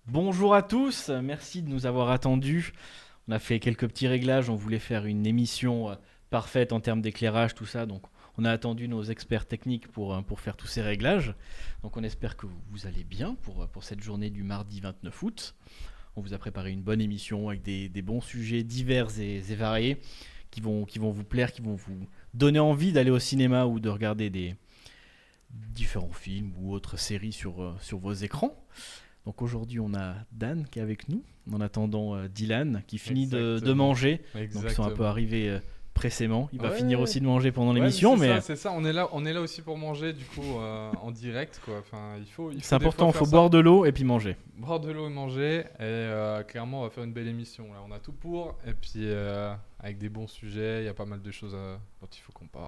Bonjour à tous, merci de nous avoir attendus. On a fait quelques petits réglages, on voulait faire une émission parfaite en termes d'éclairage, tout ça. Donc on a attendu nos experts techniques pour faire tous ces réglages. Donc on espère que vous allez bien pour cette journée du mardi 29 août. On vous a préparé une bonne émission avec des bons sujets divers et variés qui vont vous plaire, qui vont vous donner envie d'aller au cinéma ou de regarder des différents films ou autres séries sur vos écrans. Donc aujourd'hui, on a Dan qui est avec nous, en attendant Dylan qui finit de Exactement. manger. Donc ils sont un peu Exactement. arrivés pressément. Il va finir Ouais. aussi de manger pendant Ouais, mais l'émission, c'est mais ça, c'est ça. On est là aussi pour manger, du coup, en direct, quoi. Enfin, il c'est faut des fois important, il faire faut boire ça. de l'eau et puis manger. Boire de l'eau et manger. Et clairement, on va faire une belle émission. Là, on a tout pour. Et puis, avec des bons sujets, il y a pas mal de choses dont il faut qu'on parle.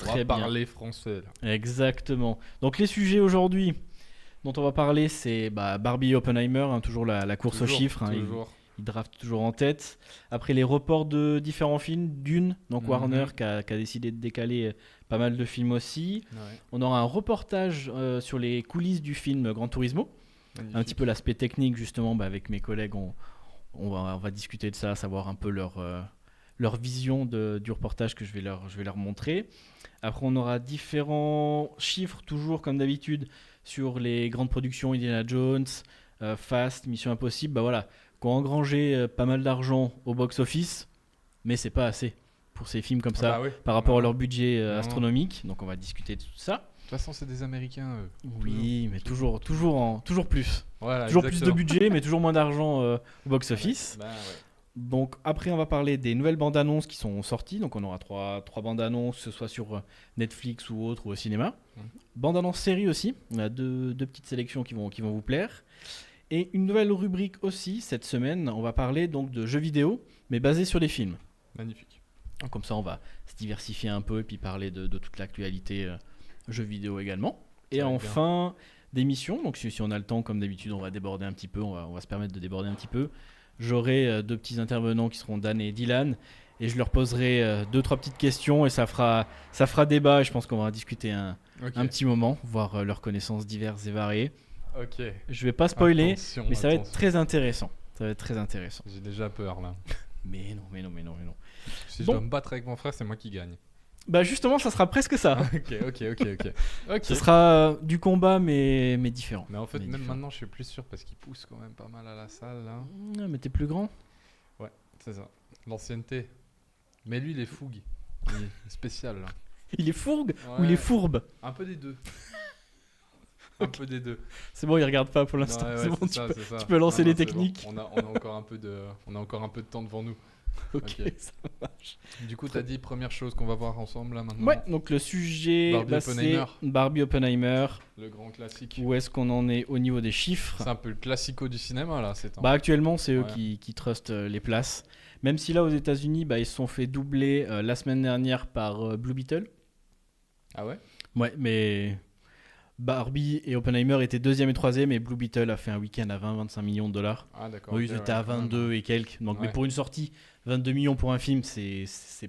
On va Très bien, parler français, là. exactement. Donc les sujets aujourd'hui dont on va parler, c'est Barbie et Oppenheimer, hein, toujours la course aux Toujours, chiffres. Hein, toujours. il draft toujours en tête. Après les reports de différents films, Dune, donc Warner Mhm. qui a décidé de décaler pas mal de films aussi. Ouais, On aura un reportage sur les coulisses du film Gran Turismo. Un petit peu magnifique. l'aspect technique justement, avec mes collègues, on va discuter de ça, savoir un peu leur vision du reportage que je vais leur montrer. Après on aura différents chiffres, toujours comme d'habitude, sur les grandes productions Indiana Jones, Fast, Mission Impossible, voilà, qui ont engrangé pas mal d'argent au box-office, mais c'est pas assez pour ces films comme Ah ça bah oui, par bah rapport à non, leur budget non. De astronomique. Donc on va discuter de tout ça. toute façon, c'est des Américains, eux. Toujours, Oui, mais toujours, toujours, toujours. toujours plus. Voilà, Toujours plus de exactement. budget, mais toujours moins d'argent au Ouais, box-office. bah ouais. Donc après, on va parler des nouvelles bandes annonces qui sont sorties. Donc on aura trois bandes annonces, que ce soit sur Netflix ou autre, ou au cinéma. Mhm. Bande annonce série aussi. On a deux petites sélections qui vont vous plaire. Et une nouvelle rubrique aussi cette semaine. On va parler donc de jeux vidéo, mais basés sur des films. Magnifique. Donc, comme ça, on va se diversifier un peu et puis parler de toute l'actualité jeux vidéo également. Et Ça va être bien. enfin, d'émissions. Donc si on a le temps, comme d'habitude, on va déborder un petit peu. On va se permettre de déborder un petit peu. J'aurai deux petits intervenants qui seront Dan et Dylan. Et je leur poserai deux, trois petites questions et ça fera débat. Et je pense qu'on va discuter Ok, un petit moment, voir leurs connaissances diverses et variées. ok. Je vais pas spoiler, Attention, mais ça va être attention. très intéressant. Ça va être très intéressant. J'ai déjà peur là. Mais non, mais non, mais non, mais non. Si je dois Bon, me battre avec mon frère, c'est moi qui gagne. bah justement, ça sera presque ça. Ok, ok, ok, ok. Ce Ok. sera du combat, mais différent. Mais en fait, Mais même différent. maintenant, je suis plus sûr parce qu'il pousse quand même pas mal à la salle là. Ah, mais t'es plus grand. Ouais, c'est ça. L'ancienneté. Mais lui, il est fougue. Il est spécial là. Il est fourgue ou il est Ouais, fourbe. un peu des deux. Un peu des deux. C'est bon, il regarde pas pour Ouais, l'instant. C'est ouais, bon, c'est tu ça, peux, c'est tu ça. peux Non, lancer non, les c'est bon. techniques. On a encore un peu de temps devant nous. Ok, Ok. ça marche. Du coup, t'as dit première chose qu'on va voir ensemble là Ouais, maintenant. donc le sujet, Barbie c'est Oppenheimer, Barbie Oppenheimer. le grand classique. Où est-ce qu'on en est au niveau des chiffres? C'est un peu le classico du cinéma là, c'est temps. Bah actuellement, c'est eux Ouais. qui trustent les places. Même si là aux États-Unis, ils se sont fait doubler la semaine dernière par Blue Beetle. Ah ouais? Ouais, mais Barbie et Oppenheimer étaient deuxième et troisième, et Blue Beetle a fait un week-end à 20-25 millions de dollars. Ah d'accord, Eux, ok, ils étaient ouais, à quand même. 22 et quelques. Donc, mais Ouais. pour une sortie, 22 millions pour un film, c'est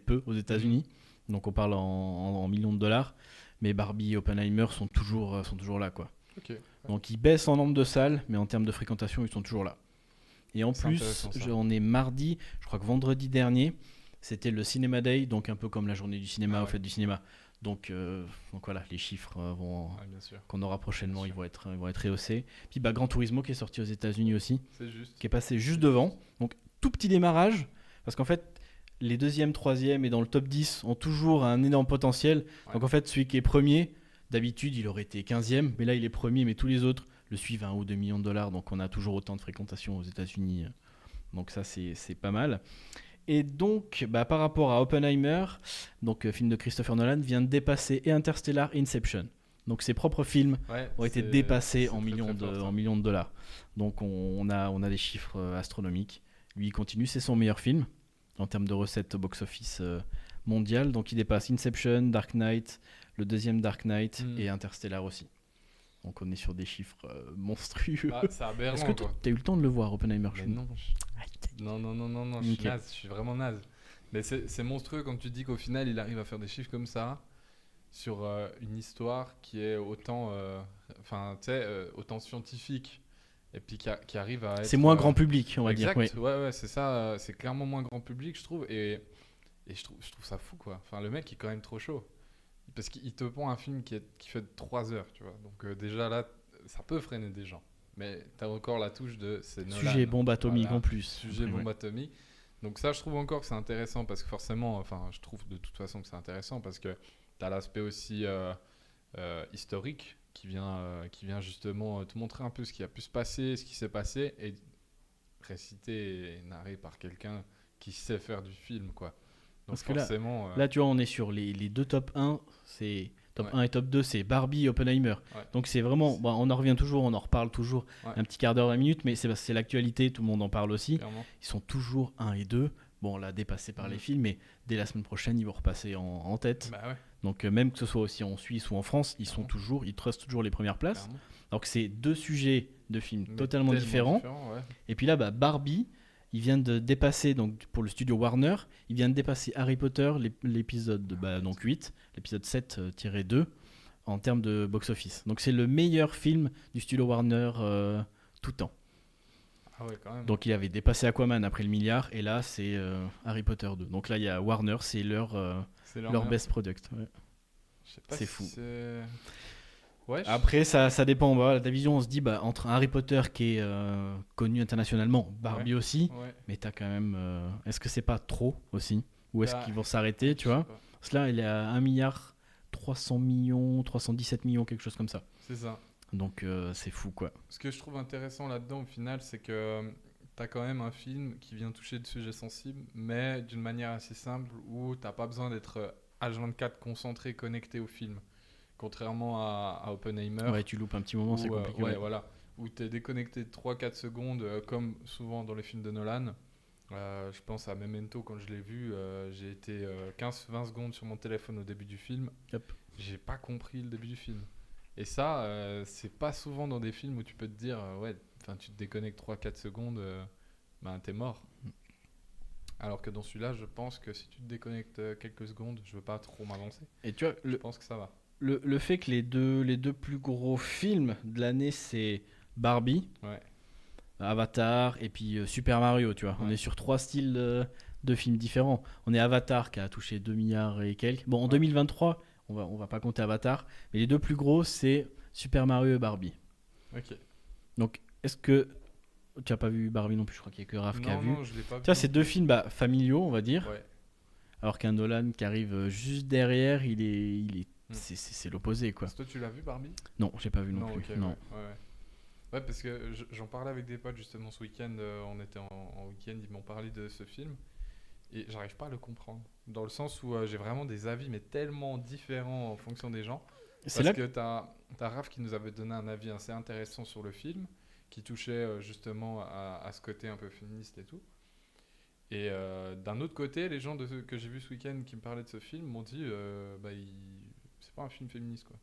peu aux Mhm. États-Unis. Donc on parle en millions de dollars. Mais Barbie et Oppenheimer sont toujours là, quoi. Ok, ouais. Donc ils baissent en nombre de salles, mais en termes de fréquentation, ils sont toujours là. Et en C'est plus, intéressant ça. on est mardi, je crois que vendredi dernier, c'était le Cinema Day, donc un peu comme la journée du cinéma, Ah au ouais, fait du cinéma. Donc voilà, les chiffres ouais, bien sûr. qu'on aura prochainement, Bien ils sûr. vont être rehaussés. Puis Gran Turismo qui est sorti aux États-Unis aussi, C'est juste. qui est passé juste C'est devant. juste. Donc tout petit démarrage, parce qu'en fait, les deuxième, troisième et dans le top 10 ont toujours un énorme potentiel. Ouais. Donc en fait, celui qui est premier, d'habitude, il aurait été 15e, mais là, il est premier, mais tous les autres le suivent à 1 ou 2 millions de dollars. Donc on a toujours autant de fréquentation aux États-Unis. Donc ça, c'est pas mal. Et donc, par rapport à Oppenheimer, donc film de Christopher Nolan, vient de dépasser et Interstellar et Inception. Donc ses propres films Ouais, ont été dépassés c'est très très fort en ça. millions de dollars. Donc on a des chiffres astronomiques. Lui, il continue, c'est son meilleur film en termes de recettes au box-office mondial. Donc il dépasse Inception, Dark Knight, le deuxième Dark Knight Hmm. et Interstellar aussi. Donc on est sur des chiffres monstrueux. Bah, c'est Est-ce que aberrant toi, quoi. t'as eu le temps de le voir, Oppenheimer? Mais non. Aïe, Non, non, non, non, non, je aïe. suis Ok. naze, je suis vraiment naze. Mais c'est monstrueux quand tu dis qu'au final, il arrive à faire des chiffres comme ça sur une histoire qui est autant, enfin, tu sais, autant scientifique et puis qui arrive à être. C'est moins grand public, on va exact, dire. Oui. ouais, c'est ça. C'est clairement moins grand public, je trouve. Et je trouve ça fou, quoi. Enfin, le mec est quand même trop chaud. Parce qu'il te pond un film qui fait 3 heures, tu vois. Donc, déjà là, ça peut freiner des gens. Mais t'as encore la touche de. C'est Nolan. Sujet bombe atomique Voilà, en plus. Sujet Après, bombe ouais. atomique. Donc, ça, je trouve encore que c'est intéressant parce que forcément, enfin, je trouve de toute façon que c'est intéressant parce que t'as l'aspect aussi historique qui vient justement te montrer un peu ce qui a pu se passer, ce qui s'est passé et récité et narré par quelqu'un qui sait faire du film, quoi. Donc Parce que là, forcément, là, tu vois, on est sur les deux top 1. C'est top ouais, 1 et top 2, c'est Barbie et Oppenheimer. ouais, Donc c'est vraiment, bon, on en revient toujours, on en reparle toujours ouais, un petit quart d'heure, 20 minutes, mais c'est parce que c'est l'actualité, tout le monde en parle aussi. clairement. Ils sont toujours 1 et 2. Bon, on l'a dépassé par les Mhm. films, mais dès la semaine prochaine, ils vont repasser en tête. Bah ouais, Donc même que ce soit aussi en Suisse ou en France, clairement, ils trustent toujours les premières places. clairement. Alors que c'est deux sujets de films Mais totalement tellement différents. ouais. Et puis là, bah, Barbie, il vient de dépasser, donc pour le studio Warner, il vient de dépasser Harry Potter, l'épisode donc 8, l'épisode 7-2, en termes de box-office. Donc c'est le meilleur film du studio Warner tout temps. Ah ouais, quand même. Donc il avait dépassé Aquaman après le milliard, et là c'est Harry Potter 2. Donc là il y a Warner, c'est C'est leur meilleur best film. product. Ouais. Je sais pas C'est si fou. c'est. Ouais, Après, ça dépend. Voilà, ta vision, on se dit, bah, entre un Harry Potter qui est connu internationalement, Barbie ouais, aussi, ouais. mais t'as quand même. Est-ce que c'est pas trop aussi? Ou est-ce Bah, qu'ils vont s'arrêter, tu je sais vois? pas. Cela, il est à 1 milliard 300 millions, 317 millions, quelque chose comme ça. C'est ça. Donc c'est fou, quoi. Ce que je trouve intéressant là-dedans, au final, c'est que t'as quand même un film qui vient toucher de sujets sensibles, mais d'une manière assez simple où t'as pas besoin d'être H24 concentré, connecté au film. Contrairement à Oppenheimer, Ouais, tu loupes un petit moment, c'est où, compliqué. ouais, Ouais. voilà, où t'es déconnecté de 3-4 secondes, comme souvent dans les films de Nolan. Je pense à Memento, quand je l'ai vu, j'ai été 15-20 secondes sur mon téléphone au début du film. Hop. J'ai pas compris le début du film. Et ça, c'est pas souvent dans des films où tu peux te dire, ouais, enfin, tu te déconnectes 3-4 secondes, ben t'es mort. Alors que dans celui-là, je pense que si tu te déconnectes quelques secondes, je veux pas trop m'avancer, Et tu vois, je pense que ça va. le fait que les deux plus gros films de l'année, c'est Barbie, Ouais, Avatar et puis Super Mario, tu vois. On ouais, est sur trois styles de films différents. On est Avatar qui a touché 2 milliards et quelques. Bon, en ouais, 2023, on va pas compter Avatar, mais les deux plus gros, c'est Super Mario et Barbie. ok. Donc, est-ce que tu as pas vu Barbie non plus? Je crois qu'il y a que Raph qui a Non, vu. non, je l'ai pas vu. Tu vois, Non c'est deux plus. films bah, familiaux, on va dire. Ouais. Alors qu'un Nolan qui arrive juste derrière, Hmm. c'est l'opposé, quoi. Parce que toi, tu l'as vu, Barbie? Non, j'ai pas vu non Non, plus. ok, ouais, Non. ouais, ouais. Ouais, parce que j'en parlais avec des potes justement ce week-end, on était en week-end, ils m'ont parlé de ce film et j'arrive pas à le comprendre. Dans le sens où j'ai vraiment des avis, mais tellement différents en fonction des gens. C'est Parce là que t'as Raph qui nous avait donné un avis assez intéressant sur le film, qui touchait justement à ce côté un peu féministe et tout. Et d'un autre côté, les gens que j'ai vus ce week-end qui me parlaient de ce film m'ont dit bah, c'est pas un film féministe, quoi.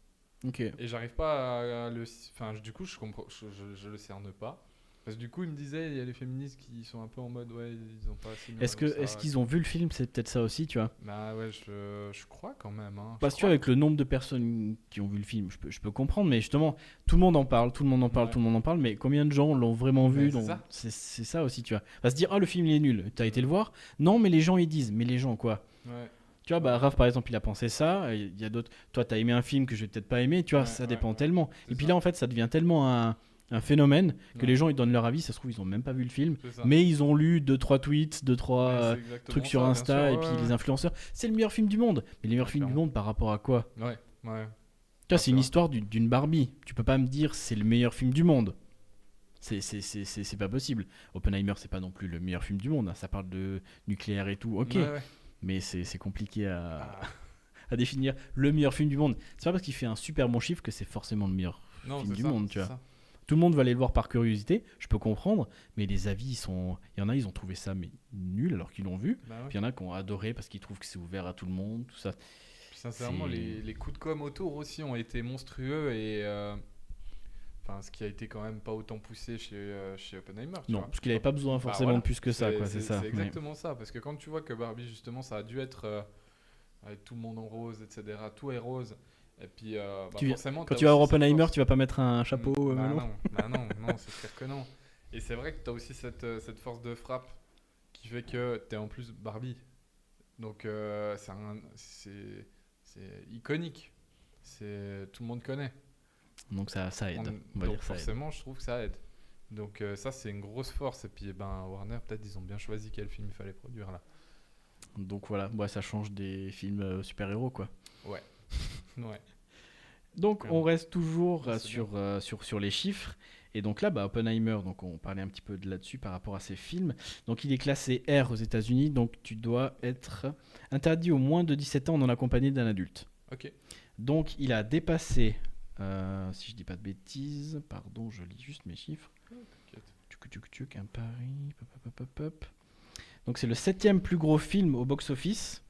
Ok. Et j'arrive pas à le. Enfin, du coup, je comprends, je le cerne pas. Parce que du coup, il me disait, il y a les féministes qui sont un peu en mode, ouais, ils ont pas assez mis en avant ça. Est-ce qu'ils ont vu le film? C'est peut-être ça aussi, tu vois. Bah ouais, je crois quand même. Hein. Parce Je que tu vois, crois. avec le nombre de personnes qui ont vu le film, je peux comprendre, mais justement, tout le monde en parle, tout le monde en parle, Ouais. tout le monde en parle, mais combien de gens l'ont vraiment vu? Mais c'est Donc, ça. c'est ça aussi, tu vois. On va se dire, ah, le film il est nul, t'as été le voir? Non, mais les gens ils disent, mais les gens quoi? Ouais, Tu vois, bah, ouais, Raph par exemple, il a pensé ça, et il y a d'autres, toi t'as aimé un film que je vais peut-être pas aimer, tu vois, ouais, ça ouais, dépend ouais. tellement. C'est Et puis ça. là, en fait, ça devient tellement un phénomène que Ouais, les gens ils donnent leur avis, ça se trouve, ils ont même pas vu le film, c'est ça. mais ils ont lu 2-3 tweets, 2-3 Mais c'est exactement trucs sur ça, bien Insta, sûr, et ouais, puis ouais. les influenceurs, c'est le meilleur film du monde. Mais le meilleur Ouais, film du clairement. monde par rapport à quoi? Ouais, ouais. Tu vois, Ah, c'est c'est une vrai. histoire d'une Barbie. Tu peux pas me dire c'est le meilleur film du monde. C'est pas possible. Oppenheimer, c'est pas non plus le meilleur film du monde, hein. Ça parle de nucléaire et tout, ok. Ouais, ouais. Mais c'est compliqué Ah, à définir le meilleur film du monde. C'est pas parce qu'il fait un super bon chiffre que c'est forcément le meilleur non, film c'est du ça, monde, tu c'est vois. ça. Tout le monde va aller le voir par curiosité, je peux comprendre, mais les avis, il y en a, ils ont trouvé ça mais nul alors qu'ils l'ont vu. Bah ouais. Puis il y en a qui ont adoré parce qu'ils trouvent que c'est ouvert à tout le monde, tout ça. Puis sincèrement, C'est- les coups de com' autour aussi ont été monstrueux et enfin, ce qui a été quand même pas autant poussé chez Oppenheimer, tu Non, vois. parce qu'il avait pas besoin Bah forcément voilà. de plus que ça, quoi, c'est ça. C'est Mais- exactement ça, parce que quand tu vois que Barbie, justement, ça a dû être avec tout le monde en rose, etc., tout est rose, Et puis, Tu- forcément, Quand t'as tu vas à aussi cette Oppenheimer, force. tu vas pas mettre un chapeau Bah melon? non, non, c'est clair que non. Et c'est vrai que t'as aussi cette force de frappe qui fait que t'es en plus Barbie. Donc c'est iconique. Tout le monde connaît. Donc ça aide. On va Donc dire ça aide. forcément, je trouve que ça aide. Donc ça, c'est une grosse force. Et puis Warner, peut-être, ils ont bien choisi quel film il fallait produire là. Donc voilà, ouais, ça change des films super-héros, quoi. Ouais. Ouais. Donc Clairement. on reste toujours Ouais, c'est sur les chiffres. Et donc là, Oppenheimer, donc on parlait un petit peu de là-dessus par rapport à ces films. Donc il est classé R aux États-Unis, donc tu dois être interdit aux moins de 17 ans en accompagné d'un adulte. Ok. Donc il a dépassé, si je dis pas de bêtises, pardon, je lis juste mes chiffres. T'inquiète. Un Paris. Hop. Donc c'est le 7e plus gros film au box-office.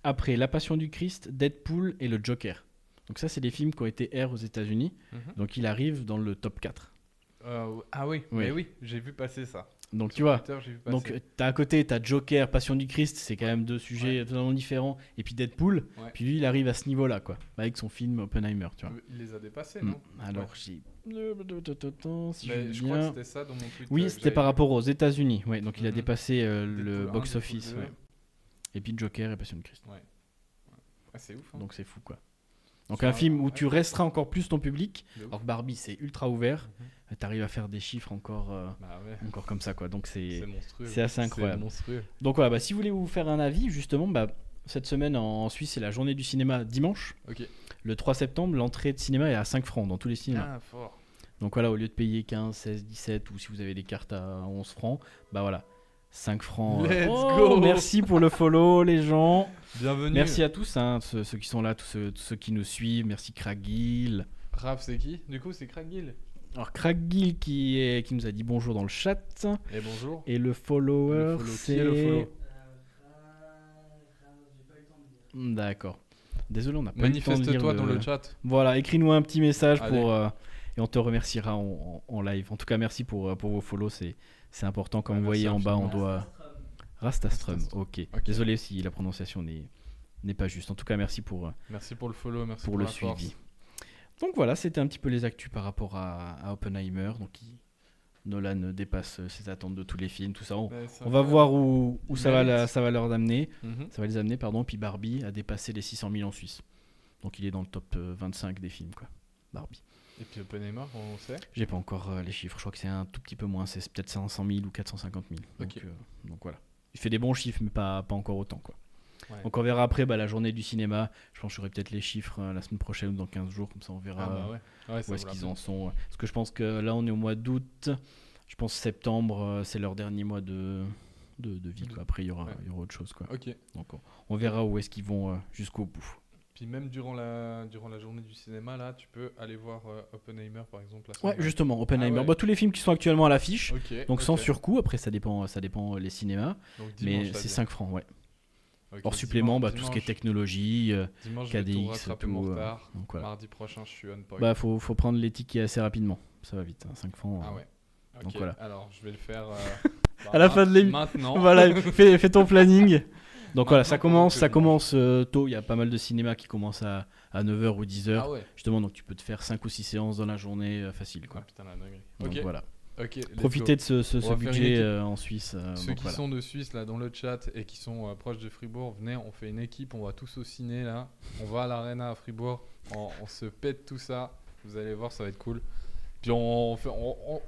Après La Passion du Christ, Deadpool et le Joker. Donc ça, c'est des films qui ont été R aux États-Unis. Mhm. Donc il arrive dans le top 4. Ah oui, Oui. mais oui, j'ai vu passer ça. Donc tu Sur vois, Twitter, j'ai vu passer. donc t'as à côté, t'as Joker, Passion du Christ, c'est quand même deux sujets totalement différents. Et puis Deadpool, Ouais. puis lui, il arrive à ce niveau-là, quoi. Avec son film Oppenheimer, tu vois. Il les a dépassés, non? Alors, Ouais. j'ai... Si Mais je je viens... crois que c'était ça dans mon tweet. Oui, que c'était j'avais par vu. rapport aux États-Unis. Ouais, donc il a Mhm. dépassé Deadpool le 1, box-office. Deadpool 2. Ouais. Et puis Joker et Passion du Christ. Ah, c'est ouf. Hein. Donc c'est fou, quoi. Donc Sur un un- film où ouais. tu resteras encore plus ton public. De ouf. Alors que Barbie, c'est ultra ouvert. Mhm. T'arrives à faire des chiffres encore, Bah ouais. encore comme ça, quoi. Donc C'est monstrueux. c'est assez incroyable. C'est monstrueux. Donc voilà, si vous voulez vous faire un avis, justement, cette semaine en Suisse, c'est la journée du cinéma dimanche. Ok. Le 3 septembre, l'entrée de cinéma est à 5 francs dans tous les cinémas. Ah, fort. Donc voilà, au lieu de payer 15, 16, 17 ou si vous avez des cartes à 11 francs, voilà, 5 francs. Let's Oh, go. merci pour le follow, les gens. Bienvenue. Merci à tous, hein, ceux qui sont là, tous ceux qui nous suivent. Merci Cragil. Raph, c'est qui? Du coup, c'est Craig Gill. Alors Cragil qui nous a dit bonjour dans le chat. Et bonjour. Et le follower, Le follow. Qui c'est... est le follow? D'accord. Désolé, on n'a pas eu le temps de lire Manifeste-toi dans le chat. Voilà, écris-nous un petit message Allez. et on te remerciera en live. En tout cas, merci pour vos follow, c'est important. Comme Ouais, vous voyez en merci bas, on infiniment. doit... Rastastrum, Rastastrum. ok. Ok. Désolé si la prononciation n'est pas juste. En tout cas, merci pour Merci pour le follow, merci le la force. suivi. Donc voilà, c'était un petit peu les actus par rapport à Oppenheimer. Donc Nolan dépasse ses attentes de tous les films, tout ça. On va voir où ça va leur amener. Mhm. Ça va les amener, pardon. Puis Barbie a dépassé les 600 000 en Suisse. Donc il est dans le top 25 des films, quoi. Barbie. Et puis Oppenheimer, on sait. J'ai pas encore les chiffres. Je crois que c'est un tout petit peu moins. C'est peut-être 500 000 ou 450 000. Ok. Donc voilà. Il fait des bons chiffres, mais pas encore autant, quoi. Ouais. Donc on verra après la journée du cinéma. Je pense que j'aurai peut-être les chiffres la semaine prochaine ou dans 15 jours. Comme ça, on verra Ah bah ouais. Ouais, ça où est-ce vaut la qu'ils peine. en sont. Parce que je pense que là, on est au mois d'août. Je pense septembre, c'est leur dernier mois de vie, quoi. Après, il y aura autre chose, quoi. Ok. Donc on verra où est-ce qu'ils vont jusqu'au bout. Puis même durant la journée du cinéma, là, tu peux aller voir Oppenheimer, par exemple. La Ouais, semaine justement, Oppenheimer. Ah ouais. Tous les films qui sont actuellement à l'affiche. Ok. Donc sans ok. surcoût. Après, ça dépend les cinémas. Donc, dimanche, Mais t'as c'est dit. 5 francs, ouais. Ok, Hors supplément, dimanche- tout ce qui est dimanche- technologie, Dimanche, je vais tout KDX, rattraper tout. mon retard. Donc voilà. Mardi prochain, je suis on point. Faut prendre les tickets assez rapidement. Ça va vite, 5 francs. Ah ouais. Ok, Donc voilà. alors je vais le faire À la fin de l'émission. maintenant. Voilà, fais ton planning. Donc voilà, ça Maintenant, commence tôt. Il y a pas mal de cinémas qui commencent à 9h ou 10h. Ah ouais. Justement, donc tu peux te faire 5 ou 6 séances dans la journée facile, Ah quoi. putain, la dinguerie. Donc Ok, voilà. ok. let's Profitez go. de ce On va faire une budget équipe. en Suisse. Ceux donc qui voilà. sont de Suisse là dans le chat et qui sont proches de Fribourg, venez, on fait une équipe, on va tous au ciné là, on va à l'Arena à Fribourg, on se pète tout ça, vous allez voir, ça va être cool. Puis on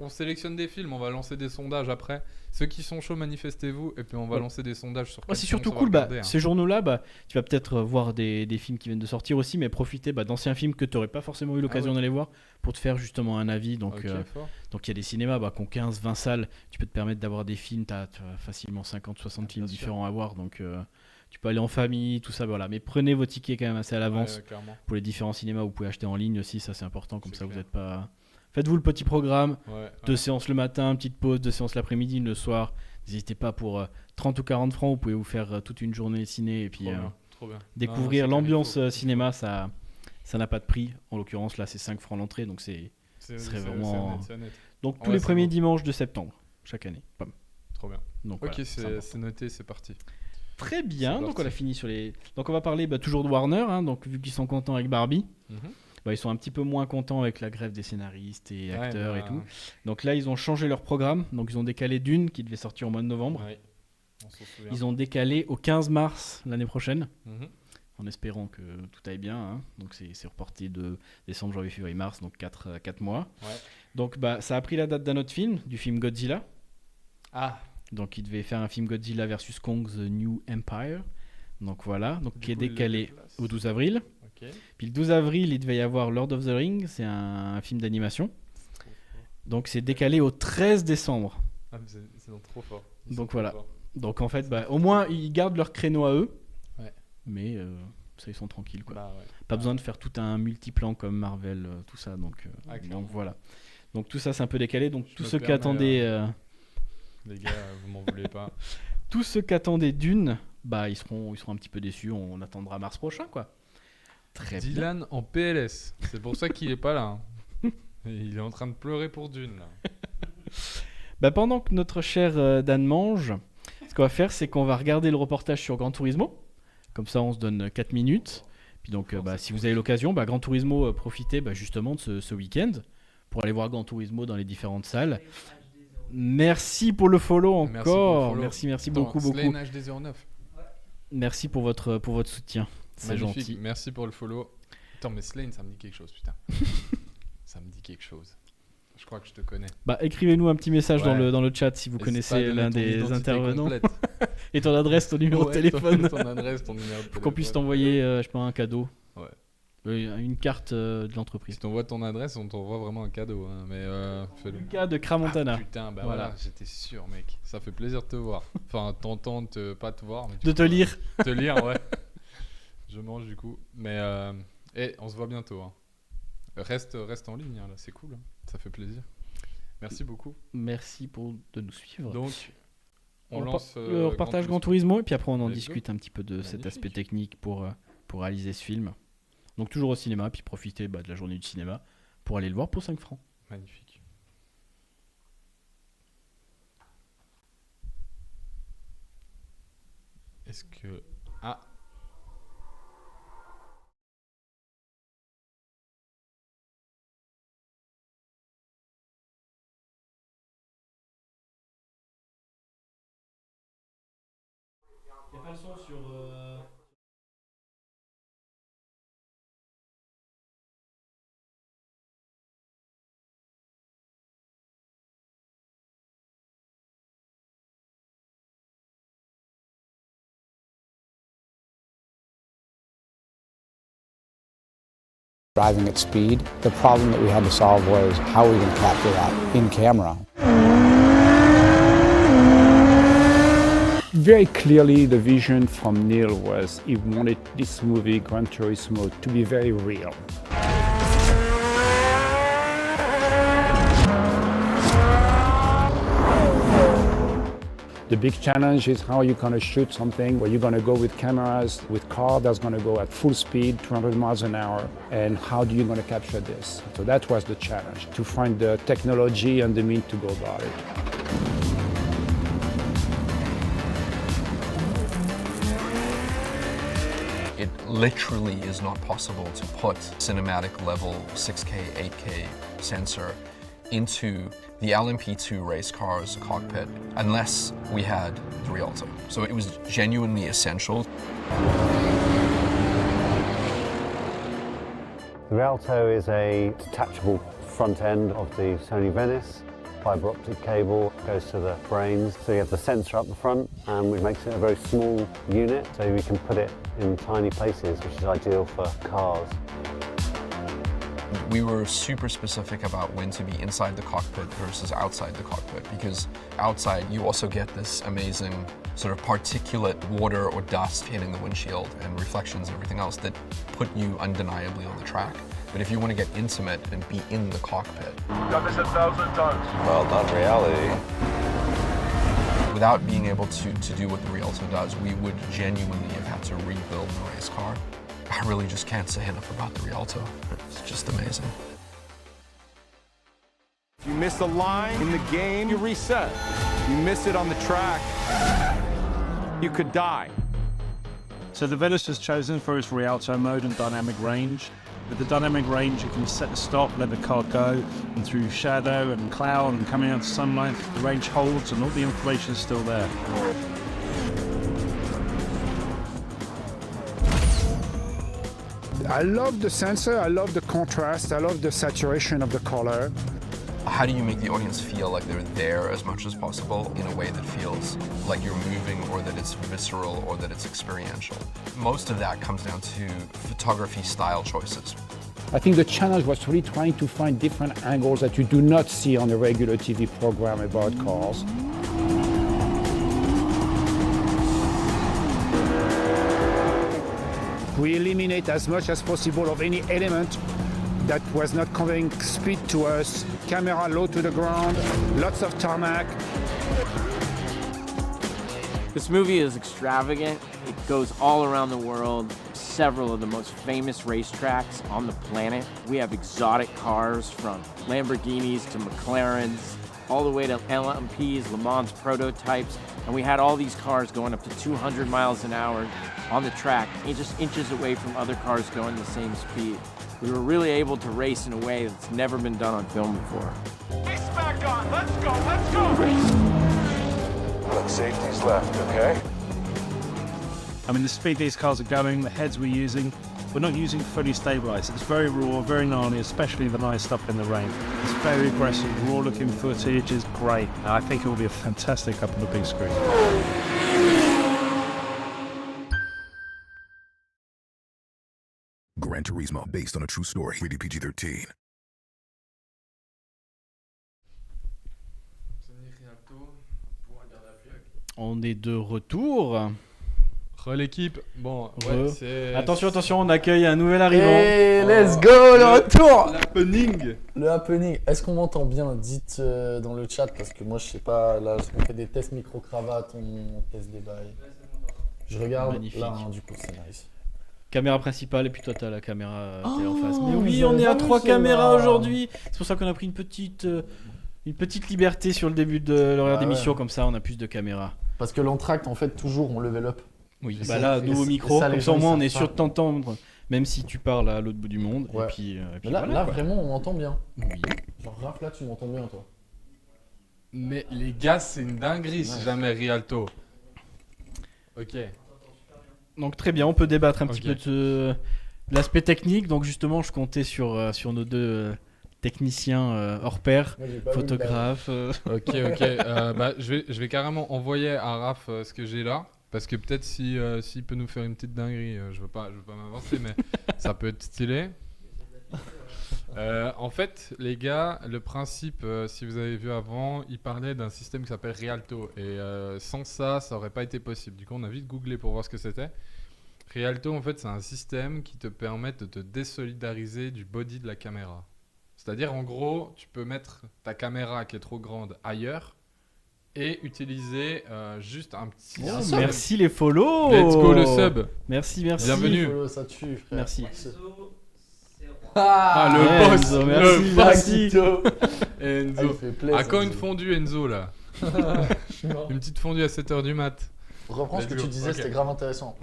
sélectionne des films, on va lancer des sondages après. Ceux qui sont chauds, manifestez-vous et puis on va Ouais. lancer des sondages sur Ouais, quels c'est films surtout on va cool. regarder, hein. Ces journaux-là, tu vas peut-être voir des films qui viennent de sortir aussi, mais profiter d'anciens films que tu n'aurais pas forcément eu l'occasion ouais. d'aller voir pour te faire justement un avis. Donc Ok, fort. il y a des cinémas qui ont 15, 20 salles. Tu peux te permettre d'avoir des films. Tu as facilement 50, 60 films bien sûr. différents à voir. Donc tu peux aller en famille, tout ça. Voilà. Mais prenez vos tickets quand même assez à l'avance. Ouais, clairement. Pour les différents cinémas, vous pouvez acheter en ligne aussi. Ça, c'est important. Comme C'est ça, vous clair. n'êtes pas. Faites-vous le petit programme. Ouais, 2 ouais. séances le matin, petite pause, 2 séances l'après-midi, le soir. N'hésitez pas pour 30 ou 40 francs. Vous pouvez vous faire toute une journée ciné et puis Trop bien, trop bien. découvrir Non, c'est clair, l'ambiance il faut- cinéma. Ça n'a pas de prix. En l'occurrence, là, c'est 5 francs l'entrée. Donc, C'est serait c'est vraiment- honnête, c'est honnête. donc tous Ouais, les c'est premiers beau. dimanches de septembre, chaque année. Bam. Trop bien. Donc, Ok, voilà, c'est important. noté, c'est parti. Très bien, C'est donc on parti. a fini sur les... Donc on va parler toujours de Warner, hein, donc vu qu'ils sont contents avec Barbie, ils sont un petit peu moins contents avec la grève des scénaristes et acteurs et tout. Donc là, ils ont changé leur programme, donc ils ont décalé Dune, qui devait sortir au mois de novembre. Ouais, on s'en souvient. Ils ont décalé au 15 mars l'année prochaine, Mhm. en espérant que tout aille bien. Hein. Donc c'est reporté de décembre, janvier, février, mars, donc 4 mois. Ouais. Donc ça a pris la date d'un autre film, du film Godzilla. Ah, Donc il devait faire un film Godzilla versus Kong The New Empire. Donc voilà, donc du qui est coup, il le décalé déplace. au 12 avril. Ok. Puis le 12 avril, il devait y avoir Lord of the Rings, c'est un film d'animation. C'est trop fort. Donc c'est décalé au 13 décembre. Ah, mais c'est donc trop fort. Donc voilà. Donc en fait, au moins ils gardent leur créneau à eux. Ouais. Mais ça, ils sont tranquilles quoi. Bah ouais. Pas besoin de faire tout un multiplan comme Marvel, tout ça. Donc clairement. voilà. Donc tout ça c'est un peu décalé. Donc Je tous me ceux qui permets, attendaient, Les gars, vous m'en voulez pas. tous ceux qui attendaient Dune, ils seront un petit peu déçus. On attendra mars prochain quoi. Très bien. Dylan en PLS. C'est pour ça qu'il est pas là. Hein. Il est en train de pleurer pour Dune. Là. Pendant que notre cher Dan mange, ce qu'on va faire, c'est qu'on va regarder le reportage sur Gran Turismo. Comme ça, on se donne 4 minutes. Puis donc, si vous avez l'occasion, Gran Turismo, profitez justement de ce week-end pour aller voir Gran Turismo dans les différentes salles. Merci pour le follow encore. Merci Attends, beaucoup. Slane HD09. Merci pour votre soutien. C'est Magnifique. gentil. Merci pour le follow. Attends, mais Slane, ça me dit quelque chose, putain. Ça me dit quelque chose. Je crois que je te connais. Écrivez-nous un petit message Ouais. dans le chat si vous N'hésite pas à connaissez donner l'un ton des identité intervenants. complète. Et ton adresse, ton numéro de Ouais, téléphone. Ton adresse, ton numéro de téléphone. Pour qu'on puisse t'envoyer, un cadeau. Ouais. Une carte de l'entreprise. Si t'envoies ton adresse, on t'envoie vraiment un cadeau. Hein, mais fais-le. Lucas de Cramontana. Ah, putain, Voilà. voilà, j'étais sûr, mec. Ça fait plaisir de te voir. Enfin, t'entendre, pas te voir. Mais du De coup, te lire. Te lire, ouais. Je mange du coup. Mais on se voit bientôt. Hein. Reste en ligne, hein, là, c'est cool. Hein. Ça fait plaisir. Merci beaucoup. Merci de nous suivre. Donc, on On lance le reportage Gran Gran Turismo et puis après on en Let's discute un petit peu de cet Magnifique. aspect technique pour réaliser ce film. Donc toujours au cinéma, puis profitez de la journée du cinéma pour aller le voir pour 5 francs. Magnifique. Est-ce que... Ah, Il n'y a pas le son sur... Driving at speed. The problem that we had to solve was how are we going to capture that in camera? Very clearly, the vision from Neil was he wanted this movie, Gran Turismo, to be very real. The big challenge is how you're going to shoot something where you're going to go with cameras, with car that's going to go at full speed, 200 miles an hour, and how do you going to capture this? So that was the challenge, to find the technology and the means to go about it. It literally is not possible to put cinematic level 6K, 8K sensor into the LMP2 race car's cockpit unless we had the Rialto. So it was genuinely essential. The Rialto is a detachable front end of the Sony Venice. Fiber optic cable goes to the brains, so you have the sensor up the front, and which makes it a very small unit, so we can put it in tiny places, which is ideal for cars. We were super specific about when to be inside the cockpit versus outside the cockpit, because outside you also get this amazing sort of particulate water or dust hitting the windshield and reflections and everything else that put you undeniably on the track. But if you want to get intimate and be in the cockpit, Done this 1,000 times. Well, not reality. without being able to do what the Rialto does, we would genuinely have had to rebuild the race car. I really just can't say enough about the Rialto. It's just amazing. If you miss a line in the game, you reset. You miss it on the track, you could die. So the Venice was chosen for its Rialto mode and dynamic range. With the dynamic range, you can set the stop, let the car go, and through shadow and cloud and coming out to sunlight, the range holds and all the information is still there. I love the sensor, I love the contrast, I love the saturation of the color. How do you make the audience feel like they're there as much as possible in a way that feels like you're moving or that it's visceral or that it's experiential? Most of that comes down to photography style choices. I think the challenge was really trying to find different angles that you do not see on a regular TV program about cars. We eliminate as much as possible of any element that was not conveying speed to us. Camera low to the ground, lots of tarmac. This movie is extravagant. It goes all around the world. Several of the most famous racetracks on the planet. We have exotic cars from Lamborghinis to McLarens, all the way to LMPs, Le Mans prototypes. And we had all these cars going up to 200 miles an hour on the track, just inches away from other cars going the same speed. We were really able to race in a way that's never been done on film before. Race back on. Let's go. Let's go. Look, safety's left, okay? I mean, the speed these cars are going, the heads we're using, we're not using fully stabilised. It's very raw, very gnarly, especially the nice stuff in the rain. It's very aggressive, raw looking footage is great. I think it will be a fantastic up on the big screen. Gran Turismo, based on a true story. Rated PG-13. On est de retour. L'équipe. Bon, c'est... Attention, on accueille un nouvel arrivant. Et let's go, le retour. L'happening. Le happening. Est-ce qu'on m'entend bien? Dites dans le chat parce que moi je sais pas, là on fait des tests micro-cravate, on teste des bails. Je regarde. Magnifique. Là, du coup c'est nice. Caméra principale et puis toi t'as la caméra télé en Oh, face. Mais oui, vous on avez est à pas 3 vu celle-là. caméras aujourd'hui. C'est pour ça qu'on a pris une petite liberté sur le début de l'horaire Ah d'émission, ouais. comme ça on a plus de caméras. Parce que l'entracte en fait toujours on level up. Oui, Et bah ça- là, et nouveau ça- micro, et ça, les comme ça gens, au moins ils on est savent sûr pas. de t'entendre, même si tu parles à l'autre bout du monde. Ouais. Et puis Mais là, voilà, là quoi. vraiment on m'entend bien. Oui. Genre Raph là tu m'entends bien toi. Mais les gars, c'est une dinguerie si jamais Rialto. Ok. Donc très bien, on peut débattre un petit Ok. peu de l'aspect technique. Donc justement, je comptais sur nos deux techniciens hors pair, Moi, j'ai pas vu le photographes. Ok. Bah, je vais carrément envoyer à Raph ce que j'ai là. Parce que peut-être s'il peut nous faire une petite dinguerie, je veux pas m'avancer, mais ça peut être stylé. En fait, les gars, le principe, si vous avez vu avant, il parlait d'un système qui s'appelle Rialto. Et sans ça, ça aurait pas été possible. Du coup, on a vite googlé pour voir ce que c'était. Rialto, en fait, c'est un système qui te permet de te désolidariser du body de la caméra. C'est-à-dire, en gros, tu peux mettre ta caméra qui est trop grande ailleurs et utiliser juste un petit... un sub. Merci les follow. Let's go le sub. Merci. Bienvenue. Follow, ça tue, frère. Merci. Ah, le Ouais, boss, Enzo, le merci, boss. merci. Ah, il Enzo. fait plaisir. À quand une Enzo. fondue, Enzo, là? Je suis mort. Une petite fondue à 7h du mat. Reprends ce que Let's tu go. disais, Ok. c'était grave intéressant.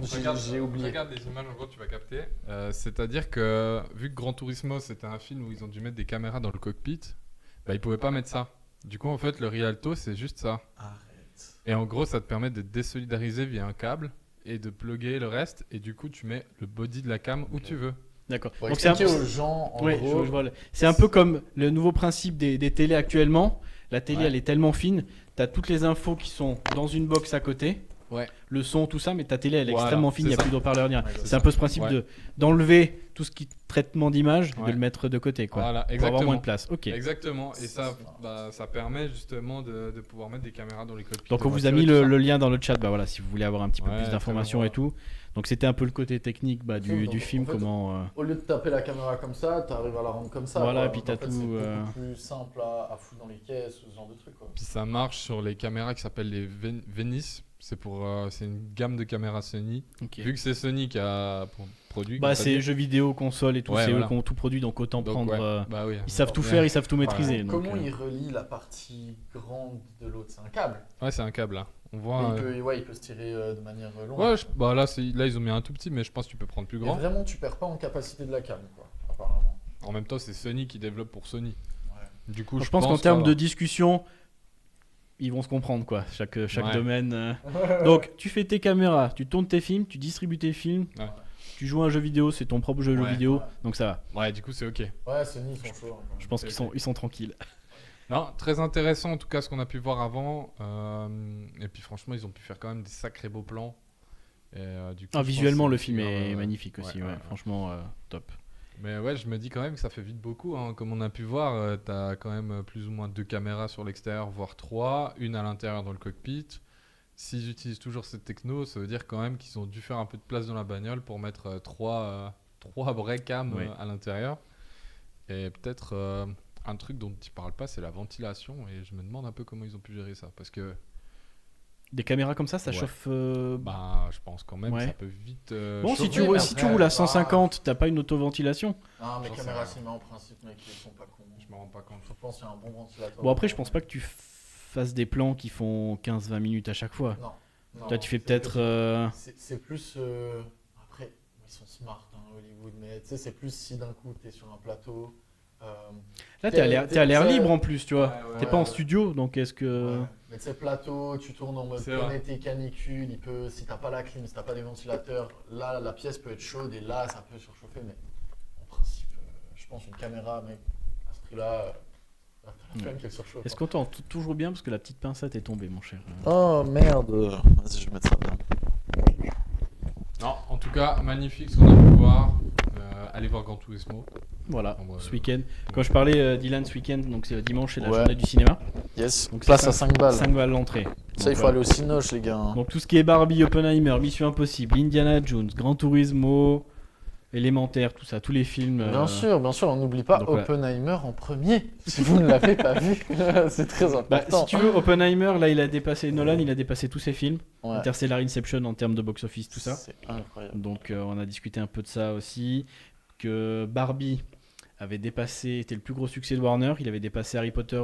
J'ai oublié. Regarde les images, en gros, tu vas capter. C'est-à-dire que, vu que Gran Turismo, c'était un film où ils ont dû mettre des caméras dans le cockpit, bah, ils pouvaient pas mettre ça. Du coup, en fait, le Rialto, c'est juste ça. Arrête. Et en gros, ça te permet de te désolidariser via un câble et de plugger le reste. Et du coup, tu mets le body de la cam où tu veux. D'accord. Pour Donc c'est un expliquer peu. aux gens, en Ouais, gros, je vois c'est un peu comme le nouveau principe des télés actuellement. La télé, Ouais. elle est tellement fine, tu as toutes les infos qui sont dans une box à côté. Ouais. Le son, tout ça, mais ta télé, elle est Voilà, extrêmement fine, il n'y a c'est plus de haut-parleur ni rien. Ouais, C'est un peu ce principe Ouais. d'enlever tout ce qui est traitement d'image, de Ouais. le mettre de côté, quoi. Voilà, Pour avoir exactement. moins de place. Ok. Exactement. Et ça, ça permet justement de pouvoir mettre des caméras dans les cockpits. Donc de on vous a voitures mis et tout ça. le lien dans le chat, bah voilà, si vous voulez avoir un petit peu Ouais, plus d'informations très et tout. Donc c'était un peu le côté technique du Donc, film, en fait, comment. au lieu de taper la caméra comme ça, t'arrives à la rendre comme ça. Voilà, quoi. et puis Donc, t'as en fait, tout, C'est beaucoup plus simple à foutre dans les caisses, ce genre de trucs. Quoi. Puis ça marche sur les caméras qui s'appellent les Venice. C'est une gamme de caméras Sony. Ok. Vu que c'est Sony qui a produit. Bah comme t'as c'est dit. jeux vidéo, console et tout, Ouais, c'est voilà. eux qui ont tout produit, donc autant Donc, prendre. ouais. Bah oui. Ils savent tout Ouais. faire, ils savent tout maîtriser. donc, Comment il relie la partie grande de l'autre? C'est un câble. Ouais, c'est un câble là. On Mais voit. il peut se tirer de manière longue. Ouais, bah là, ils ont mis un tout petit, mais je pense que tu peux prendre plus Et grand. vraiment, tu perds pas en capacité de la cam, quoi, apparemment. En même temps, c'est Sony qui développe pour Sony. Ouais. Du coup, je pense qu'en que termes ça de va. discussion, ils vont se comprendre quoi, chaque Ouais. domaine. Donc tu fais tes caméras, tu tournes tes films, tu distribues tes films, Ouais. tu joues à un jeu vidéo, c'est ton propre jeu Ouais. vidéo, Ouais. donc ça va. Ouais, du coup, c'est ok. Ouais, Sony, ils sont chauds. Hein, Je pense Ok, qu'ils sont tranquilles. Non, très intéressant en tout cas ce qu'on a pu voir avant. Et puis franchement, ils ont pu faire quand même des sacrés beaux plans. Et, du coup, je pense Visuellement, que le c'est film est grave, magnifique aussi, ouais, franchement top. Mais ouais, je me dis quand même que ça fait vite beaucoup. Hein. Comme on a pu voir, t'as quand même plus ou moins 2 caméras sur l'extérieur, voire 3, une à l'intérieur dans le cockpit. S'ils utilisent toujours cette techno, ça veut dire quand même qu'ils ont dû faire un peu de place dans la bagnole pour mettre 3 vraies cams Ouais. à l'intérieur. Et peut-être un truc dont ils parlent pas, c'est la ventilation. Et je me demande un peu comment ils ont pu gérer ça. Parce que Des caméras comme ça Ouais. chauffe. bah, je pense quand même Ouais. que ça peut vite. Bon, si chauffer. mais si tu après, roules à bah, 150, t'as pas une autoventilation. Non, mais J'en sais caméra rien. cinéma en principe, mec, ils sont pas cons. Je me rends pas compte. Je pense qu'il y a un bon ventilateur. Bon, après, je pense pas que tu fasses des plans qui font 15-20 minutes à chaque fois. Non. Toi, tu fais c'est peut-être. plus- C'est plus. Après, ils sont smart, hein, Hollywood, mais tu sais, c'est plus si d'un coup t'es sur un plateau. Là, t'es à l'air t'es- libre en plus, tu vois. Ouais, T'es ouais, pas en ouais. studio, donc est-ce que. Ouais. Mais tu sais, plateau, tu tournes en mode C'est vrai. été canicule, si t'as pas la clim, si t'as pas des ventilateurs, là la pièce peut être chaude et là ça peut surchauffer, mais en principe, je pense une caméra, mec, à ce prix-là, t'as la flemme qu'elle surchauffe. Est-ce qu'on t'entend toujours bien parce que la petite pincette est tombée, mon cher. Oh merde, vas-y, je vais mettre ça bien. Non, en tout cas, magnifique ce qu'on a pu voir. Allez voir Gran Turismo. Voilà, En vrai, ce week-end. Quand je parlais Dylan ce week-end, donc c'est dimanche, c'est la Ouais. journée du cinéma. Yes, Donc place c'est à 5 balles. 5 balles l'entrée. Ça, Donc, il faut voilà. aller au Cinoche, les gars. Donc tout ce qui est Barbie, Oppenheimer, Mission Impossible, Indiana Jones, Gran Turismo, Élémentaire, tout ça, tous les films. Bien sûr, on n'oublie pas donc, voilà. Oppenheimer en premier. Si vous ne l'avez pas vu, c'est très Bah, important. si tu veux, Oppenheimer, là, il a dépassé Nolan, il a dépassé tous ses films. Ouais. Interstellar, Inception en termes de box-office, tout ça. C'est incroyable. Donc on a discuté un peu de ça aussi. Que Barbie avait dépassé, était le plus gros succès de Warner. Il avait dépassé Harry Potter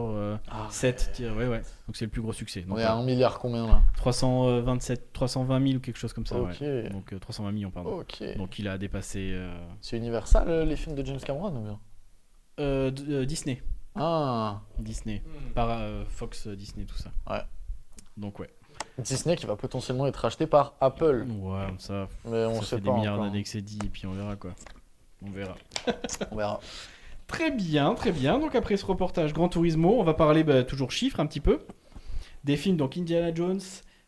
7. Ouais. Donc c'est le plus gros succès. Donc, On est à 1 milliard combien là? 320 000 ou quelque chose comme ça. Ok. Ouais. Donc 320 millions, pardon. Ok. Donc il a dépassé C'est Universal les films de James Cameron ou bien? Disney. Ah, Disney. Par Fox, Disney, tout ça. Ouais. Donc ouais. Disney qui va potentiellement être acheté par Apple. Ouais, ça, Mais on ça sait fait pas des milliards encore. d'années que c'est dit, et puis on verra quoi. On verra. On verra. Très bien, très bien. Donc après ce reportage Gran Turismo, on va parler toujours chiffres un petit peu. Des films, donc Indiana Jones,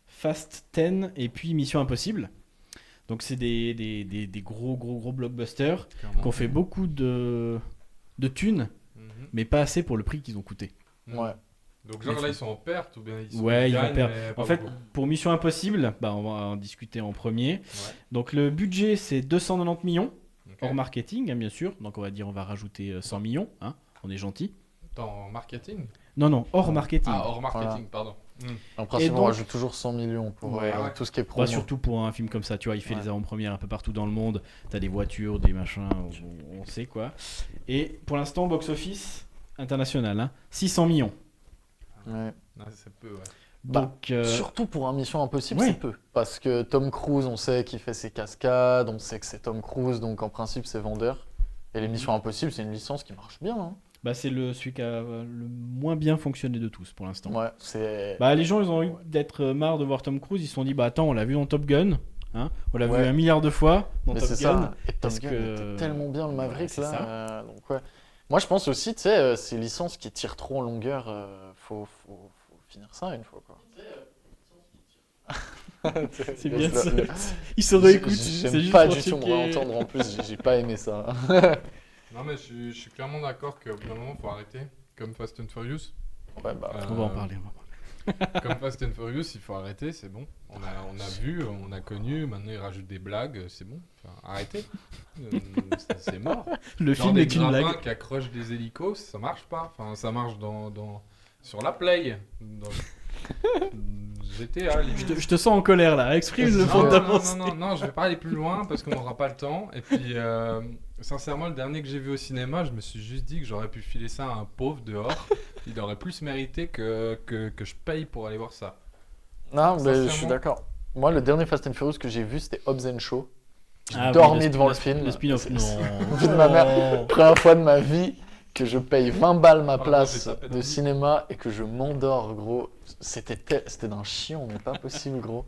Fast 10 et puis Mission Impossible. Donc c'est des gros blockbusters qui ont fait beaucoup de thunes, mais pas assez pour le prix qu'ils ont coûté. Ouais. Donc genre là ils sont en perte ou bien ils sont Ouais, ils vont gagnent, perdre. mais pas En fait, beaucoup. pour Mission Impossible, on va en discuter en premier. Donc le budget c'est 290 millions, Ok. hors marketing bien sûr. Donc on va rajouter 100 millions, hein. On est gentil. Dans marketing. Non, hors marketing. Ah, hors marketing, Voilà. pardon. En principe, Et on donc- rajoute toujours 100 millions pour Ouais. tout ce qui est promo. Bah, surtout pour un film comme ça, tu vois, il fait Ouais. les avant-premières un peu partout dans le monde. T'as des voitures, des machins, on sait quoi. Et pour l'instant, box-office international, hein, 600 millions. Ouais. Ah, c'est peu, ouais. Donc, Surtout pour un Mission Impossible, ouais. c'est peu. Parce que Tom Cruise, on sait qu'il fait ses cascades, on sait que c'est Tom Cruise, donc en principe, c'est vendeur. Et les Missions Impossibles, c'est une licence qui marche bien. Hein. c'est celui qui a le moins bien fonctionné de tous pour l'instant. Ouais, c'est. Les gens, ils ont eu d'être marre de voir Tom Cruise. Ils se sont dit, attends, on l'a vu dans Top Gun. Hein, on l'a vu Ouais. 1 milliard de fois dans Mais Top c'est Gun. ça. Et Top parce Gun que- était tellement bien, le Maverick, c'est là. ça. Donc, ouais. Moi, je pense aussi, tu sais, ces licences qui tirent trop en longueur, faut finir ça une fois, quoi. C'est bien ça. Le- Ils se réécoutent. J'aime C'est juste pas pour du tout me checker. réentendre en plus, j'ai pas aimé ça. Non mais je suis clairement d'accord qu'au bout d'un moment faut arrêter. Comme Fast and Furious. Ouais, bah, On va en parler. Comme Fast and Furious, il faut arrêter, c'est bon. On a vu, on a connu, maintenant ils rajoutent des blagues, c'est bon. Enfin, arrêtez. C'est mort. Le Genre film des est une grappins blague. qui accrochent des hélicos, ça marche pas. Enfin, ça marche sur la play. GTA, limite. Je te sens en colère là, exprime le fond de ta pensée. Non, je vais pas aller plus loin parce qu'on n'aura pas le temps. Et puis, sincèrement, le dernier que j'ai vu au cinéma, je me suis juste dit que j'aurais pu filer ça à un pauvre dehors. Il aurait plus mérité que je paye pour aller voir ça. Non, mais je suis Sincèrement. d'accord. Moi, le dernier Fast and Furious que j'ai vu, c'était Hobbs & Shaw. J'ai Ah oui, dormi devant le film. Le spin-off, C'est- non. c'est- Vu de ma mère, première fois de ma vie que je paye 20 balles ma place j'ai tapé dans de le cinéma et que je m'endors, gros. C'était d'un chiant, mais pas possible, gros.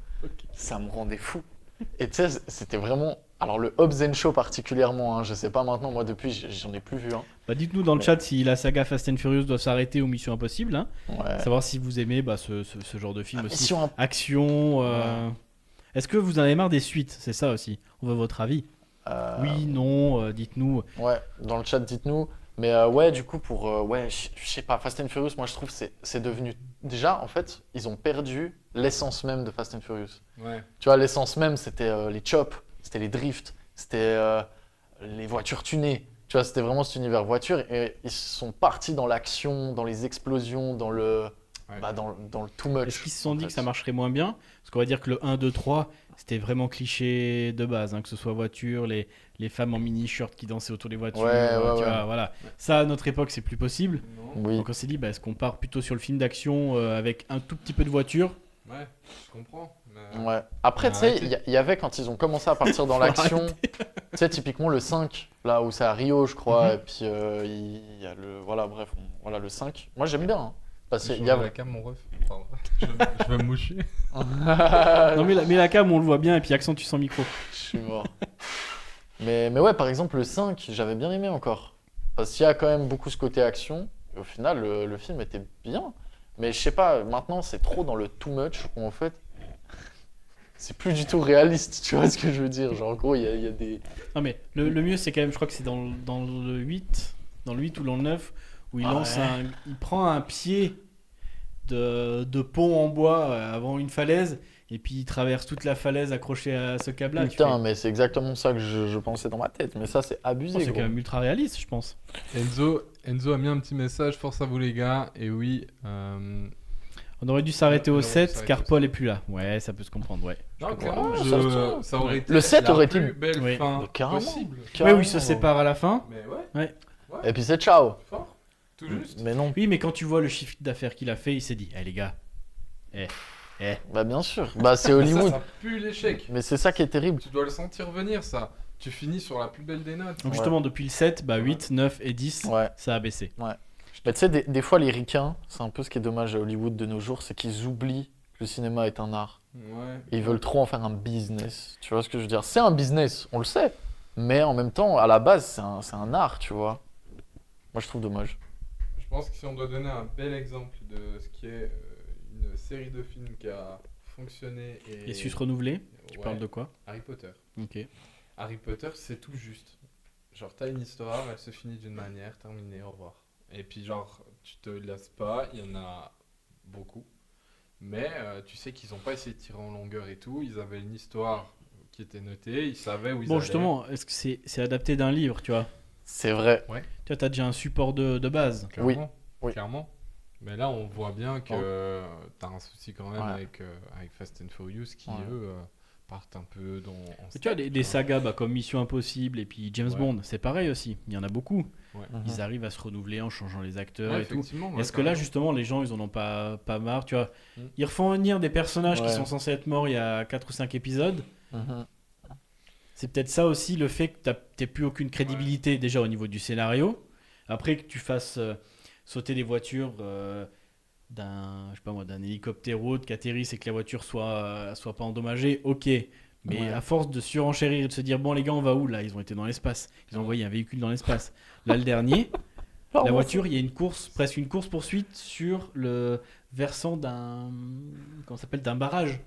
Ça me rendait fou. Et tu sais, c'était vraiment... Alors le Hobbs & Shaw particulièrement, hein, je sais pas maintenant, moi depuis, j'en ai plus vu un. Bah, dites-nous dans le chat si la saga Fast and Furious doit s'arrêter ou Mission Impossible. Hein. Ouais. Savoir si vous aimez ce genre de film aussi. Mission Imp- Action. Est-ce que vous en avez marre des suites? C'est ça aussi. On veut votre avis. Oui, non, dites-nous. Ouais, dans le chat, dites-nous. Mais ouais, du coup, pour... ouais, je sais pas, Fast and Furious, moi je trouve que c'est devenu... Déjà, en fait, ils ont perdu l'essence même de Fast and Furious. Ouais. Tu vois, l'essence même, c'était les chops, c'était les drifts, c'était les voitures tunées. Tu vois, c'était vraiment cet univers voiture. Et ils sont partis dans l'action, dans les explosions, dans le... Ouais. Bah, dans le too much. Est-ce qu'ils se sont dit en que fait. ça marcherait moins bien? Parce qu'on va dire que le 1, 2, 3, c'était vraiment cliché de base, hein, que ce soit voiture, les femmes en mini-shirt qui dansaient autour des voitures. Ouais, tu ouais. vois, voilà. Ça, à notre époque, c'est plus possible. Non. Oui. Donc on s'est dit, bah, est-ce qu'on part plutôt sur le film d'action avec un tout petit peu de voiture? Ouais, je comprends. Mais... Ouais. Après, tu sais, Arrêtez. il y avait quand ils ont commencé à partir dans l'action, tu sais, typiquement le 5, là où c'est à Rio, je crois, et puis il y a le. Voilà, bref, voilà le 5. Moi, j'aime bien. Hein, parce J'ai qu'il y changé a. la cam, mon ref. Pardon. je vais me moucher. Non, mais la cam, on le voit bien, et puis accentue son micro. Je suis mort. mais ouais, par exemple, le 5, j'avais bien aimé encore. Parce qu'il y a quand même beaucoup ce côté action. Et au final, le film était bien. Mais je sais pas, maintenant, c'est trop dans le too much où en fait. C'est plus du tout réaliste, tu vois ce que je veux dire? Genre, en gros, il y a des. Non, mais le mieux, c'est quand même, je crois que c'est dans le 8, ou dans le 9, où il il prend un pied de pont en bois avant une falaise, et puis il traverse toute la falaise accroché à ce câble-là. Putain, mais c'est exactement ça que je pensais dans ma tête. Mais ça, c'est abusé, C'est gros. quand même ultra réaliste, je pense. Enzo a mis un petit message, force à vous les gars. Et oui, On aurait dû s'arrêter On au aurait dû 7, s'arrêter car au Paul est plus là. Ouais, ça peut se comprendre, ouais. non, Ouais, clairement, ça se tient. ça aurait été Le 7 la aurait été- plus belle Oui. fin Carrément. possible. Ouais, Carrément, où ils se séparent à la fin. Mais ouais, Ouais. Et puis c'est ciao. fort, tout juste. Mais non. Oui, mais quand tu vois le chiffre d'affaires qu'il a fait, il s'est dit, les gars, Bah bien sûr. Bah c'est Ça, Hollywood. ça pue l'échec. Mais c'est ça qui est terrible. Tu dois le sentir venir, ça. Tu finis sur la plus belle des notes. Donc justement, depuis le 7, bah 8, 9 et 10, Ouais. ça a baissé. Mais tu sais, des fois, les ricains, c'est un peu ce qui est dommage à Hollywood de nos jours, c'est qu'ils oublient que le cinéma est un art. Ouais. Et ils veulent trop en faire un business. Tu vois ce que je veux dire? C'est un business, on le sait. Mais en même temps, à la base, c'est un art, tu vois. Moi, je trouve dommage. Je pense que si on doit donner un bel exemple de ce qui est une série de films qui a fonctionné et... Et su se renouveler, tu Ouais, parles de quoi? Harry Potter. Ok. Harry Potter, c'est tout juste. Genre, t'as une histoire, elle se finit d'une manière, terminé, au revoir. Et puis, genre, tu te lasses pas, il y en a beaucoup. Mais tu sais qu'ils ont pas essayé de tirer en longueur et tout. Ils avaient une histoire qui était notée, ils savaient où ils Bon, allaient. justement, est-ce que c'est adapté d'un livre, tu vois? C'est vrai. Tu vois, t'as déjà un support de base. Clairement, Oui. clairement. Mais là, on voit bien que t'as un souci quand même Ouais. avec Fast and Furious qui, Ouais. eux, partent un peu dans... Mais tu vois, des sagas comme Mission Impossible et puis James Ouais. Bond, c'est pareil aussi. Il y en a beaucoup. Ouais. Ils arrivent à se renouveler en changeant les acteurs Ouais, et tout. effectivement, ouais, Est-ce que là, carrément. justement, les gens, ils en ont pas marre, tu vois? Mm. Ils refont venir des personnages qui Ouais. sont censés être morts il y a 4 ou 5 épisodes. Mhm. C'est peut-être ça aussi, le fait que t'aies plus aucune crédibilité déjà au niveau du scénario. Après que tu fasses sauter des voitures je sais pas moi, d'un hélicoptère ou autre qui atterrisse et que la voiture soit pas endommagée, ok. Mais Ouais. à force de surenchérir et de se dire, bon les gars, on va où là? Ils ont été dans l'espace. Ils ont envoyé un véhicule dans l'espace. Là, le dernier, la voiture, il y a une course, presque une course-poursuite sur le versant d'un barrage.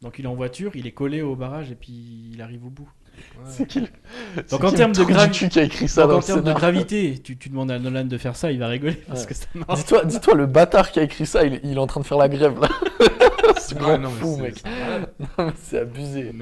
Donc il est en voiture, il est collé au barrage et puis il arrive au bout. Ouais. C'est qui le... Donc c'est en qui termes le de trou du gravité, cul qui a écrit ça dans en le termes de scénar? gravité, tu demandes à Nolan de faire ça, il va rigoler parce Ouais. que ça marche. Dis-toi, le bâtard qui a écrit ça, il est en train de faire la grève là. C'est Ouais, grand non, mais fou, c'est- mec. c'est malade. Non, mais c'est abusé.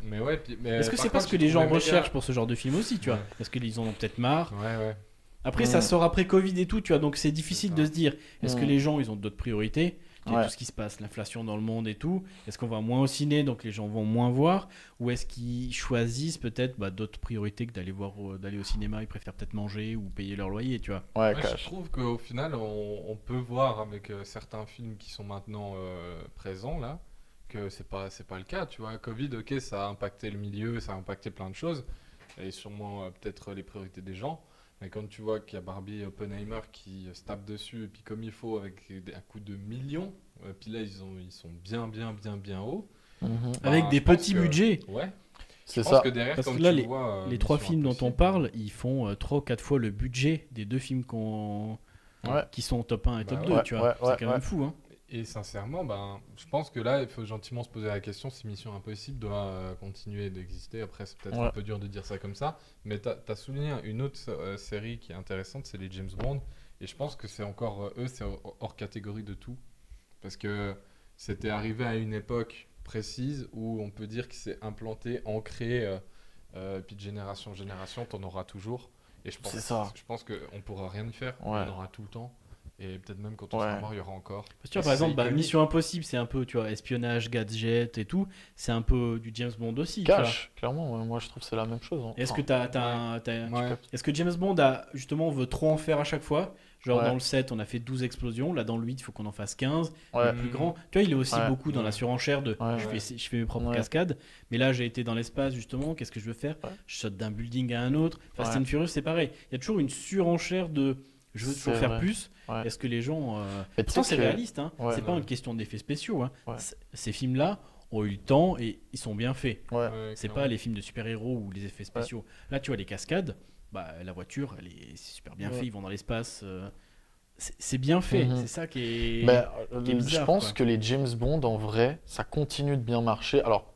Mais ouais, Est-ce que par c'est pas contre, ce que je les gens trouvais recherchent méga- pour ce genre de film aussi, tu vois? Ouais. Parce qu'ils en ont peut-être marre. Ouais, ouais. Après, ça sort après Covid et tout, tu vois, donc c'est difficile de se dire, est-ce que les gens, ils ont d'autres priorités? tout ce qui se passe, l'inflation dans le monde et tout. Est-ce qu'on va moins au ciné, donc les gens vont moins voir, ou est-ce qu'ils choisissent peut-être d'autres priorités que d'aller au cinéma, ils préfèrent peut-être manger ou payer leur loyer, tu vois. Ouais, je trouve qu'au final, on peut voir avec certains films qui sont maintenant présents là, que c'est pas le cas, tu vois. Covid, ok, ça a impacté le milieu, ça a impacté plein de choses, et sûrement peut-être les priorités des gens. Mais quand tu vois qu'il y a Barbie et Oppenheimer qui se tapent dessus, et puis comme il faut, avec un coût de millions, puis là ils sont bien hauts. Avec des petits budgets. Ouais. C'est je ça. pense que derrière, Parce comme que là, tu vois, les 3 Mission films dont on Impossible, parle, ils font 3 ou 4 fois le budget des 2 films qui sont au top 1 et top 2, tu vois. C'est quand même fou, hein. Et sincèrement, je pense que là, il faut gentiment se poser la question si Mission Impossible doit continuer d'exister. Après, c'est peut-être un peu dur de dire ça comme ça. Mais tu as souligné une autre série qui est intéressante, c'est les James Bond. Et je pense que c'est encore, eux, c'est hors catégorie de tout. Parce que c'était arrivé à une époque précise où on peut dire que c'est implanté, ancré, puis de génération en génération, t'en auras toujours. Et je pense qu'on ne pourra rien y faire, on en aura tout le temps. Et peut-être même quand on sera mort, il y aura encore. Parce que tu vois, par exemple, Mission Impossible, c'est un peu, tu vois, espionnage, gadget et tout. C'est un peu du James Bond aussi. Cash, clairement. Moi, je trouve que c'est la même chose. Est-ce que est-ce que James Bond veut trop en faire à chaque fois? Genre dans le 7, on a fait 12 explosions. Là, dans le 8, il faut qu'on en fasse 15. Le plus grand. Tu vois, il est aussi beaucoup dans la surenchère de je fais mes propres cascades. Mais là, j'ai été dans l'espace, justement. Qu'est-ce que je veux faire? Je saute d'un building à un autre. Fast and Furious, c'est pareil. Il y a toujours une surenchère de je veux toujours faire plus. Est-ce que les gens. Pourtant, c'est réaliste. Hein. C'est pas une question d'effets spéciaux. Hein. Ces films-là ont eu le temps et ils sont bien faits. C'est pas les films de super-héros ou les effets spéciaux. Là, tu vois, les cascades, la voiture, c'est super bien fait. Ils vont dans l'espace. C'est bien fait. C'est ça qui est, qui est bizarre. Je pense que les James Bond, en vrai, ça continue de bien marcher. Alors,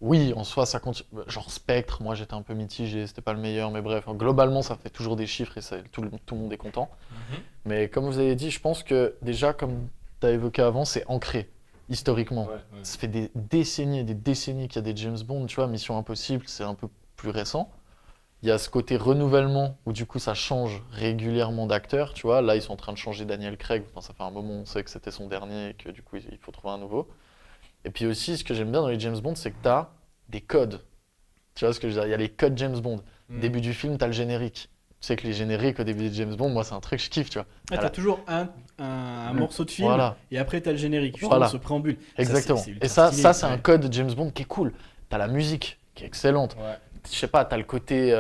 oui, en soi, ça continue. Genre Spectre, moi j'étais un peu mitigé, c'était pas le meilleur, mais bref, globalement, ça fait toujours des chiffres et tout le monde est content. Mais comme vous avez dit, je pense que déjà, comme tu as évoqué avant, c'est ancré historiquement. Ça fait des décennies et des décennies qu'il y a des James Bond, tu vois, Mission Impossible, c'est un peu plus récent. Il y a ce côté renouvellement où du coup ça change régulièrement d'acteurs, tu vois. Là, ils sont en train de changer Daniel Craig, ça fait un moment, on sait que c'était son dernier et que du coup, il faut trouver un nouveau. Et puis aussi, ce que j'aime bien dans les James Bond, c'est que tu as des codes. Tu vois ce que je veux dire? Il y a les codes James Bond. Début du film, tu as le générique. Tu sais que les génériques au début de James Bond, moi, c'est un truc que je kiffe, tu vois. Tu as toujours un morceau de film et après, tu as le générique, justement, ce préambule. Exactement. Et ça c'est un code James Bond qui est cool. Tu as la musique qui est excellente. Je sais pas, tu as le côté...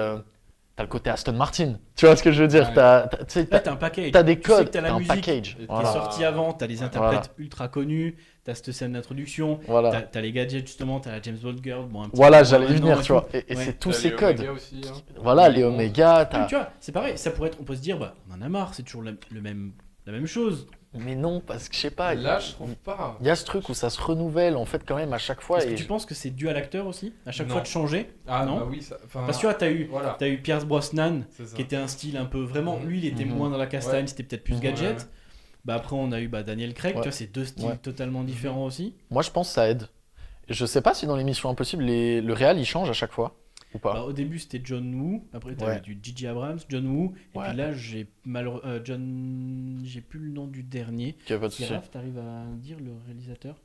T'as le côté Aston Martin, tu vois ce que je veux dire? T'as un package. T'as des codes, t'as un package. Qui est sorti avant, t'as les interprètes ultra connus, t'as cette scène d'introduction, t'as les gadgets justement, t'as la James Bond Girl. J'allais y venir, tu vois. Et c'est tous ces codes. Aussi, hein. Voilà, les Omega. Tu vois, c'est pareil, ça pourrait être, on peut se dire, on en a marre, c'est toujours la même chose. Mais non, parce que je sais pas. Là, je trouve pas. Il y a ce truc où ça se renouvelle en fait quand même à chaque fois. Est-ce que tu penses que c'est dû à l'acteur aussi, à chaque fois de changer? Non. Bah oui, parce que t'as eu Pierce Brosnan qui était un style un peu vraiment. Lui, il était moins dans la castagne, c'était peut-être plus gadget. Après, on a eu Daniel Craig. Tu vois, c'est 2 styles totalement différents aussi. Moi, je pense que ça aide. Je sais pas si dans les Missions Impossibles, le réal il change à chaque fois. Ou pas. Au début c'était John Woo, après t'avais du J.J. Abrams, John Woo, et puis là j'ai plus le nom du dernier. Raph, t'arrives à dire le réalisateur?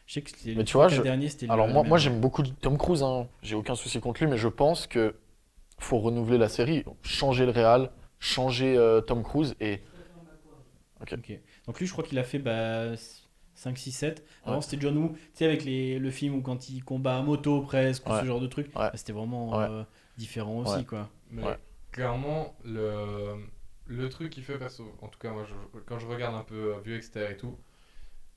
Je sais que c'était le dernier, c'était alors moi j'aime beaucoup Tom Cruise, hein. J'ai aucun souci contre lui, mais je pense que faut renouveler la série, changer le réal, changer Tom Cruise et... Ok. Donc lui je crois qu'il a fait 5, 6, 7. Avant c'était John Woo, tu sais avec le film où quand il combat à moto presque, ou ce genre de truc, c'était vraiment différent aussi quoi. Mais clairement le truc qui fait, en tout cas moi quand je regarde un peu vue externe et tout,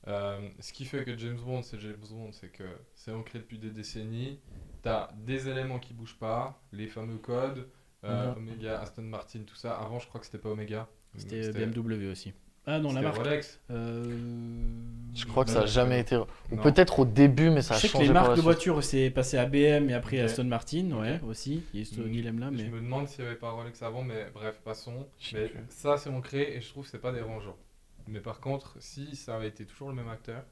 ce qui fait que James Bond, c'est que c'est ancré depuis des décennies, t'as des éléments qui bougent pas, les fameux codes, Omega, Aston Martin, tout ça. Avant je crois que c'était pas Omega. C'était BMW aussi. Ah non, la marque. Rolex. Je crois que ça n'a jamais été. Ou peut-être au début, mais ça a changé. Je sais que les marques de voitures, c'est passé à BM et après Aston Martin, aussi. Il y a ce dilemme-là. Je me demande s'il n'y avait pas Rolex avant, mais bref, passons. Mais ça, c'est ancré et je trouve que c'est pas dérangeant. Mais par contre, si ça avait été toujours le même acteur,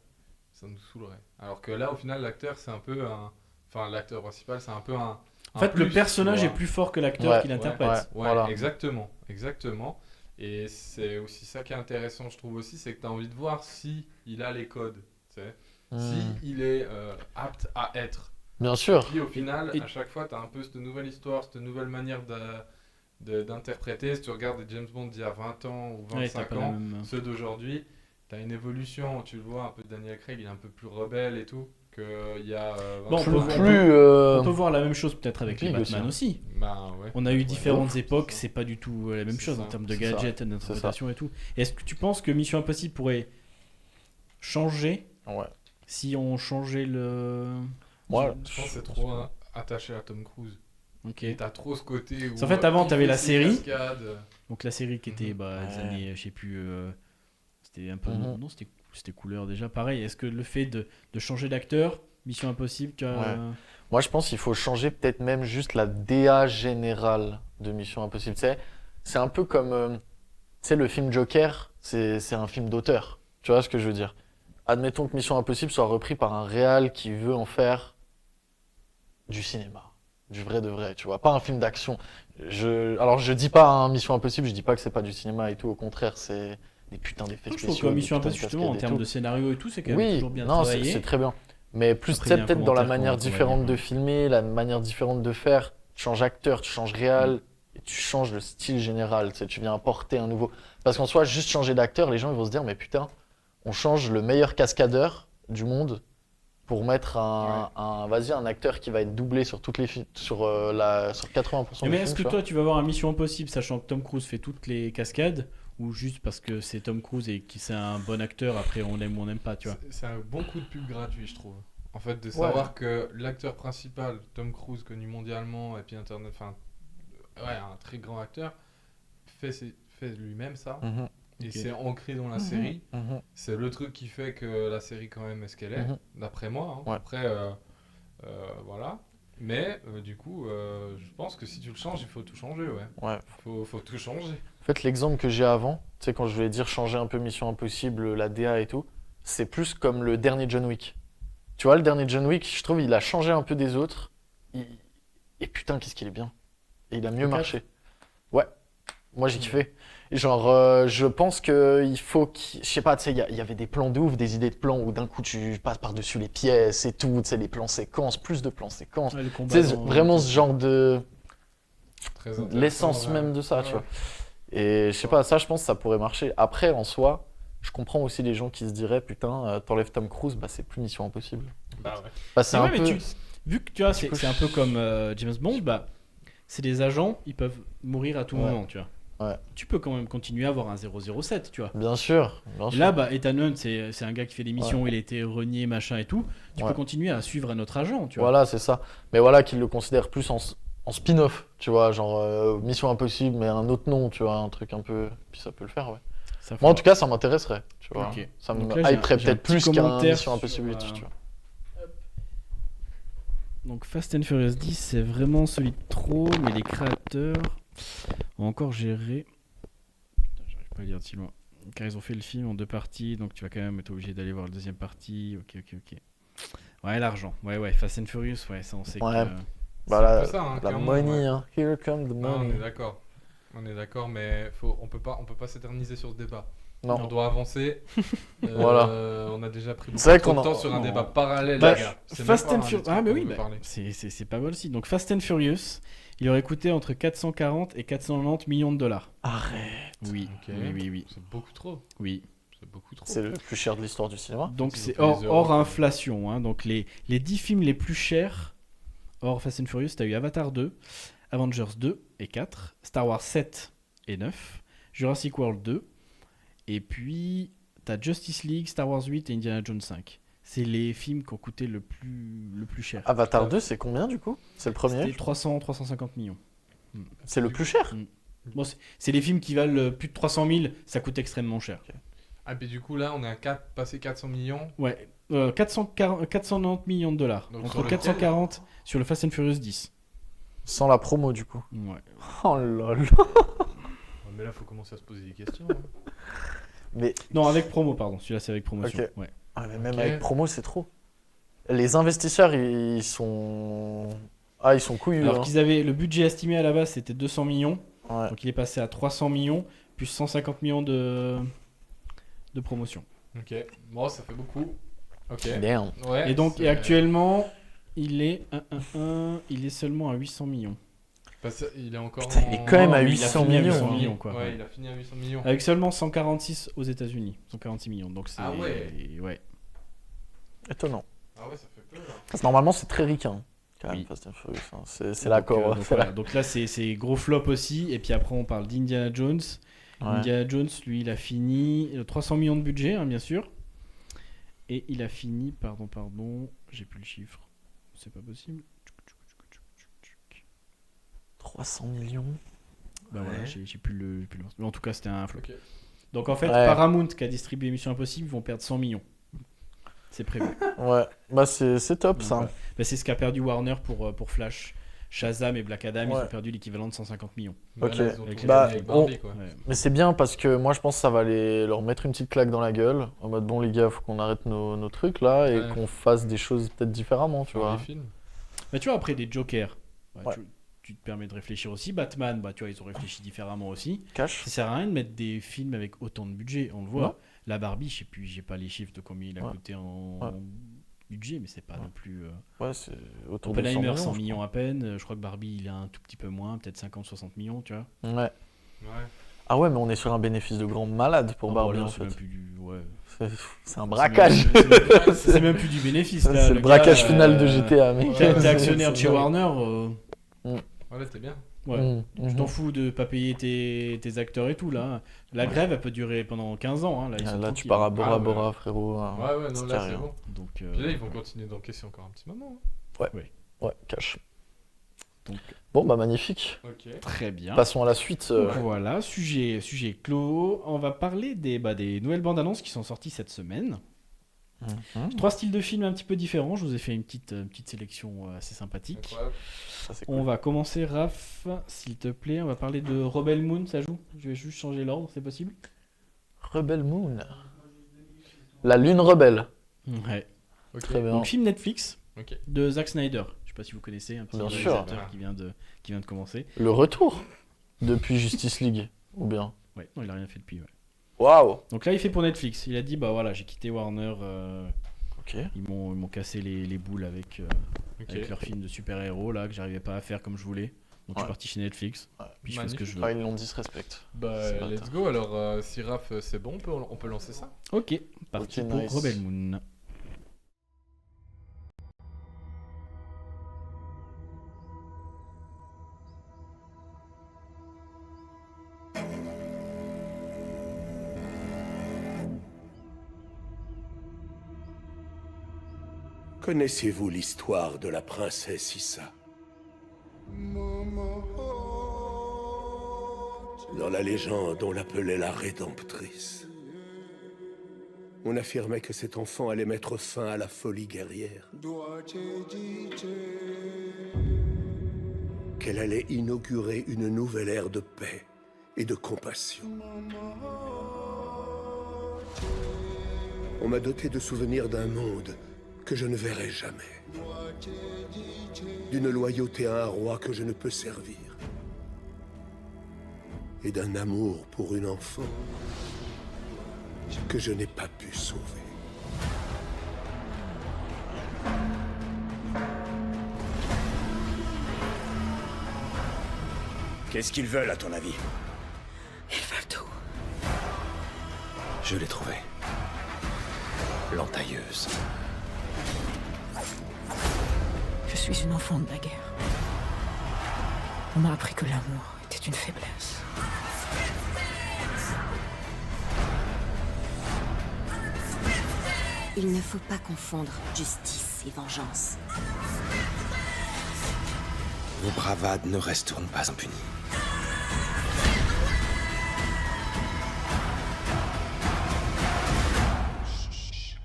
ça nous saoulerait. Alors que là, au final, l'acteur, c'est un peu un. Enfin, l'acteur principal, c'est un peu un. En fait, le personnage est plus fort que l'acteur qui l'interprète. Voilà. Exactement. Et c'est aussi ça qui est intéressant, je trouve aussi, c'est que tu as envie de voir si il a les codes, tu sais. Si il est apte à être. Bien sûr. Et puis au final, à chaque fois, tu as un peu cette nouvelle histoire, cette nouvelle manière d'interpréter. Si tu regardes des James Bond d'il y a 20 ans ou 25 ans, ceux d'aujourd'hui, tu as une évolution, tu le vois, un peu Daniel Craig, il est un peu plus rebelle et tout, qu'il y a 20 on peut voir la même chose peut-être avec les Batman aussi. Bah, ouais. On a eu différentes époques, c'est pas du tout la même chose en termes de gadgets, d'interprétation et tout. Est-ce que tu penses que Mission Impossible pourrait changer si on changeait le... Moi, je pense que c'est trop attaché à Tom Cruise. Ok. T'as trop ce côté où... En fait, avant, t'avais la série. Cascades. Donc la série qui était les années, je sais plus... c'était un peu... Non, c'était couleur déjà. Pareil, est-ce que le fait de changer d'acteur, Mission Impossible... Moi, je pense qu'il faut changer peut-être même juste la DA générale de Mission Impossible. Tu sais, c'est un peu comme... tu sais, le film Joker, c'est un film d'auteur. Tu vois ce que je veux dire? Admettons que Mission Impossible soit repris par un réal qui veut en faire du cinéma, du vrai de vrai, tu vois, pas un film d'action. Alors je dis pas Mission Impossible, je dis pas que c'est pas du cinéma et tout, au contraire, c'est des putains d'effets spéciaux. Je trouve que Mission Impossible justement en termes de scénario et tout, c'est quand même toujours bien travaillé. Oui, c'est très bien. Mais plus peut-être dans la manière différente de filmer, la manière différente de faire. Tu changes acteur, tu changes réal, et tu changes le style général. Tu sais, tu viens apporter un nouveau. Parce qu'en soi, juste changer d'acteur, les gens ils vont se dire mais putain. On change le meilleur cascadeur du monde pour mettre un acteur qui va être doublé sur toutes les sur 80% mais est-ce que toi tu vas voir un Mission Impossible sachant que Tom Cruise fait toutes les cascades ou juste parce que c'est Tom Cruise et que c'est un bon acteur, après on aime ou on n'aime pas, tu vois? C'est un bon coup de pub gratuit, je trouve. En fait, de savoir que l'acteur principal, Tom Cruise, connu mondialement et puis un très grand acteur, fait lui-même ça. Et c'est ancré dans la série. C'est le truc qui fait que la série quand même est ce qu'elle est, d'après moi. Après, voilà. Mais du coup, je pense que si tu le changes, il faut tout changer, Faut tout changer. En fait, l'exemple que j'ai avant, tu sais, quand je voulais dire changer un peu Mission Impossible, la DA et tout, c'est plus comme le dernier John Wick. Tu vois, le dernier John Wick, je trouve, il a changé un peu des autres. Et putain, qu'est-ce qu'il est bien. Et il a mieux marché. Ouais. Moi, j'ai kiffé. Genre, je pense qu'il faut je sais pas, tu sais, il y avait des plans de ouf, des idées de plans où d'un coup tu passes par-dessus les pièces et tout, tu sais, les plans séquences, plus de plans séquences. Tu sais, vraiment ce genre de... l'essence même de ça, tu vois. Et je sais pas, ça, je pense que ça pourrait marcher. Après, en soi, je comprends aussi les gens qui se diraient, putain, t'enlèves Tom Cruise, bah c'est plus Mission Impossible. C'est un peu... Vu que tu vois, c'est un peu comme James Bond, bah c'est des agents, ils peuvent mourir à tout moment, tu vois. Tu peux quand même continuer à avoir un 007, tu vois. Bien sûr. Et là, Ethan Hunt, c'est un gars qui fait des missions, il a été renié, machin et tout. Tu peux continuer à suivre un autre agent, tu vois. Voilà, c'est ça. Mais voilà, qu'il le considère plus en spin-off, tu vois, genre Mission Impossible, mais un autre nom, tu vois, un truc un peu... Puis ça peut le faire, Moi, en tout cas, ça m'intéresserait, tu vois. Ça me hyperait peut-être plus qu'un Mission Impossible, tu vois. Donc Fast and Furious 10, c'est vraiment celui de trop, mais les créateurs ont encore géré... Putain, j'arrive pas à lire si loin. Car ils ont fait le film en 2 parties, donc tu vas quand même être obligé d'aller voir la deuxième partie. Ok. Ouais, l'argent. Ouais, Fast and Furious, ça on sait que... Bah, ça, la money, Here comes the money. On est d'accord, mais on peut pas s'éterniser sur ce débat. Non. On doit avancer. Voilà. On a déjà pris beaucoup de temps sur un débat parallèle, les gars. Fast and Furious. Ah, mais oui, c'est pas mal aussi. Donc, Fast and Furious, il aurait coûté entre 440 et 490 millions de dollars. Arrête. Oui. C'est beaucoup trop. Oui. C'est beaucoup trop. C'est le plus cher de l'histoire du cinéma. Donc, c'est hors inflation. Hein. Donc, les 10 films les plus chers, hors Fast and Furious, t'as eu Avatar 2, Avengers 2 et 4, Star Wars 7 et 9, Jurassic World 2. Et puis, t'as Justice League, Star Wars 8 et Indiana Jones 5. C'est les films qui ont coûté le plus cher. Avatar 2, c'est combien du coup? C'est le premier? C'était 350 millions. C'est le plus cher? Bon, c'est les films qui valent plus de 300 000, ça coûte extrêmement cher. Ah, puis du coup, là, on est à passé 400 millions. Ouais, 490 millions de dollars. Donc entre 440 sur le Fast and Furious 10. Sans la promo du coup. Ouais. Oh lol. Mais là, faut commencer à se poser des questions. Mais... Non, avec promo, pardon. Celui-là, c'est avec promotion. Okay. Ouais. Ah, mais même avec promo, c'est trop. Les investisseurs, ils sont couillus. Alors qu'ils avaient le budget estimé à la base, c'était 200 millions. Ouais. Donc il est passé à 300 millions. plus 150 millions de promotion. Ok, bon, ça fait beaucoup. Ok. Damn. Ouais, Et donc, c'est- et actuellement, il est seulement à 800 millions. il est encore. Putain, il est quand même à mais il a 800 fini à millions. 800 hein. millions, quoi. Ouais, il a fini à 800 millions. Avec seulement 146 aux États-Unis, 146 millions. Donc c'est Ah ouais. ouais. Étonnant. Ah ouais, ça fait peur. Parce que normalement, c'est très ricain. Quand même, Oui. Fast and Furious, hein. C'est Donc, l'accord. donc, voilà. Donc là, c'est gros flop aussi. Et puis après, on parle d'Indiana Jones. Ouais. Indiana Jones, lui, il a fini 300 millions de budget, hein, bien sûr. Et il a fini, pardon, j'ai plus le chiffre. C'est pas possible. 300 millions. Bah voilà, Ouais. j'ai plus le. Mais en tout cas, c'était un flop. Ok. Donc en fait, Ouais. Paramount qui a distribué Mission Impossible, ils vont perdre 100 millions. C'est prévu. Ouais, bah c'est top Donc, ça. voilà. Bah, c'est ce qu'a perdu Warner pour Flash. Shazam et Black Adam, ils Ouais. ont perdu l'équivalent de 150 millions. Ok. Voilà, ils ont Avec tourné Bah, avec Barbie, quoi. Ouais. Mais c'est bien parce que moi je pense que ça va leur mettre une petite claque dans la gueule. En mode bon les gars, faut qu'on arrête nos trucs là et Ouais. qu'on fasse des choses peut-être différemment, tu Faire vois. des films. Bah, tu vois, après des Jokers, bah, Ouais. tu te permets de réfléchir aussi. Batman, bah, tu vois, ils ont réfléchi différemment aussi. Cash. Ça sert à rien de mettre des films avec autant de budget, on le voit. Non. La Barbie, je sais plus, j'ai pas les chiffres de combien il a Ouais. coûté en Ouais. budget, mais c'est pas non plus. Ouais, c'est autour de 100 Oppenheimer, millions. 100 je millions à peine. Je crois que Barbie, il a un tout petit peu moins, peut-être 50-60 millions, tu vois. crois. Ouais. Ouais. Ah ouais, mais on est sur un bénéfice de grand malade pour Ah, Barbie bon, là, en c'est fait. même plus du. Ouais. C'est un braquage. C'est même plus du bénéfice. là. C'est le gars, braquage final de GTA, mec. T'es actionnaire de C'est chez dingue. Warner. Voilà, c'était bien. Ouais. Mhm. Tu t'en fous de pas payer tes acteurs et tout là. La grève elle peut durer pendant 15 ans. Hein. Là, ils Ah, sont là, tu tranquilles. pars à Bora Ah, ouais. Bora, frérot. hein. Ouais, ouais, non, C'est là, carré, c'est hein. bon. Donc, Puis là, ils vont continuer d'encaisser encore un petit moment. hein. Ouais, cash. donc, Bon, bah magnifique. Ok. très bien. Passons à la suite. Donc, voilà, sujet clos. On va parler des nouvelles bandes annonces qui sont sorties cette semaine. Mhm. 3 styles de films un petit peu différents. Je vous ai fait une petite sélection assez sympathique. Incroyable. Ça, c'est On cool. va commencer, Raph, s'il te plaît. On va parler de Rebel Moon, ça joue. Je vais juste changer l'ordre, c'est possible? Rebel Moon. La lune rebelle. Ouais. Ok. Très bien. Donc, film Netflix Ok. de Zack Snyder. Je sais pas si vous connaissez, un petit Bien réalisateur sûr. qui vient de commencer. Le retour depuis Justice League, ou bien. Ouais, non, il a rien fait depuis. Ouais. Waouh. Donc là, il fait pour Netflix. Il a dit, bah voilà, j'ai quitté Warner. Ok. Ils m'ont cassé les boules avec Ok. leur film de super-héros là que j'arrivais pas à faire comme je voulais. Donc je suis Ouais. parti chez Netflix. Ouais. Puis je fais ce que je veux. Ah, ils l'ont dit, se respecte. Bah, C'est let's bâtard. go. Alors, si Raph, c'est bon, on peut lancer ça. Ok, parti Ok, pour nice. Rebel Moon. Connaissez-vous l'histoire de la princesse Issa? Dans la légende, on l'appelait la Rédemptrice. On affirmait que cet enfant allait mettre fin à la folie guerrière. Qu'elle allait inaugurer une nouvelle ère de paix et de compassion. On m'a doté de souvenirs d'un monde que je ne verrai jamais. D'une loyauté à un roi que je ne peux servir. Et d'un amour pour une enfant que je n'ai pas pu sauver. Qu'est-ce qu'ils veulent, à ton avis? Ils veulent tout. Je l'ai trouvé. L'entailleuse. Je suis une enfant de la guerre. On m'a appris que l'amour était une faiblesse. Il ne faut pas confondre justice et vengeance. Vos bravades ne resteront pas impunies.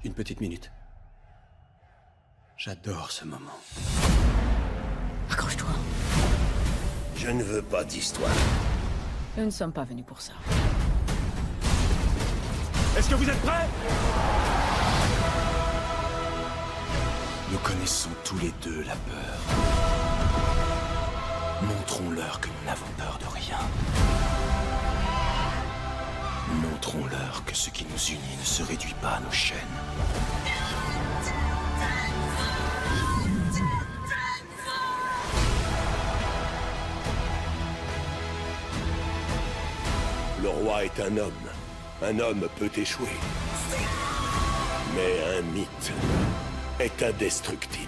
Une petite minute. J'adore ce moment. Accroche-toi. Je ne veux pas d'histoire. Nous ne sommes pas venus pour ça. Est-ce que vous êtes prêts? Nous connaissons tous les deux la peur. Montrons-leur que nous n'avons peur de rien. Montrons-leur que ce qui nous unit ne se réduit pas à nos chaînes. Le roi est un homme. Un homme peut échouer. Mais un mythe est indestructible.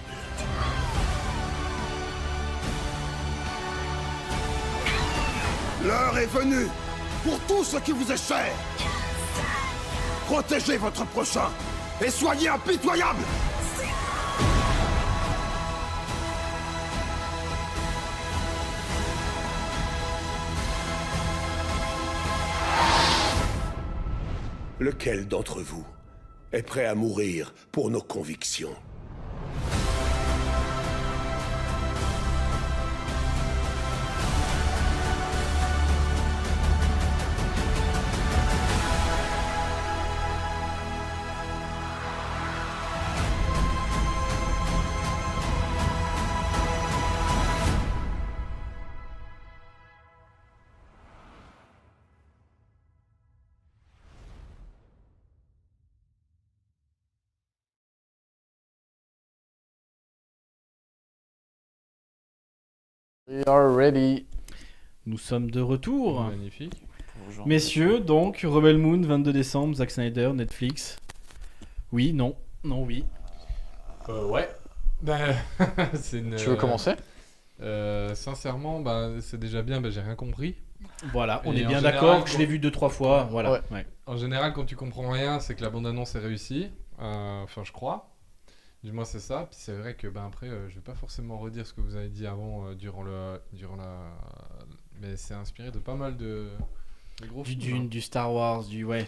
L'heure est venue pour tout ce qui vous est cher. Protégez votre prochain et soyez impitoyables. Lequel d'entre vous est prêt à mourir pour nos convictions ? We are ready. Nous sommes de retour. Magnifique. Bonjour. Messieurs, donc, Rebel Moon, 22 décembre, Zack Snyder, Netflix. Oui, non, non, oui. Ouais. C'est une, Tu veux commencer sincèrement, c'est déjà bien, j'ai rien compris. Voilà, on Et est en bien général, d'accord, je l'ai vu 2-3 fois, voilà. Ouais. Ouais. En général, quand tu comprends rien, c'est que la bande-annonce est réussie. Enfin, je crois. Du moins, c'est ça. Puis c'est vrai que après, je vais pas forcément redire ce que vous avez dit avant, durant la. Mais c'est inspiré de pas mal de gros Du films. Dune, du Star Wars,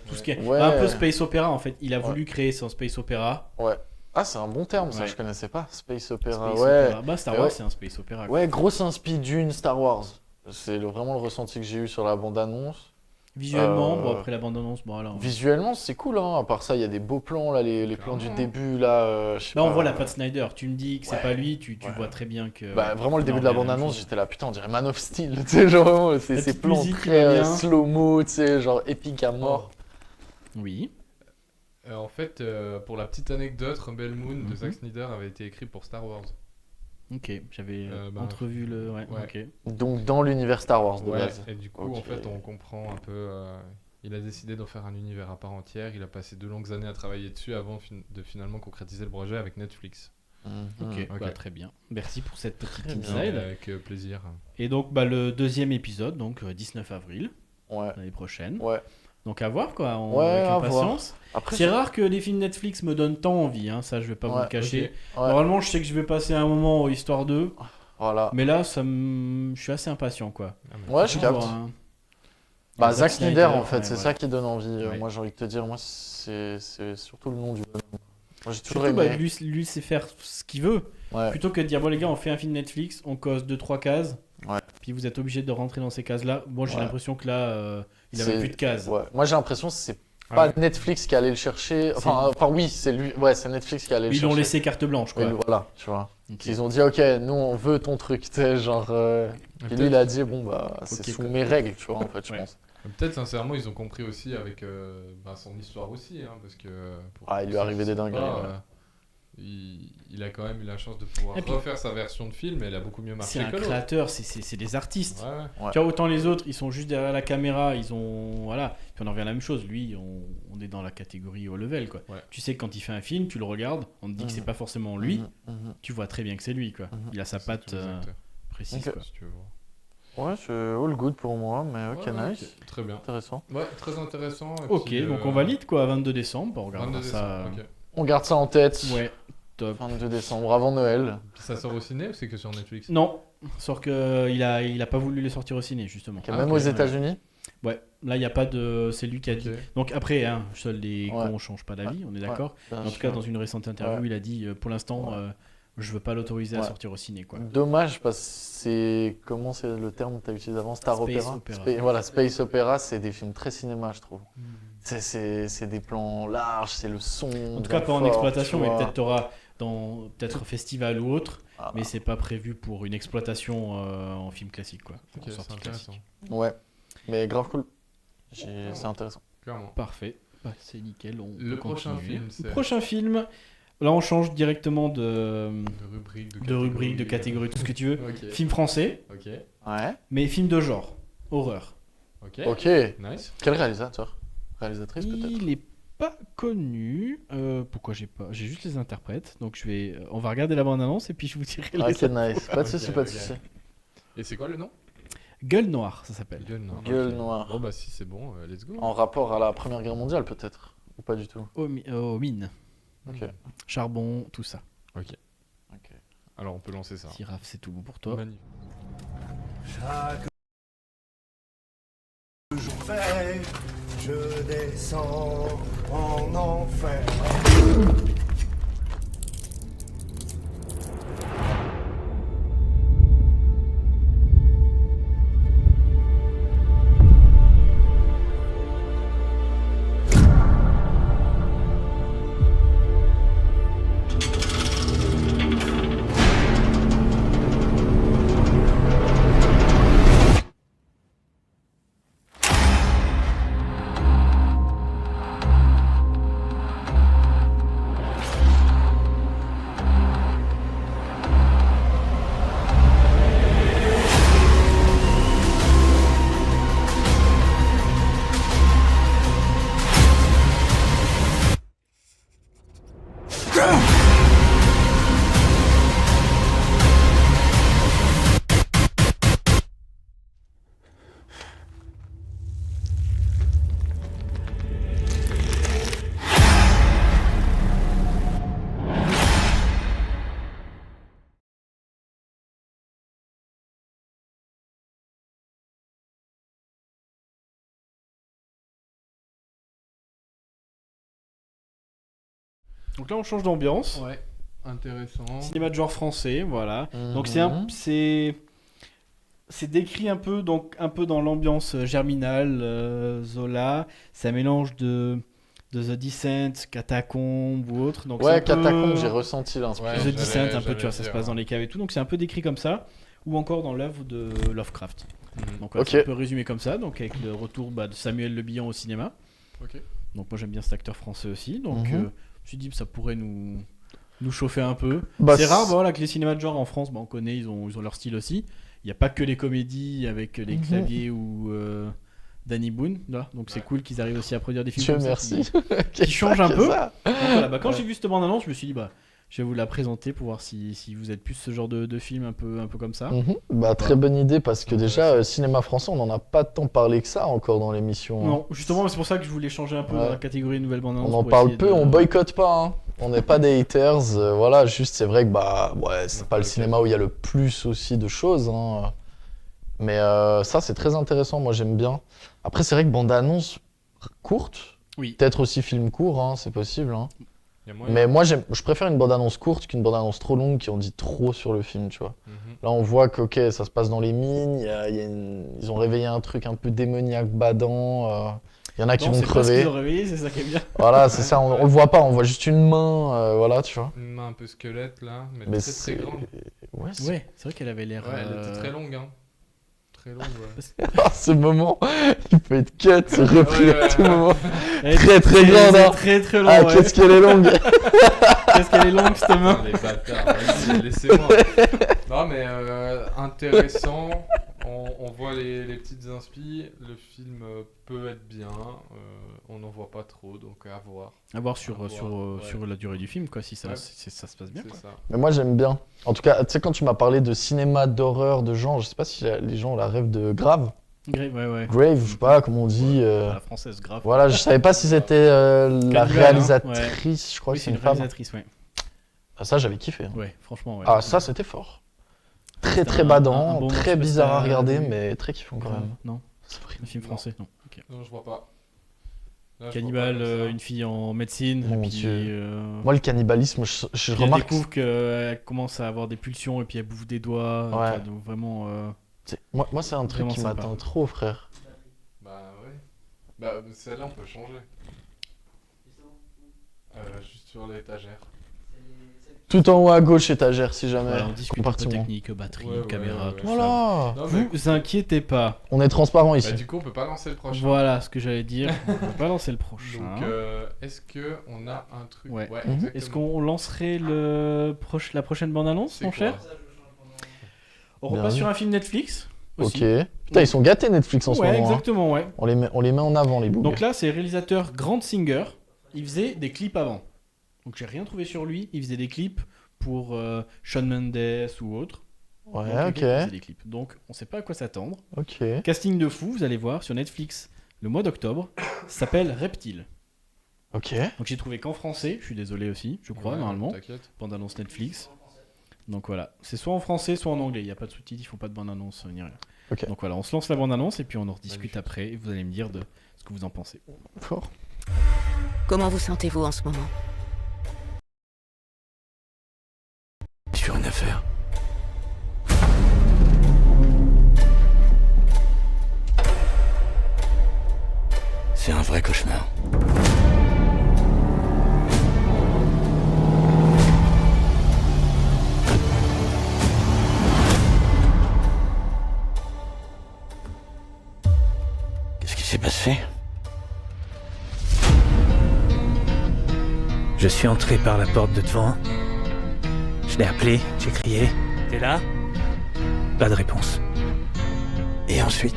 tout ce qui est Ouais. un peu space opéra en fait. Il a Ouais. voulu créer son space opéra. Ouais. Ah, c'est un bon terme, ça, Ouais. je connaissais pas. Space Opera, Space ouais. opéra. Bah, Star Et Wars, ouais. c'est un space opéra. Ouais, grosse inspi d'une Star Wars. C'est vraiment le ressenti que j'ai eu sur la bande-annonce. Visuellement, bon, après la bande-annonce, bon alors. Visuellement, c'est cool, hein. À part ça, il y a des beaux plans, là, les plans du début, là. Je sais Là, on pas, voit la patte Snyder. Tu me dis que c'est ouais. pas lui, tu Ouais. vois très bien que. Bah, vraiment, le on début en de la revient à la même bande-annonce, chose. j'étais là, putain, on dirait Man of Steel. Tu sais, genre vraiment, La ces petite plans musique qui très va bien. slow-mo, tu sais, genre épique à mort. Oui. En fait, pour la petite anecdote, Rebel Moon de Mhm. Zack Snyder avait été écrit pour Star Wars. Ok, j'avais Bah, entrevu le. Ouais, ouais. ok. Donc, dans l'univers Star Wars de Ouais, base. et du coup, Ok. en fait, on comprend un peu. Il a décidé d'en faire un univers à part entière. Il a passé 2 longues années à travailler dessus avant de finalement concrétiser le projet avec Netflix. Ok, Ok. bah, très bien. Merci pour cette petite Très bien. inside. Avec plaisir. Et donc, le deuxième épisode, donc 19 avril, Ouais. l'année prochaine. Ouais. Donc à voir quoi, Ouais, avec à impatience. Après, C'est rare que les films Netflix me donnent tant envie, hein, ça je vais pas vous Ouais, le cacher. ok. Ouais. Normalement je sais que je vais passer un moment au Histoire 2, Voilà. mais là je suis assez impatient quoi. Ouais, je capte. Bah, Zack Snyder, en fait, ouais, c'est ouais. ça qui donne envie. Ouais. Moi, j'ai envie de te dire, moi, c'est surtout le nom du bonhomme. Moi, j'ai toujours Surtout, aimé. lui sait faire ce qu'il veut. Ouais. Plutôt que de dire bon les gars on fait un film Netflix, on cause 2-3 cases, Ouais. puis vous êtes obligé de rentrer dans ces cases là. Bon j'ai Ouais. l'impression que là il avait C'est- plus de cases. Ouais. Moi, j'ai l'impression que c'est Ah pas ouais. Netflix qui allait le chercher. Enfin, oui, c'est lui. Ouais, c'est Netflix qui allait le Ils chercher. l'ont laissé carte blanche quoi. Oui, voilà, tu vois. Ok. Ils ont dit, ok, nous, on veut ton truc, tu sais, genre. Puis lui, il a dit, bon, bah, c'est Ok, sous quoi. mes règles, tu vois, en fait, je Ouais. pense. Peut-être sincèrement, ils ont compris aussi avec son histoire aussi, hein, parce que. Ah, il lui est arrivé des dingueries, ouais. Il a quand même eu la chance de pouvoir Et puis- refaire sa version de film, et elle a beaucoup mieux marché C'est un que l'autre. créateur, c'est des artistes. Ouais, ouais. Ouais. Tu vois, autant les autres, ils sont juste derrière la caméra, ils ont. Voilà. Puis on en revient à la même chose. Lui, on est dans la catégorie haut level, quoi. Ouais. Tu sais que quand il fait un film, tu le regardes, on te dit que c'est pas forcément lui, tu vois très bien que c'est lui, quoi. Il a sa C'est patte tous les acteurs. précise, Ok. quoi. Si tu veux voir. Ouais, c'est all good pour moi, mais ok, Ouais, ouais, nice. ok. Très bien. Intéressant. Ouais, très intéressant. et Ok, puis, donc on valide, quoi, 22 décembre. On regardera 22 ça. décembre, ok. On garde ça en tête. Ouais, top. 22 décembre, avant Noël. Puis ça sort au ciné ou c'est que sur Netflix? Non, sauf que il a pas voulu les sortir au ciné, justement. Ok, même aux États-Unis. Ouais, là il y a pas de. C'est lui qui a dit. Ok. Donc après, hein, seuls les Ouais. cons changent pas d'avis, on est Ouais, d'accord. bien En tout sûr. cas, dans une récente interview, Ouais. il a dit pour l'instant, Ouais. je veux pas l'autoriser à Ouais. sortir au ciné, quoi. Dommage parce que c'est. Comment c'est le terme que tu as utilisé avant? Star Space Opera. opera. Voilà, Space Opera, c'est des films très cinéma, je trouve. C'est des plans larges, c'est le son. En tout cas, pas en fort, exploitation, tu mais vois. peut-être t'auras dans peut-être festival ou autre, Voilà. mais c'est pas prévu pour une exploitation en film classique, quoi. Ok, En c'est sortie intéressant. classique. Ouais, mais grave cool. C'est intéressant. Clairement. Parfait. Bah, c'est nickel. On Le peut prochain continuer. film, c'est... Le prochain film, là on change directement De rubrique, de catégorie, tout ce que tu veux. Ok. Film français, Ok. Ouais. mais film de genre, horreur. Ok. Ok. Nice. Quel réalisateur? Réalisatrice peut-être? Il est pas connu. Pourquoi j'ai pas? J'ai juste les interprètes. Donc on va regarder la bande-annonce et puis je vous dirai les Ok, infos. nice. Pas de soucis, pas de soucis. Et c'est quoi le nom? Gueule noire, ça s'appelle. Gueule ok. noire. Bon bah si c'est bon, let's go. En rapport à la Première Guerre mondiale peut-être? Ou pas du tout? Aux mines. Ok. Charbon, tout ça. Ok. Alors on peut lancer ça. Si Raph, c'est tout bon pour toi. Magnifique. Chaque jour fait, je descends en enfer. Donc là, on change d'ambiance. Ouais. Intéressant. Cinéma de genre français, voilà. Donc Mhm. c'est décrit un peu dans l'ambiance Germinal, Zola. C'est un mélange de The Descent, Catacombes ou autre. Donc Ouais, c'est un peu- Catacombes, j'ai ressenti l'inspiration. The Descent, un peu, tu vois, ça se dire, passe dans les caves et tout. Donc c'est un peu décrit comme ça. Ou encore dans l'œuvre de Lovecraft. Mhm. Donc voilà, Ok. c'est un peu résumé comme ça. Donc avec le retour de Samuel Le Bihan au cinéma. Ok. Donc moi j'aime bien cet acteur français aussi. Donc Mhm. je me suis dit que ça pourrait nous chauffer un peu. Bah, c'est rare voilà, que les cinémas de genre en France, on connaît, ils ont leur style aussi. Il n'y a pas que les comédies avec les Claviers ou Danny Boone. Là. Donc c'est cool qu'ils arrivent aussi à produire des films Dieu comme merci. ça qui changent un Que peu. ça. Donc voilà, quand Ouais. j'ai vu cette bande-annonce, je me suis dit je vais vous la présenter pour voir si vous êtes plus ce genre de film un peu comme ça. Bah, très bonne idée parce que déjà, cinéma français, on n'en a pas tant parlé que ça encore dans l'émission. hein. Non, justement, c'est pour ça que je voulais changer un peu Ouais. la catégorie nouvelle bande-annonce. On en pour parle essayer peu, de- on boycotte pas. Hein. On n'est pas des haters. Voilà, juste c'est vrai que c'est pas le cinéma où il y a le plus aussi de choses. Hein. Mais ça, c'est très intéressant. Moi, j'aime bien. Après, c'est vrai que bande-annonce courte, Oui. peut-être aussi film court, hein, c'est possible. Hein. Y a moyen. Mais moi, je préfère une bande-annonce courte qu'une bande-annonce trop longue qui en dit trop sur le film, tu vois. Mhm. Là, on voit que, ok, ça se passe dans les mines, ils ont réveillé un truc un peu démoniaque, badant, il y en a qui Non, vont c'est pas ce crever. qu'ils ont réveillé, c'est ça qui est bien. Voilà, c'est ça, on le voit pas, on voit juste une main, voilà, tu vois. Une main un peu squelette là, mais, Mais très c'est... grande. Ouais, Ouais, c'est vrai qu'elle avait l'air. Ouais, elle était très longue, hein. Très longue, ouais. Ah, ce moment, il peut être cut, repris Ouais, à tout moment. Elle Très est très grande, hein. Très très longue. Ah, ouais. qu'est-ce qu'elle est longue. Qu'est-ce qu'elle est longue cette main. Les bâtards, vas-y, laissez-moi. Non mais intéressant, on voit les petites inspi, le film peut être bien, on n'en voit pas trop, donc à voir. À voir sur Ouais. la durée du film, quoi, si ça, Ouais. si ça se passe bien. C'est Quoi. ça. Mais moi, j'aime bien. En tout cas, tu sais, quand tu m'as parlé de cinéma d'horreur, de genre, je sais pas si les gens ont la rêve de Grave. Ouais. Grave, je sais pas comment on dit. La française, Grave. Voilà, je savais pas si c'était la Cannibale, hein, réalisatrice, je crois Oui, que c'est une femme. réalisatrice, ouais. Ah, ça, j'avais kiffé. Hein. Ouais, franchement, ouais. Ah, ça, c'était fort. Très C'était très un badant, bon très morceau, bizarre à c'était regarder, un- mais très kiffant quand même. Non, un film français, non. Ok. Non, je vois pas. Là, je Cannibale, vois pas comme ça. une fille en médecine. Mon et puis, Dieu. Moi, le cannibalisme, je puis elle remarque. découvre qu'elle commence à avoir des pulsions et puis elle bouffe des doigts. Ouais. Donc vraiment. Moi, c'est un truc Vraiment qui sympa. m'atteint trop, frère. Bah ouais. Bah celle-là, on peut changer. Juste sur l'étagère. Tout en haut à gauche, étagère, si jamais. Voilà, on discute un peu Compartiment. technique, batterie, caméra, tout Voilà. ça. Non, mais- Vous inquiétez pas. On est transparent ici. Bah, du coup, on peut pas lancer le prochain. Voilà ce que j'allais dire. On va pas lancer le prochain. Donc, est-ce que on a un truc Ouais. exactement. Est-ce qu'on lancerait la prochaine bande-annonce, C'est mon quoi cher? On Bien repasse vu. sur un film Netflix. Aussi. Ok. Putain, ils sont gâtés Netflix en ce Ouais, moment. hein. exactement, ouais. On les met en avant, les bougs. Donc là, c'est le réalisateur Grant Singer. Il faisait des clips avant. Donc j'ai rien trouvé sur lui. Il faisait des clips pour Shawn Mendes ou autre. Ouais, Donc, le ok. gars, il faisait des clips. Donc on sait pas à quoi s'attendre. Ok. Casting de fou, vous allez voir sur Netflix le mois d'octobre. Ça s'appelle Reptile. Ok. Donc j'ai trouvé qu'en français. Je suis désolé aussi, je crois, Ouais, normalement. t'inquiète. Bande-annonce Netflix. Donc voilà. C'est soit en français, soit en anglais. Il n'y a pas de sous-titres, ils font pas de bande-annonce ni rien. Ok. Donc voilà, on se lance la bande-annonce et puis on en rediscute après. Et vous allez me dire de ce que vous en pensez. Fort. Comment vous sentez-vous en ce moment? Sur une affaire. C'est un vrai cauchemar. Qu'est-ce qui s'est passé? Je suis entré par la porte de devant. Je l'ai appelé, j'ai crié. T'es là? Pas de réponse. Et ensuite?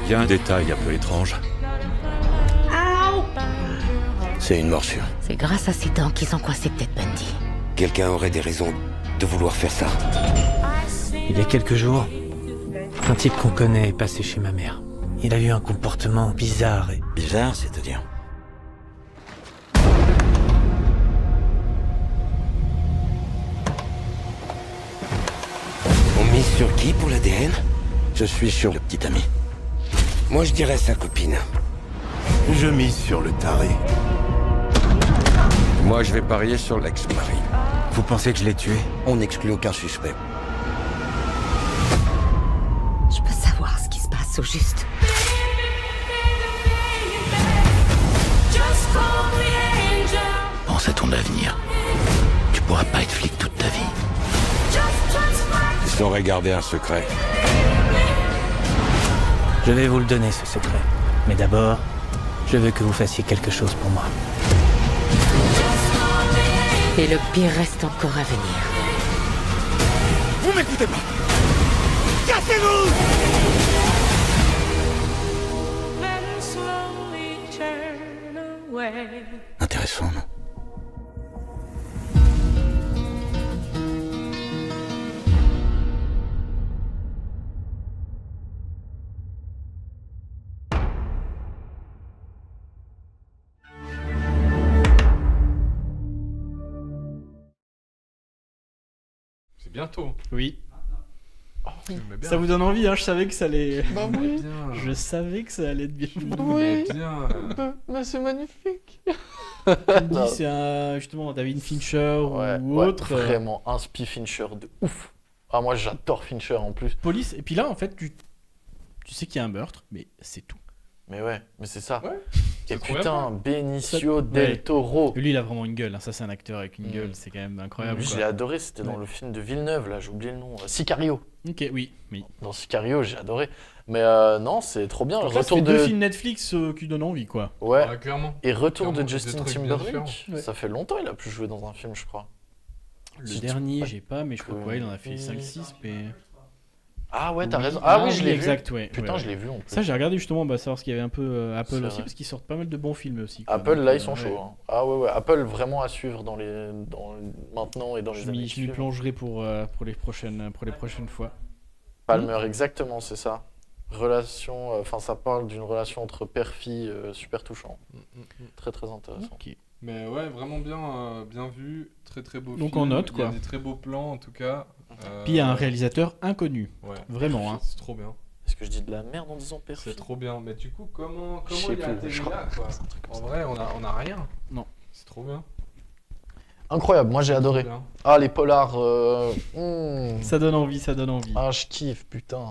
Il y a un détail un peu étrange. C'est une morsure. C'est grâce à ses dents qu'ils ont coincé Ted Bundy. Quelqu'un aurait des raisons de vouloir faire ça. Il y a quelques jours, un type qu'on connaît est passé chez ma mère. Il a eu un comportement bizarre et... Bizarre, c'est-à-dire? On mise sur qui pour l'ADN? Je suis sur le petit ami. Moi, je dirais sa copine. Je mise sur le taré. Moi, je vais parier sur l'ex-mari. Vous pensez que je l'ai tué? On n'exclut aucun suspect. Je peux savoir ce qui se passe au juste. Pense à ton avenir. Tu pourras pas être flic toute ta vie. Tu saurais garder un secret. Je vais vous le donner, ce secret. Mais d'abord, je veux que vous fassiez quelque chose pour moi. Et le pire reste encore à venir. Vous m'écoutez pas! Cassez-vous! Intéressant, non? C'est bientôt. Oui. J'aimais bien. Ça vous donne envie, hein? Je savais que ça allait. Bah oui. Bien. Je savais que ça allait être bien. Oui. Bien. Mais c'est magnifique. Tu me dis, c'est justement David Fincher ou autre. Vraiment, un Spy Fincher de ouf. Ah, moi j'adore Fincher en plus. Police. Et puis là, en fait, tu sais qu'il y a un meurtre, mais c'est tout. Mais ouais, mais c'est ça. Ouais. Et C'est trop putain, Benicio Ouais. del Toro. Lui, il a vraiment une gueule. Hein. Ça, c'est un acteur avec une gueule. C'est quand même incroyable. Lui, je quoi. l'ai adoré, c'était dans le film de Villeneuve, là, j'ai oublié le nom. Sicario. Ok, oui. Dans Sicario, j'ai adoré. Mais non, c'est trop bien. Donc Le là, retour c'est de. deux films Netflix qui donnent envie, quoi. Ouais. Ouais, clairement. Et retour Clairement, de des Justin trucs bien Timberlake. différents. Ouais. Ça fait longtemps il a plus joué dans un film, je crois. Le dernier, j'ai pas, mais je crois qu'il en a fait 5-6. Mais... Ah ouais, t'as raison. Ah oui, je l'ai vu. Exact, ouais. Putain, ouais. je l'ai vu en plus. Ça, j'ai regardé justement, savoir ce qu'il y avait un peu Apple C'est aussi, vrai. parce qu'ils sortent pas mal de bons films aussi. quoi. Apple, Donc, là, ils sont ouais. chauds. Hein. Ah ouais, Apple vraiment à suivre maintenant et dans les Je années m'y qui suivent. plongerai pour les prochaines fois. Palmer, exactement, c'est ça. Relation, enfin, ça parle d'une relation entre père-fille super touchant. Très très intéressant. Ok. Mais ouais, vraiment bien, bien vu, très très beau Donc film. on note, Il y a quoi. des très beaux plans en tout cas. Puis il y a un réalisateur inconnu. Ouais. Vraiment, hein. C'est trop bien. Est-ce que je dis de la merde en disant père-fille? C'est trop bien. Mais du coup, comment Je sais il a plus, je atterri crois. là, quoi? En vrai, on a rien. Non. C'est trop bien. Incroyable, moi j'ai adoré. bien. Ah, les polars. Ça donne envie, ça donne envie. Ah, je kiffe, putain.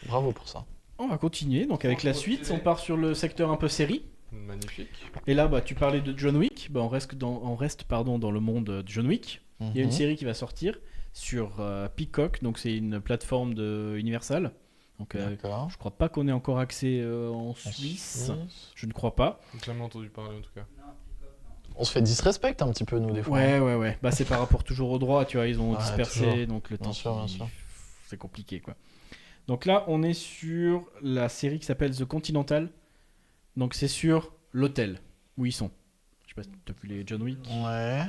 Bravo pour ça. On va continuer donc avec la suite. On part sur le secteur un peu série. Magnifique. Et là, tu parlais de John Wick. On reste dans le monde de John Wick. Il y a une série qui va sortir sur Peacock. Donc c'est une plateforme de Universal. Donc je crois pas qu'on ait encore accès en Suisse. Je ne crois pas. J'ai jamais entendu parler en tout cas. On se fait disrespect un petit peu nous des fois. Ouais. Bah c'est par rapport toujours au droit, tu vois, ils ont dispersé toujours. donc le Bien temps. sûr. C'est compliqué quoi. Donc là, on est sur la série qui s'appelle The Continental. Donc c'est sur l'hôtel où ils sont. Je sais pas si tu as vu les John Wick. Ouais.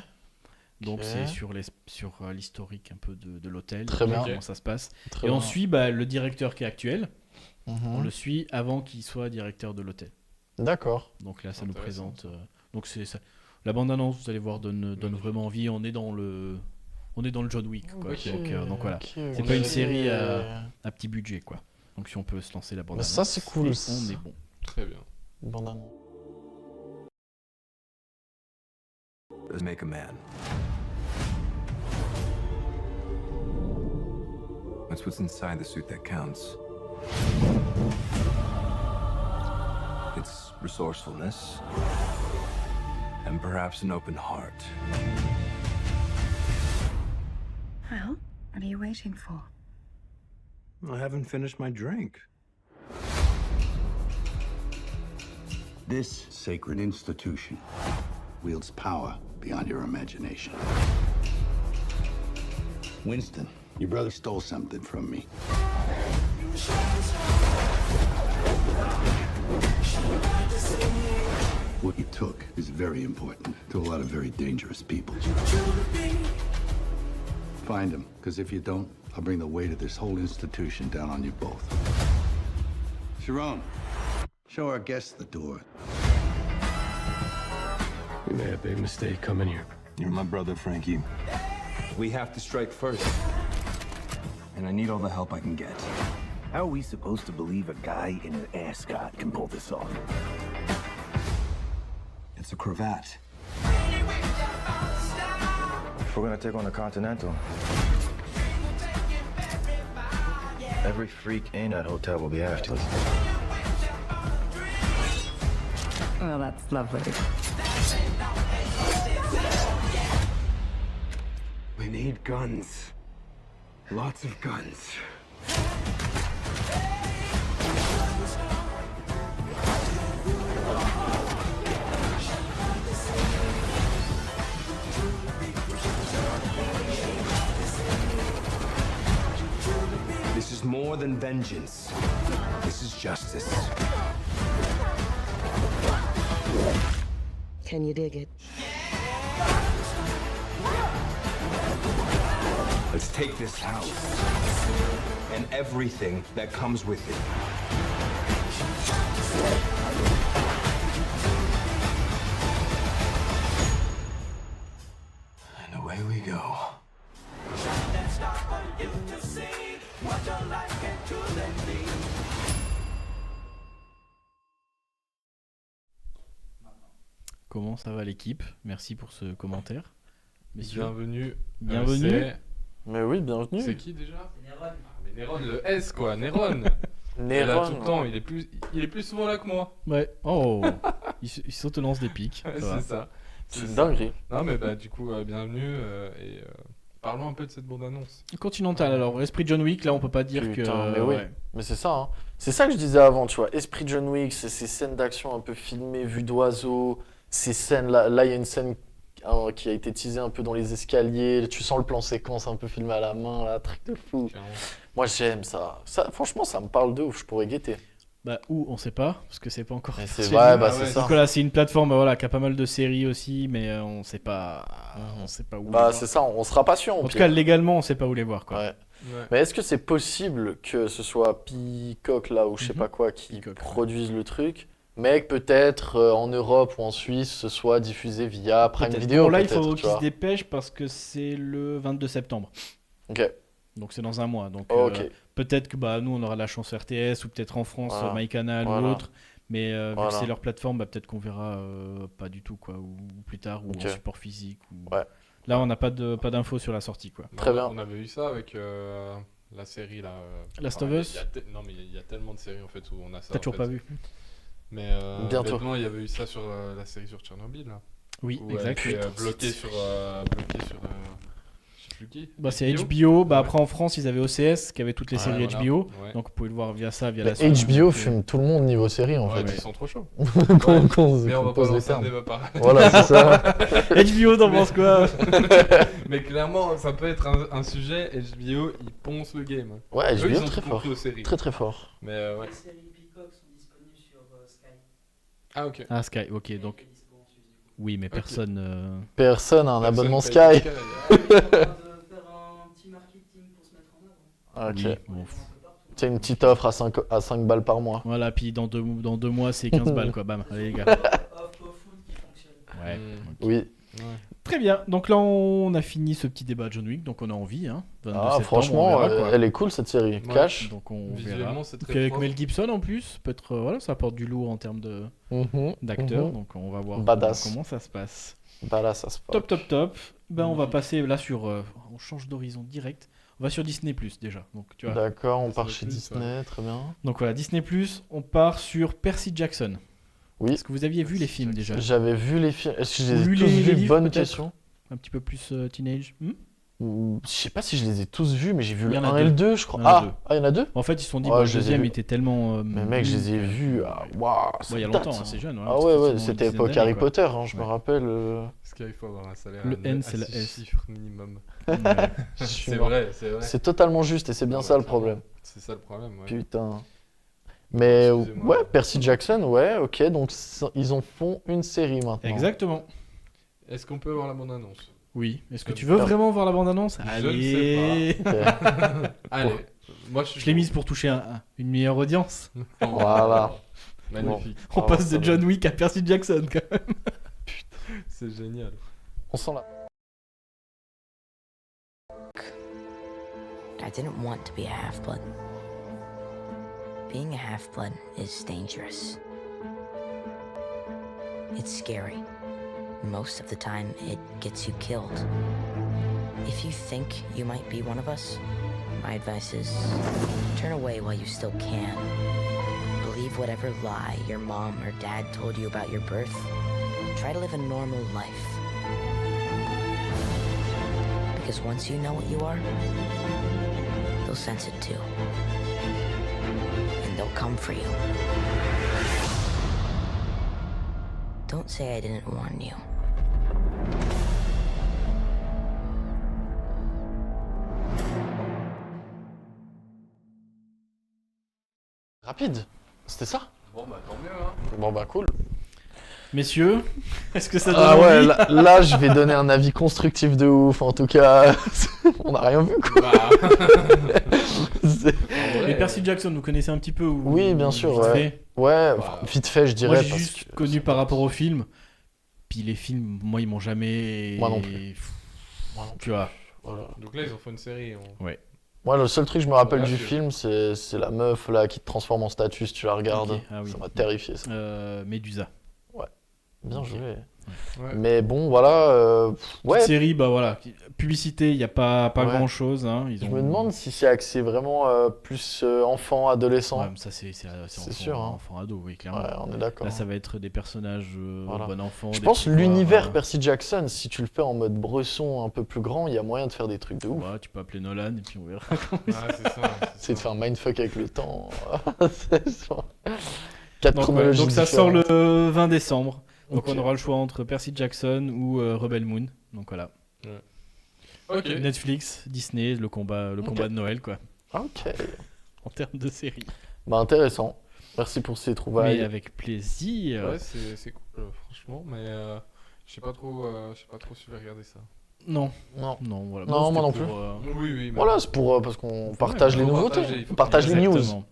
Donc c'est sur l'historique un peu de l'hôtel. Très bien. Comment ça se passe. Très Et on bien. suit le directeur qui est actuel. Mhm. On le suit avant qu'il soit directeur de l'hôtel. D'accord. Donc là, ça nous présente. Donc c'est ça. La bande-annonce, vous allez voir, donne vraiment envie. On est dans le John Wick, quoi. Ok, Donc voilà. ok, C'est ok. pas une série à petit budget, quoi. Donc si on peut se lancer la bande-annonce. Ça c'est cool. On est bon. Très bien. Bande-annonce. Let's make a man. It's what's inside the suit that counts. It's resourcefulness and perhaps an open heart. Well, what are you waiting for? I haven't finished my drink. This sacred institution wields power beyond your imagination. Winston, your brother stole something from me. What he took is very important to a lot of very dangerous people. Find him, because if you don't, I'll bring the weight of this whole institution down on you both. Sharon, show our guests the door. We made a big mistake coming here. You're my brother, Frankie. We have to strike first. And I need all the help I can get. How are we supposed to believe a guy in an ascot can pull this off? It's a cravat. If we're gonna take on the Continental, every freak in that hotel will be after us. Well, that's lovely. We need guns. Lots of guns. This is more than vengeance. This is justice. Can you dig it? Let's take this house and everything that comes with it. And away we go. Comment ça va l'équipe? Merci pour ce commentaire. Messieurs. Bienvenue. Bienvenue. Mais oui, bienvenue. C'est qui déjà? Mais Néron, le S quoi, Néron. Néron. Tout le temps, il est plus souvent là que moi. Ouais. Oh. il s'auto-lance des pics. Ouais, Ça va. c'est ça. C'est une dinguerie. Non mais du coup, bienvenue et parlons un peu de cette bande-annonce. Continental, alors, Esprit John Wick, là on peut pas dire Putain, que. mais oui. ouais. Mais c'est ça, hein. C'est ça que je disais avant, tu vois. Esprit John Wick, c'est ces scènes d'action un peu filmées, vues d'oiseau. Ces scènes-là, il y a une scène qui a été teasée un peu dans les escaliers. Tu sens le plan séquence un peu filmé à la main, là, truc de fou. Moi j'aime ça. Franchement, ça me parle de ouf, je pourrais guetter. Bah, où on sait pas, parce que c'est pas encore. Mais c'est sorti. vrai, bah, c'est ça. Donc là, c'est une plateforme voilà, qui a pas mal de séries aussi, mais on sait pas. On sait pas où. Bah, les c'est voir. ça, on sera patient. En tout cas, légalement, on sait pas où les voir, quoi. Ouais. Mais est-ce que c'est possible que ce soit Peacock là ou je sais pas quoi qui produise le truc, mais que peut-être en Europe ou en Suisse ce soit diffusé via Prime Peut-être. Video? Bon, là, il peut-être, faut tu qu'ils se vois. dépêchent parce que c'est le 22 septembre. Ok. Donc c'est dans un mois. Donc Ok. peut-être que nous on aura la chance RTS ou peut-être en France Voilà. MyCanal Voilà. ou autre. Mais vu Voilà. que c'est leur plateforme, peut-être qu'on verra pas du tout quoi, ou plus tard ou Ok. en support physique. Ou... Ouais. Là on n'a pas d'infos sur la sortie quoi. Très bien. On avait eu ça avec La série là. Last of Us. Non mais il y a tellement de séries en fait où on a ça. T'as toujours en pas fait. vu. Mais Bientôt. honnêtement, il y avait eu ça sur la série sur Tchernobyl là. Oui, Où exact. elle était bloquée sur je sais plus qui. Bah, c'est HBO. Bah, après, en France, ils avaient OCS qui avait toutes les Ouais, séries voilà. HBO. Ouais. Donc, vous pouvez le voir via ça, via Mais la suite. HBO fume tout le monde niveau série en Ouais, mais fait. ils sont trop chauds. Qu'on Mais on va pas pose les lancer un termes. débat pareil. Voilà, c'est ça. HBO, t'en penses quoi? Mais clairement, ça peut être un sujet. HBO, ils poncent le game. Ouais, Eux, HBO ils ont très tout fort. compris aux séries. Très très fort. Mais ouais. Les séries Peacock sont disponibles sur Sky. Ah ok. Ah, Sky, ok. Donc, oui, mais personne. Personne a un Personne abonnement paye Sky. Sky. Ok. Oui, bon. C'est une petite offre à 5 balles par mois. Voilà, puis dans deux mois, c'est 15 balles, quoi. Bam, allez, les gars. Ouais. Oui. Ouais. Très bien. Donc là, on a fini ce petit débat John Wick. Donc, on a envie. Hein. 22 Ah, septembre, franchement, on verra, quoi. elle est cool cette série. Ouais. Cash. Donc, on Visuellement, verra. c'est Puis très avec propre. Mel Gibson en plus, peut-être, voilà, ça apporte du lourd en termes d'acteurs. Donc, on va voir Badass. comment ça se passe. Bah là, ça se passe. Top. Ben, on va passer là sur. On change d'horizon direct. On va sur Disney Plus déjà. Donc, tu vois. D'accord, on part Disney+, chez Disney, très bien. Donc voilà, Disney Plus. On part sur Percy Jackson. Oui. Est-ce que vous aviez vu les films déjà? J'avais vu les films. Est-ce que je Ou les ai lu tous les vus? livres, Bonne peut-être question. Un petit peu plus teenage. Je sais pas si je les ai tous vus, mais j'ai vu Il y le en a 1 et le deux. 2, je crois. Il y en a deux. Ah, il y en a deux? En fait, ils se sont dit, Ouais, bon, le je les ai deuxième vus. était tellement. Mais mec, je les ai vus. Ah, waouh, Il y a ça longtemps, date, hein, c'est jeune. Ah ouais, c'était époque Harry Potter, hein, je me Ouais. rappelle. Parce qu'il faut avoir un salaire Le à N, c'est la 6 S. chiffres minimum. Je suis C'est mort. vrai, c'est vrai. C'est totalement juste et c'est bien Ah ça bah, le problème. C'est ça le problème, ouais. Putain. Mais Excusez-moi. ouais, Percy Jackson, ouais, ok, donc ils en font une série maintenant. Exactement. Est-ce qu'on peut avoir la bande-annonce? Oui. Est-ce que tu veux vraiment voir la bande-annonce? Je Allez. ne sais pas. Allez. Moi, je l'ai mise pour toucher une meilleure audience. Voilà. Magnifique. On passe de John Wick à Percy Jackson quand même. C'est génial. On sent là. I didn't want to be a half-blood. Being a half-blood is dangerous. It's scary. Most of the time, it gets you killed. If you think you might be one of us, my advice is turn away while you still can. Believe whatever lie your mom or dad told you about your birth. Try to live a normal life. Because once you know what you are, they'll sense it too. And they'll come for you. Don't say I didn't warn you. Rapide, c'était ça? Bon bah tant mieux hein. Bon bah cool. Messieurs, est-ce que ça donne Ah ouais, envie? là, je vais donner un avis constructif de ouf. En tout cas, on n'a rien vu quoi. Bah. Et Percy Jackson, vous connaissez un petit peu ou... Oui, bien sûr. vite Ouais, fait ouais vite fait, je dirais. Moi, j'ai parce juste que- connu par rapport au film. Puis les films, moi, ils m'ont jamais. Moi non plus. Moi non Tu vois. Voilà. Donc là ils ont fait une série. Ouais. Moi, le seul truc que je me rappelle Ouais, du je- film, c'est la meuf là qui te transforme en statue si tu la regardes. Ok, ah oui. Ça m'a terrifié ça. Médusa. Bien joué. Ouais. Mais bon, voilà. Ouais. Petite série, bah voilà. Publicité, il n'y a pas Ouais. grand chose. Hein. Ils Je ont... me demande si c'est axé vraiment plus enfant, adolescent. Ouais, mais ça, c'est enfant, sûr. Hein. enfant ado, oui, clairement. Ouais, on est d'accord. Là, ça va être des personnages Voilà. bon enfant. Je des pense pouvoirs, l'univers Percy Jackson, si tu le fais en mode bresson un peu plus grand, il y a moyen de faire des trucs de ouf. Ouais, tu peux appeler Nolan et puis on verra. Ah, c'est ça. C'est de faire mindfuck avec le temps. C'est ça. Quatre Donc, chronologies donc ça sort différentes. le 20 décembre. Donc Ok. on aura le choix entre Percy Jackson ou Rebel Moon. Donc voilà. Ok. Netflix, Disney, le combat de Noël quoi. Ok. En termes de série. Bah intéressant. Merci pour ces trouvailles. Mais avec plaisir. Ouais c'est cool franchement mais je sais pas trop si je vais regarder ça. Non. Non. Non, voilà. Non, moi non c'était plus. pour, Oui mais Voilà, c'est pour parce qu'on partage les faut nouveautés, partager, il faut on partage les news. Exactement.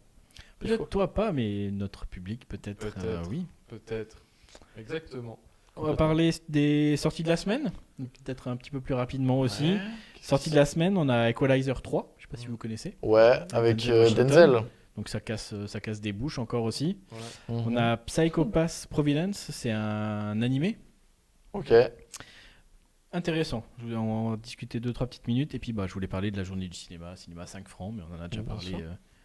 Peut-être toi pas, mais notre public peut-être. Oui. Peut-être. Exactement. On va parler des sorties de la semaine. Peut-être un petit peu plus rapidement aussi. Ouais. Sortie de la semaine, on a Equalizer 3. Je sais pas si vous connaissez. Ouais, avec Washington. Denzel. Donc ça casse des bouches encore aussi. Ouais. On a Psycho Pass Providence, c'est un animé. Ok. Intéressant. Je voulais en discuter 2-3 petites minutes. Et puis, je voulais parler de la journée du cinéma. Cinéma 5 francs, mais on en a déjà parlé.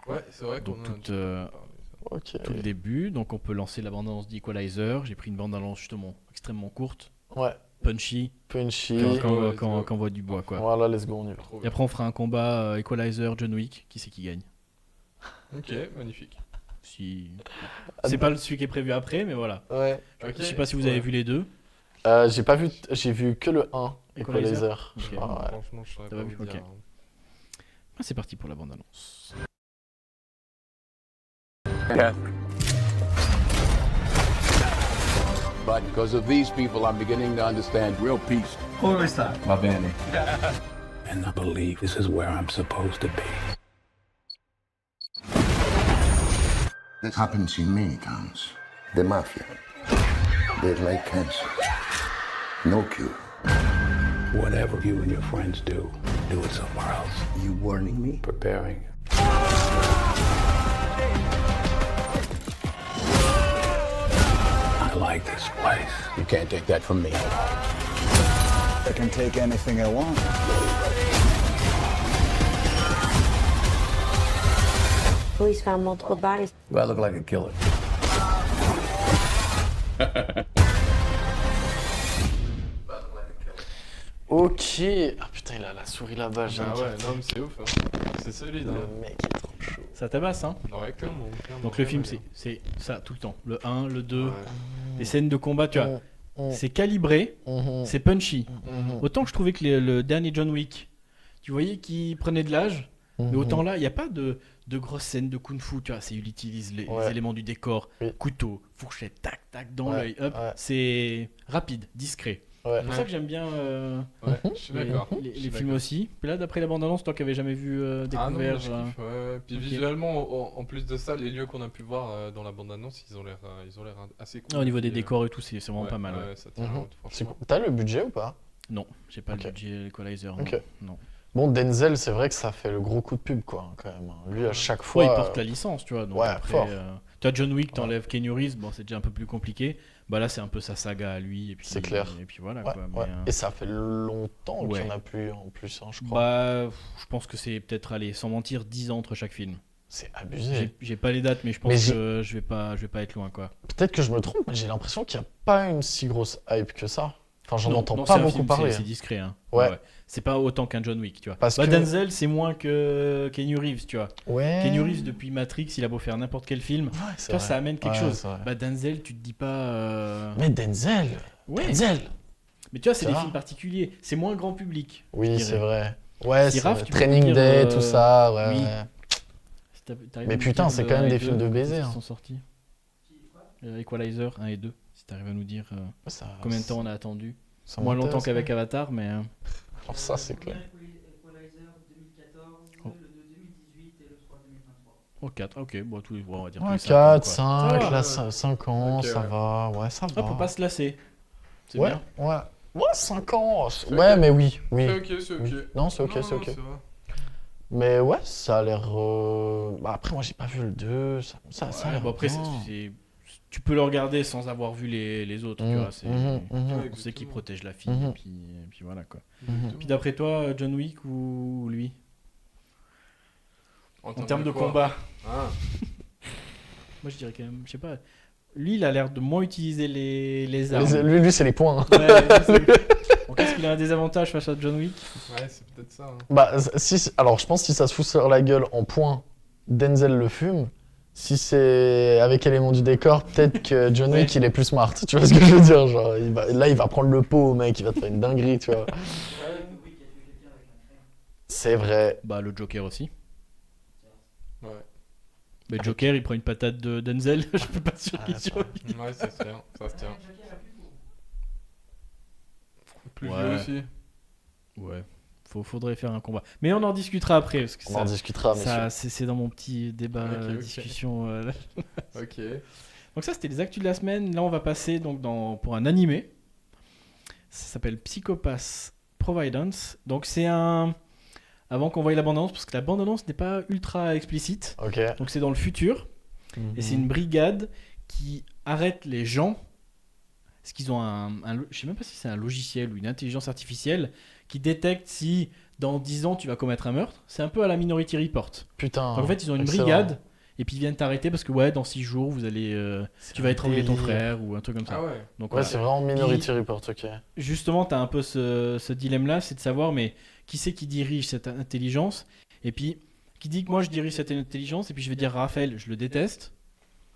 Ouais, c'est vrai qu'on donc, en a déjà tout le début. Donc, on peut lancer la bande-annonce d'Equalizer. J'ai pris une bande-annonce justement extrêmement courte. Ouais. Punchy. Quand on voit du bois, quoi. Voilà, let's go, on y va. Et après, on fera un combat Equalizer, John Wick. Qui c'est qui gagne? Ok, magnifique. C'est pas celui qui est prévu après, mais voilà. Ouais. Je sais pas si vous avez vu les deux. J'ai pas vu, j'ai vu que le 1, Equalizer. Okay. Franchement, je saurais pas vu, vous dire. C'est parti pour la bande-annonce. Death. But because of these people, I'm beginning to understand real peace. Who is that? My Vanny. And I believe this is where I'm supposed to be. This happens in many towns. The mafia. They're like cancer. No cure. Whatever you and your friends do it somewhere else. You warning me? Preparing. I like this place. You can't take that from me. I can take anything I want. Police found multiple bodies. Do I look like a killer? Ok. Ah putain, il a la souris là-bas. Ah ouais, non, mais c'est ouf. Hein. C'est solide. Le mec est trop chaud. Ça tabasse, hein. Ouais, clairement. Donc le film, c'est ça tout le temps. Le 1, le 2, les scènes de combat, tu vois. C'est calibré, c'est punchy. Autant que je trouvais que le dernier John Wick, tu voyais qu'il prenait de l'âge, mais autant là, il n'y a pas de grosses scènes de kung-fu, tu vois. Il utilise les éléments du décor, couteau, fourchette, tac, tac, dans l'œil, hop. C'est rapide, discret. C'est pour ça que j'aime bien je suis d'accord. les films aussi. Puis là, d'après la bande-annonce, toi qui n'avais jamais vu découvert. Ah non, je kiffe, ouais. Puis visuellement, en plus de ça, les lieux qu'on a pu voir dans la bande-annonce, ils ont l'air assez cool. Au niveau des décors et tout, c'est vraiment pas mal. Ouais, ça tient la route, franchement. T'as le budget ou pas? Non, j'ai pas le budget Equalizer. Non. Bon, Denzel, c'est vrai que ça fait le gros coup de pub, quoi, quand même. Lui, à chaque fois. Ouais, il porte la licence, tu vois. Donc après, fort. Tu as John Wick, t'enlèves Keanu Reeves, bon, c'est déjà un peu plus compliqué. Bah là, c'est un peu sa saga à lui. Et puis, c'est clair. Et puis voilà. Ouais, quoi. ouais. Mais, et ça fait longtemps qu'il n'y en a plus en plus, hein, je crois. Bah, je pense que c'est peut-être, allez, sans mentir, 10 ans entre chaque film. C'est abusé. J'ai pas les dates, mais je pense que je vais pas être loin, quoi. Peut-être que je me trompe, mais j'ai l'impression qu'il n'y a pas une si grosse hype que ça. Enfin, j'en entends non, pas beaucoup parler. C'est discret, hein. Ouais. C'est pas autant qu'un John Wick, tu vois. Parce que Denzel, c'est moins que Keanu Reeves, tu vois. Ouais. Keanu Reeves, depuis Matrix, il a beau faire n'importe quel film, tu vois, ça amène quelque chose. Bah, Denzel, tu te dis pas. Mais Denzel Denzel Mais tu vois, c'est des films particuliers. C'est moins grand public. Oui, c'est vrai. Ouais, c'est Raph, Training Day, tout ça, ouais. Oui. Ouais. Mais putain, c'est quand même des films de baiser. Ils sont sortis. Equalizer 1 et 2, si t'arrives à nous dire combien de temps on a attendu. Moins longtemps qu'avec Avatar, mais. Alors ça, c'est clair. Equalizer 2014, le 2 2018 et le 3 2023. Oh, 4, ok, bon, tous les on va dire. 4, 5, là, 5 ans, okay, ça va, ouais, ça va. Faut pas se lasser. C'est bien. Ouais, 5 ans, ouais, mais oui. C'est ok, c'est ok. Oui. Non, c'est ok, c'est ok. Mais ouais, ça a l'air. Bah, après, moi, j'ai pas vu le 2, ça a l'air. Bon, après, tu peux le regarder sans avoir vu les autres, tu vois. On sait qui protège la fille, et puis voilà, quoi. Puis d'après toi, John Wick ou lui? En termes de combat. Moi, je dirais quand même, je sais pas. Lui, il a l'air de moins utiliser les armes. Lui, c'est les points. Donc, est-ce qu'il a un désavantage face à John Wick? Ouais, c'est peut-être ça. Hein. Bah, alors, je pense que si ça se fout sur la gueule en points, Denzel le fume. Si c'est avec éléments du décor, peut-être que John Wick il est plus smart, tu vois ce que je veux dire, genre il va prendre le pot, mec, il va te faire une dinguerie, tu vois. C'est vrai. Bah le Joker aussi. Ouais. Mais le Joker il prend une patate de Denzel, je peux pas sûr qu'il survive. Ouais, ça se tient, ça se tient. Plus vieux aussi. Ouais. Faudrait faire un combat. Mais on en discutera après. Parce que on en discutera, ça, c'est dans mon petit débat, discussion. Ok. Donc ça, c'était les actus de la semaine. Là, on va passer donc pour un animé. Ça s'appelle Psychopath Providence. Donc c'est un... Avant qu'on voie la bande-annonce, parce que la bande-annonce n'est pas ultra explicite. Okay. Donc c'est dans le futur. Et c'est une brigade qui arrête les gens Est-ce qu'ils ont je sais même pas si c'est un logiciel ou une intelligence artificielle qui détecte si dans 10 ans tu vas commettre un meurtre. C'est un peu à la Minority Report. Putain. Donc, en fait, ils ont une excellent. brigade et puis ils viennent t'arrêter parce que dans 6 jours vous allez, tu vas étrangler ton frère ou un truc comme ça. Ah ouais. Donc, Ouais, c'est vraiment Minority Report, ok. Justement, tu as un peu ce dilemme-là, c'est de savoir mais qui c'est qui dirige cette intelligence et puis qui dit que moi je dirige cette intelligence et puis je vais dire Raphaël, je le déteste.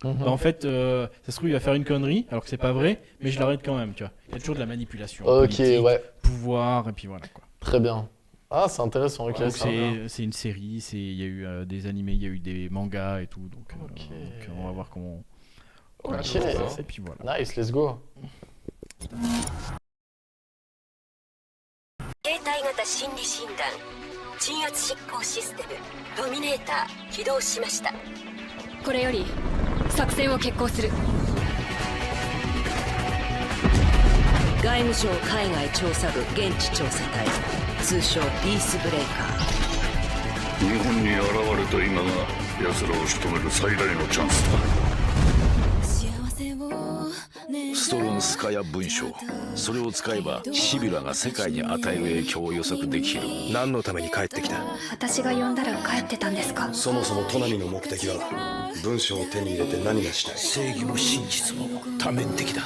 Bah, en fait, ça se trouve, il va faire une connerie, alors que c'est pas vrai, mais je l'arrête quand même, tu vois. Il y a toujours de la manipulation. Ok, politique, ouais. pouvoir, et puis voilà, quoi. Très bien. Ah, c'est intéressant, ok. Donc c'est c'est une série, il y a eu des animés, il y a eu des mangas et tout, donc on va voir comment. Ok, et puis voilà. Nice, let's go. 携帯型心理診断鎮圧執行システムドミネーター起動しました。これより作戦を決行する。外務省海外調査部現地調査隊通称ピースブレイカー。日本に現れた今が奴らを仕留める最大のチャンスだ。ストロンスカヤ文書、それを使えばシビラが世界に与える影響を予測できる。何のために帰ってきた？私が呼んだら帰ってたんですか？そもそもトナミの目的は文書を手に入れて何がしたい？正義も真実も多面的だ。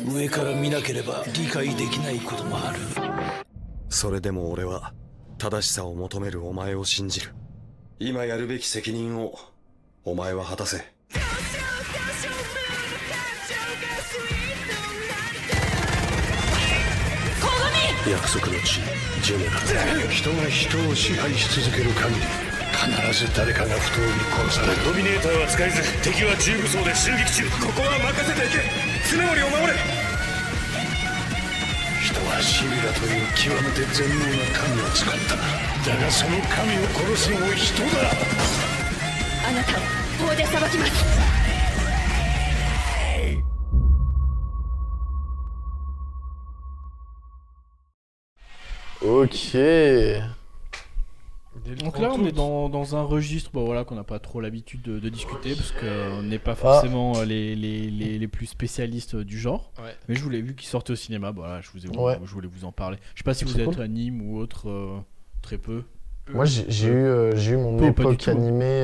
上から見なければ理解できないこともある。それでも俺は正しさを求めるお前を信じる。今やるべき責任をお前は果たせ。約束の地、ジェネラル。人が人を支配し続ける限り必ず誰かが不当に殺される。ドミネーターは使えず敵は重武装で襲撃中。ここは任せていけ。常森を守れ。人はシビラという極めて全能な神を使った。だがその神を殺すのも人だ。あなたを法で裁きます。Ok. Donc là, on est dans un registre voilà, qu'on n'a pas trop l'habitude de discuter parce qu'on n'est pas forcément les plus spécialistes du genre. Ouais. Mais je voulais, vu qu'ils sortaient au cinéma, voilà, je voulais vous en parler. Je sais pas si vous C'est êtes cool. anime ou autre, très peu. Moi, j'ai eu mon Peu, pas du époque tout. animée.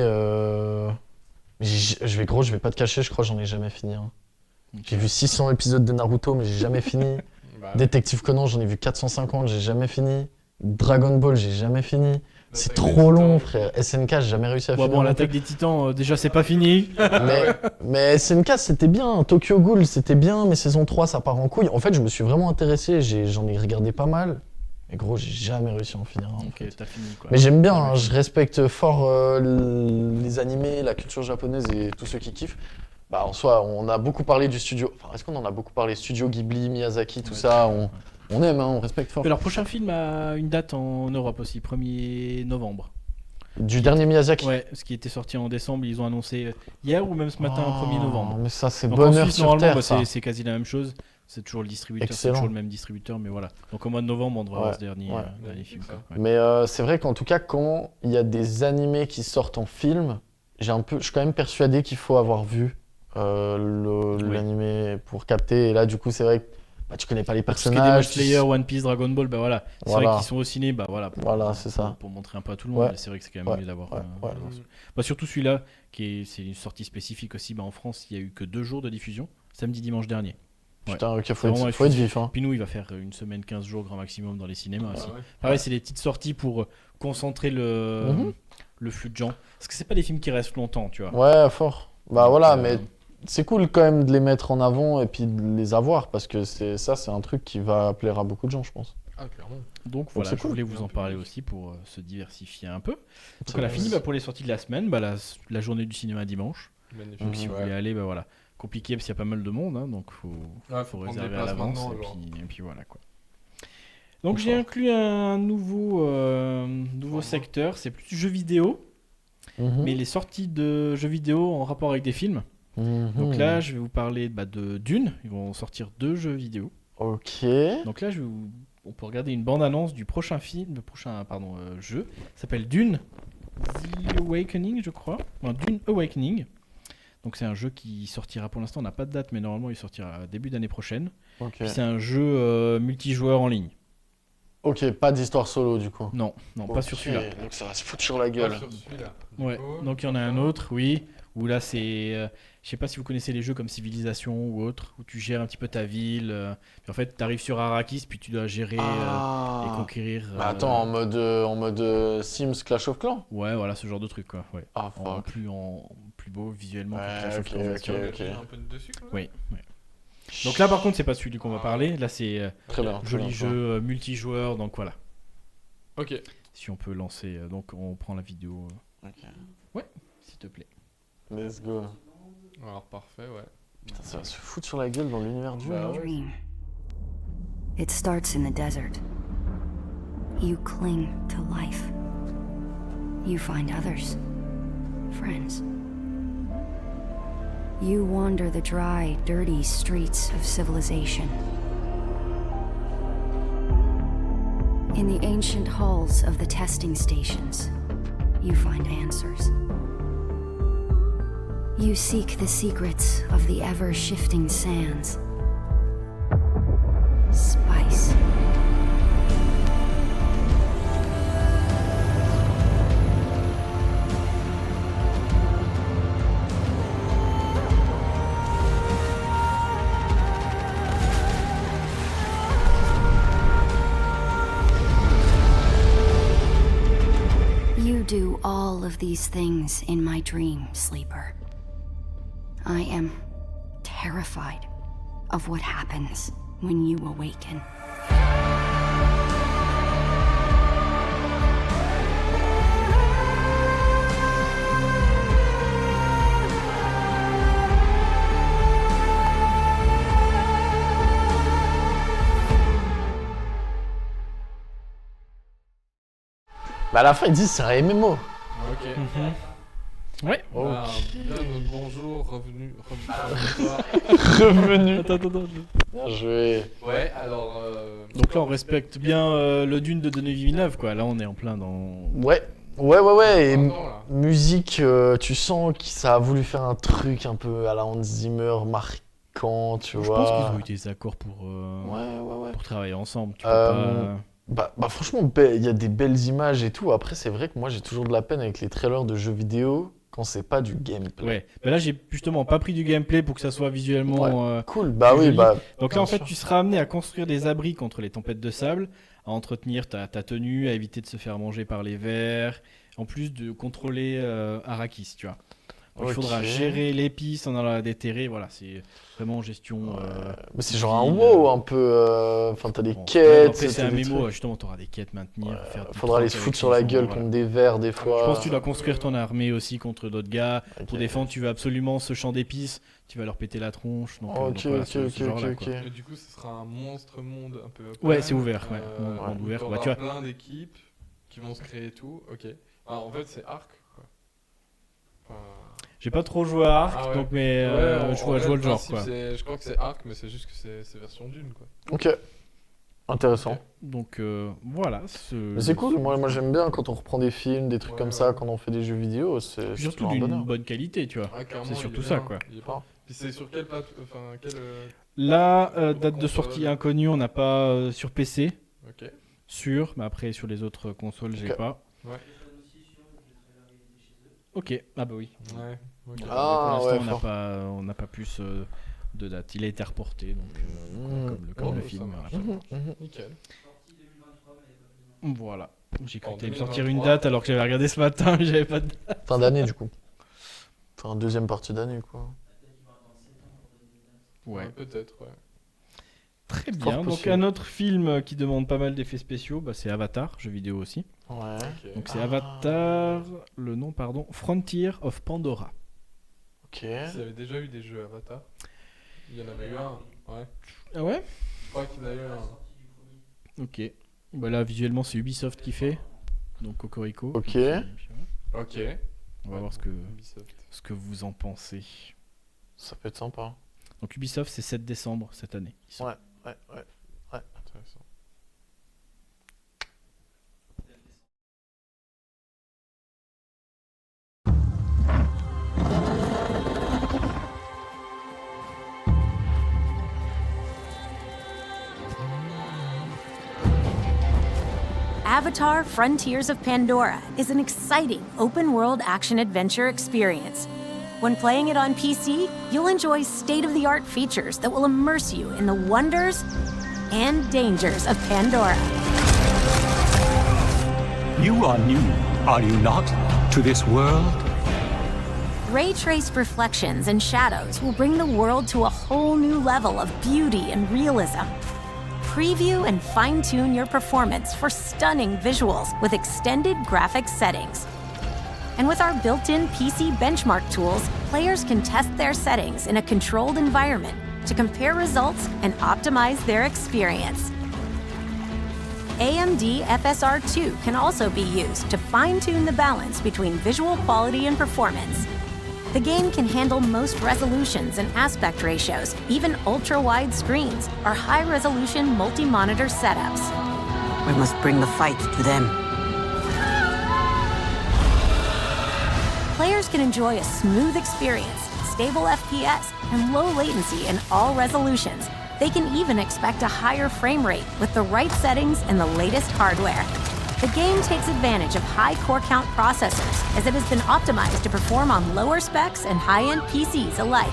Je vais pas te cacher, je crois que j'en ai jamais fini. Hein. J'ai vu 600 épisodes de Naruto, mais j'ai jamais fini. Détective Conan, j'en ai vu 450, j'ai jamais fini. Dragon Ball, j'ai jamais fini. C'est trop long, frère. SNK, j'ai jamais réussi à finir. Bon, l'attaque des titans, déjà, c'est pas fini. mais SNK, c'était bien. Tokyo Ghoul, c'était bien, mais saison 3, ça part en couille. En fait, je me suis vraiment intéressé, j'en ai regardé pas mal. Mais gros, j'ai jamais réussi à en finir. Ok, t'as fini quoi. Mais j'aime bien, hein, je respecte fort les animés, la culture japonaise et tous ceux qui kiffent. Bah, en soi, on a beaucoup parlé du studio. Enfin, est-ce qu'on en a beaucoup parlé? Studio Ghibli, Miyazaki, tout ça. On aime, hein, on respecte fort. Mais leur prochain film a une date en Europe aussi, 1er novembre. Du dernier Miyazaki? Ouais, ce qui était sorti en décembre, ils ont annoncé hier ou même ce matin, 1er novembre. Mais ça, c'est donc bonheur en Suisse, sur normalement, terre, ça. c'est quasi la même chose. C'est toujours le distributeur, c'est Excellent. toujours le même distributeur, mais voilà. Donc au mois de novembre, on devrait avoir ce dernier film. Quoi. Ouais. Mais c'est vrai qu'en tout cas, quand il y a des animés qui sortent en film, je suis quand même persuadé qu'il faut avoir vu l'animé pour capter. Et là, du coup, c'est vrai que tu connais pas les personnages. Parce que Demon Slayer, One Piece, Dragon Ball, bah voilà. C'est vrai qu'ils sont au ciné, bah voilà. C'est ça. Pour montrer un peu à tout le monde. Ouais. Mais c'est vrai que c'est quand même mieux d'avoir. Bah, surtout celui-là, c'est une sortie spécifique aussi. Bah, en France, il y a eu que 2 jours de diffusion, samedi, dimanche dernier. Putain, ok, faut être vif. Hein. Puis nous, il va faire une semaine, 15 jours grand maximum dans les cinémas aussi. Pareil, c'est des petites sorties pour concentrer le flux de gens. Parce que c'est pas des films qui restent longtemps, tu vois. Ouais, fort. Bah voilà, mais c'est cool quand même de les mettre en avant et puis de les avoir parce que c'est un truc qui va plaire à beaucoup de gens, je pense. Ah, clairement. Donc voilà, je voulais vous en parler aussi pour se diversifier un peu. Donc on a fini pour les sorties de la semaine, la journée du cinéma dimanche. Magnifique. Donc si vous voulez aller, bah voilà. Compliqué parce qu'il y a pas mal de monde, hein, donc faut réserver à l'avance et puis voilà quoi. Donc j'ai inclus un nouveau secteur, c'est plus jeux vidéo, mais les sorties de jeux vidéo en rapport avec des films. Donc là je vais vous parler de Dune, ils vont sortir 2 jeux vidéo. Ok. Donc là on peut regarder une bande-annonce du prochain jeu, ça s'appelle Dune The Awakening je crois, Dune Awakening. Donc c'est un jeu qui sortira pour l'instant, on n'a pas de date, mais normalement il sortira début d'année prochaine. Ok. Puis c'est un jeu multijoueur en ligne. Ok, pas d'histoire solo du coup. Non, pas sur celui-là. Donc ça va se foutre sur la gueule. Pas sur celui-là. Ouais, donc il y en a un autre, oui, où là c'est... je sais pas si vous connaissez les jeux comme Civilisation ou autre, où tu gères un petit peu ta ville. Puis en fait, tu arrives sur Arrakis, puis tu dois gérer et conquérir... Bah attends, en mode Sims Clash of Clans. Ouais, voilà, ce genre de truc, quoi. Ouais. Ah, en fuck. plus beau visuellement que Ouais, Clash of ok, Clans. ok, sûr. ok. Un peu dessus, quand même. Oui, ouais. Donc là, par contre, c'est pas celui qu'on va parler. Là, c'est Très bien, joli très bien. jeu multijoueur, donc voilà. Ok. Si on peut lancer, donc on prend la vidéo. Ok. Ouais, s'il te plaît. Let's go. Alors, parfait, ouais. Putain, ça va se foutre sur la gueule dans l'univers du jeu. Bah là. ouais. Dream. It starts in the desert. You cling to life. You find others, friends. You wander the dry, dirty streets of civilization. In the ancient halls of the testing stations, you find answers. You seek the secrets of the ever-shifting sands. Spice. You do all of these things in my dream, Sleeper. I am terrified of what happens when you awaken. Bah à la fin ils disent c'est un MMO. Ok. Ouais. Ok. Bah, bien notre bonjour, revenu. Revenu. Attends. Bien joué. Ouais, alors. Donc là, on respecte bien le Dune de Denis Villeneuve, quoi. Là, on est en plein dans... Ouais. Et musique, tu sens que ça a voulu faire un truc un peu à la Hans Zimmer marquant, tu vois. Je pense qu'ils ont eu des accords pour pour travailler ensemble. Tu peux pas... Bah franchement, il y a des belles images et tout. Après, c'est vrai que moi, j'ai toujours de la peine avec les trailers de jeux vidéo quand c'est pas du gameplay. Ouais. Bah là, j'ai justement pas pris du gameplay pour que ça soit visuellement cool. Bah oui, joli. bah. Donc là, en fait, sûr. tu seras amené à construire des abris contre les tempêtes de sable, à entretenir ta tenue, à éviter de se faire manger par les vers, en plus de contrôler Arrakis, tu vois. Donc, il faudra gérer l'épice en allant la déterrer. Voilà, c'est vraiment gestion. Mais c'est genre un WoW un peu. Enfin, t'as des quêtes. Après, c'est t'as un des MMO, trucs. justement, t'auras des quêtes maintenir. Faire des Faudra aller trucs se avec foutre sur les la gens, gueule voilà. contre des vers des fois. Je pense que tu dois construire ton armée aussi contre d'autres gars. Pour défendre, tu veux absolument ce champ d'épices. Tu vas leur péter la tronche. Donc, donc voilà, ce genre-là, quoi. Et du coup, ce sera un monstre monde un peu. Ouais, c'est ouvert. Ouais. Monde ouvert. Il y Bah, aura tu vois. plein d'équipes qui vont se créer et tout. Ok. Alors, en fait, c'est Arc. Quoi. Enfin... J'ai pas trop joué à Ark, Ah ouais. donc mais Ouais, je vois le genre, principe, quoi. Je crois que c'est Arc, mais c'est juste que c'est version Dune, quoi. Ok. Intéressant. Donc voilà. Mais c'est cool, moi j'aime bien quand on reprend des films, des trucs comme ça, quand on fait des jeux vidéo, c'est Surtout toujours un d'une bonheur. bonne qualité, tu vois. Ouais, clairement, C'est il est surtout bien, ça, quoi. il est bien. Puis c'est sur quelle plateforme, enfin quelle Là, date de sortie inconnue, on n'a pas sur PC. Ok. Sûr, mais après sur les autres consoles, j'ai Ok. pas. Ouais. Ok, ah bah oui. Ouais. Ok. Ah, pour ouais, l'instant, fort. on n'a pas plus de date. Il a été reporté, donc comme le ça film. marche. Voilà. Nickel. Voilà. J'ai cru En que t'allais me 2023. sortir une date alors que j'avais regardé ce matin, mais j'avais pas de date. Fin d'année du coup. Enfin, deuxième partie d'année quoi. Ouais. Peut-être, ouais. Très Fort bien. Donc possible. un autre film qui demande pas mal d'effets spéciaux, bah, c'est Avatar, jeu vidéo aussi. Ouais. Ok. Donc c'est Avatar, le nom pardon, Frontier of Pandora. Ok. S'il y avait déjà eu des jeux Avatar, il y en avait eu un, ouais. Ah ouais? Je crois qu'il y en a eu un. Ok. Bah là visuellement c'est Ubisoft qui fait. Donc Cocorico. Ok. Ok. On va voir ce que vous en pensez. Ça peut être sympa. Donc Ubisoft c'est 7 décembre cette année. Ouais. Intéressant. Avatar: Frontiers of Pandora is an exciting open-world action-adventure experience. When playing it on PC, you'll enjoy state-of-the-art features that will immerse you in the wonders and dangers of Pandora. You are new, are you not, to this world? Ray-traced reflections and shadows will bring the world to a whole new level of beauty and realism. Preview and fine-tune your performance for stunning visuals with extended graphics settings. And with our built-in PC benchmark tools, players can test their settings in a controlled environment to compare results and optimize their experience. AMD FSR 2 can also be used to fine-tune the balance between visual quality and performance. The game can handle most resolutions and aspect ratios, even ultra-wide screens or high-resolution multi-monitor setups. We must bring the fight to them. Players can enjoy a smooth experience, stable FPS, and low latency in all resolutions. They can even expect a higher frame rate with the right settings and the latest hardware. The game takes advantage of high core count processors, as it has been optimized to perform on lower specs and high-end PCs alike.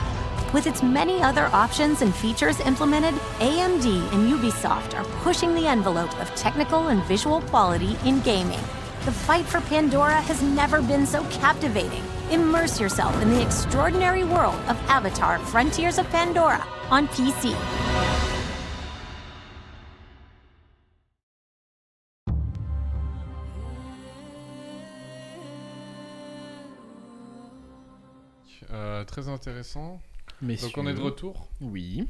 With its many other options and features implemented, AMD and Ubisoft are pushing the envelope of technical and visual quality in gaming. The fight for Pandora has never been so captivating. Immerse yourself in the extraordinary world of Avatar: Frontiers of Pandora on PC. Très intéressant. Messieurs. Donc on est de retour. Oui.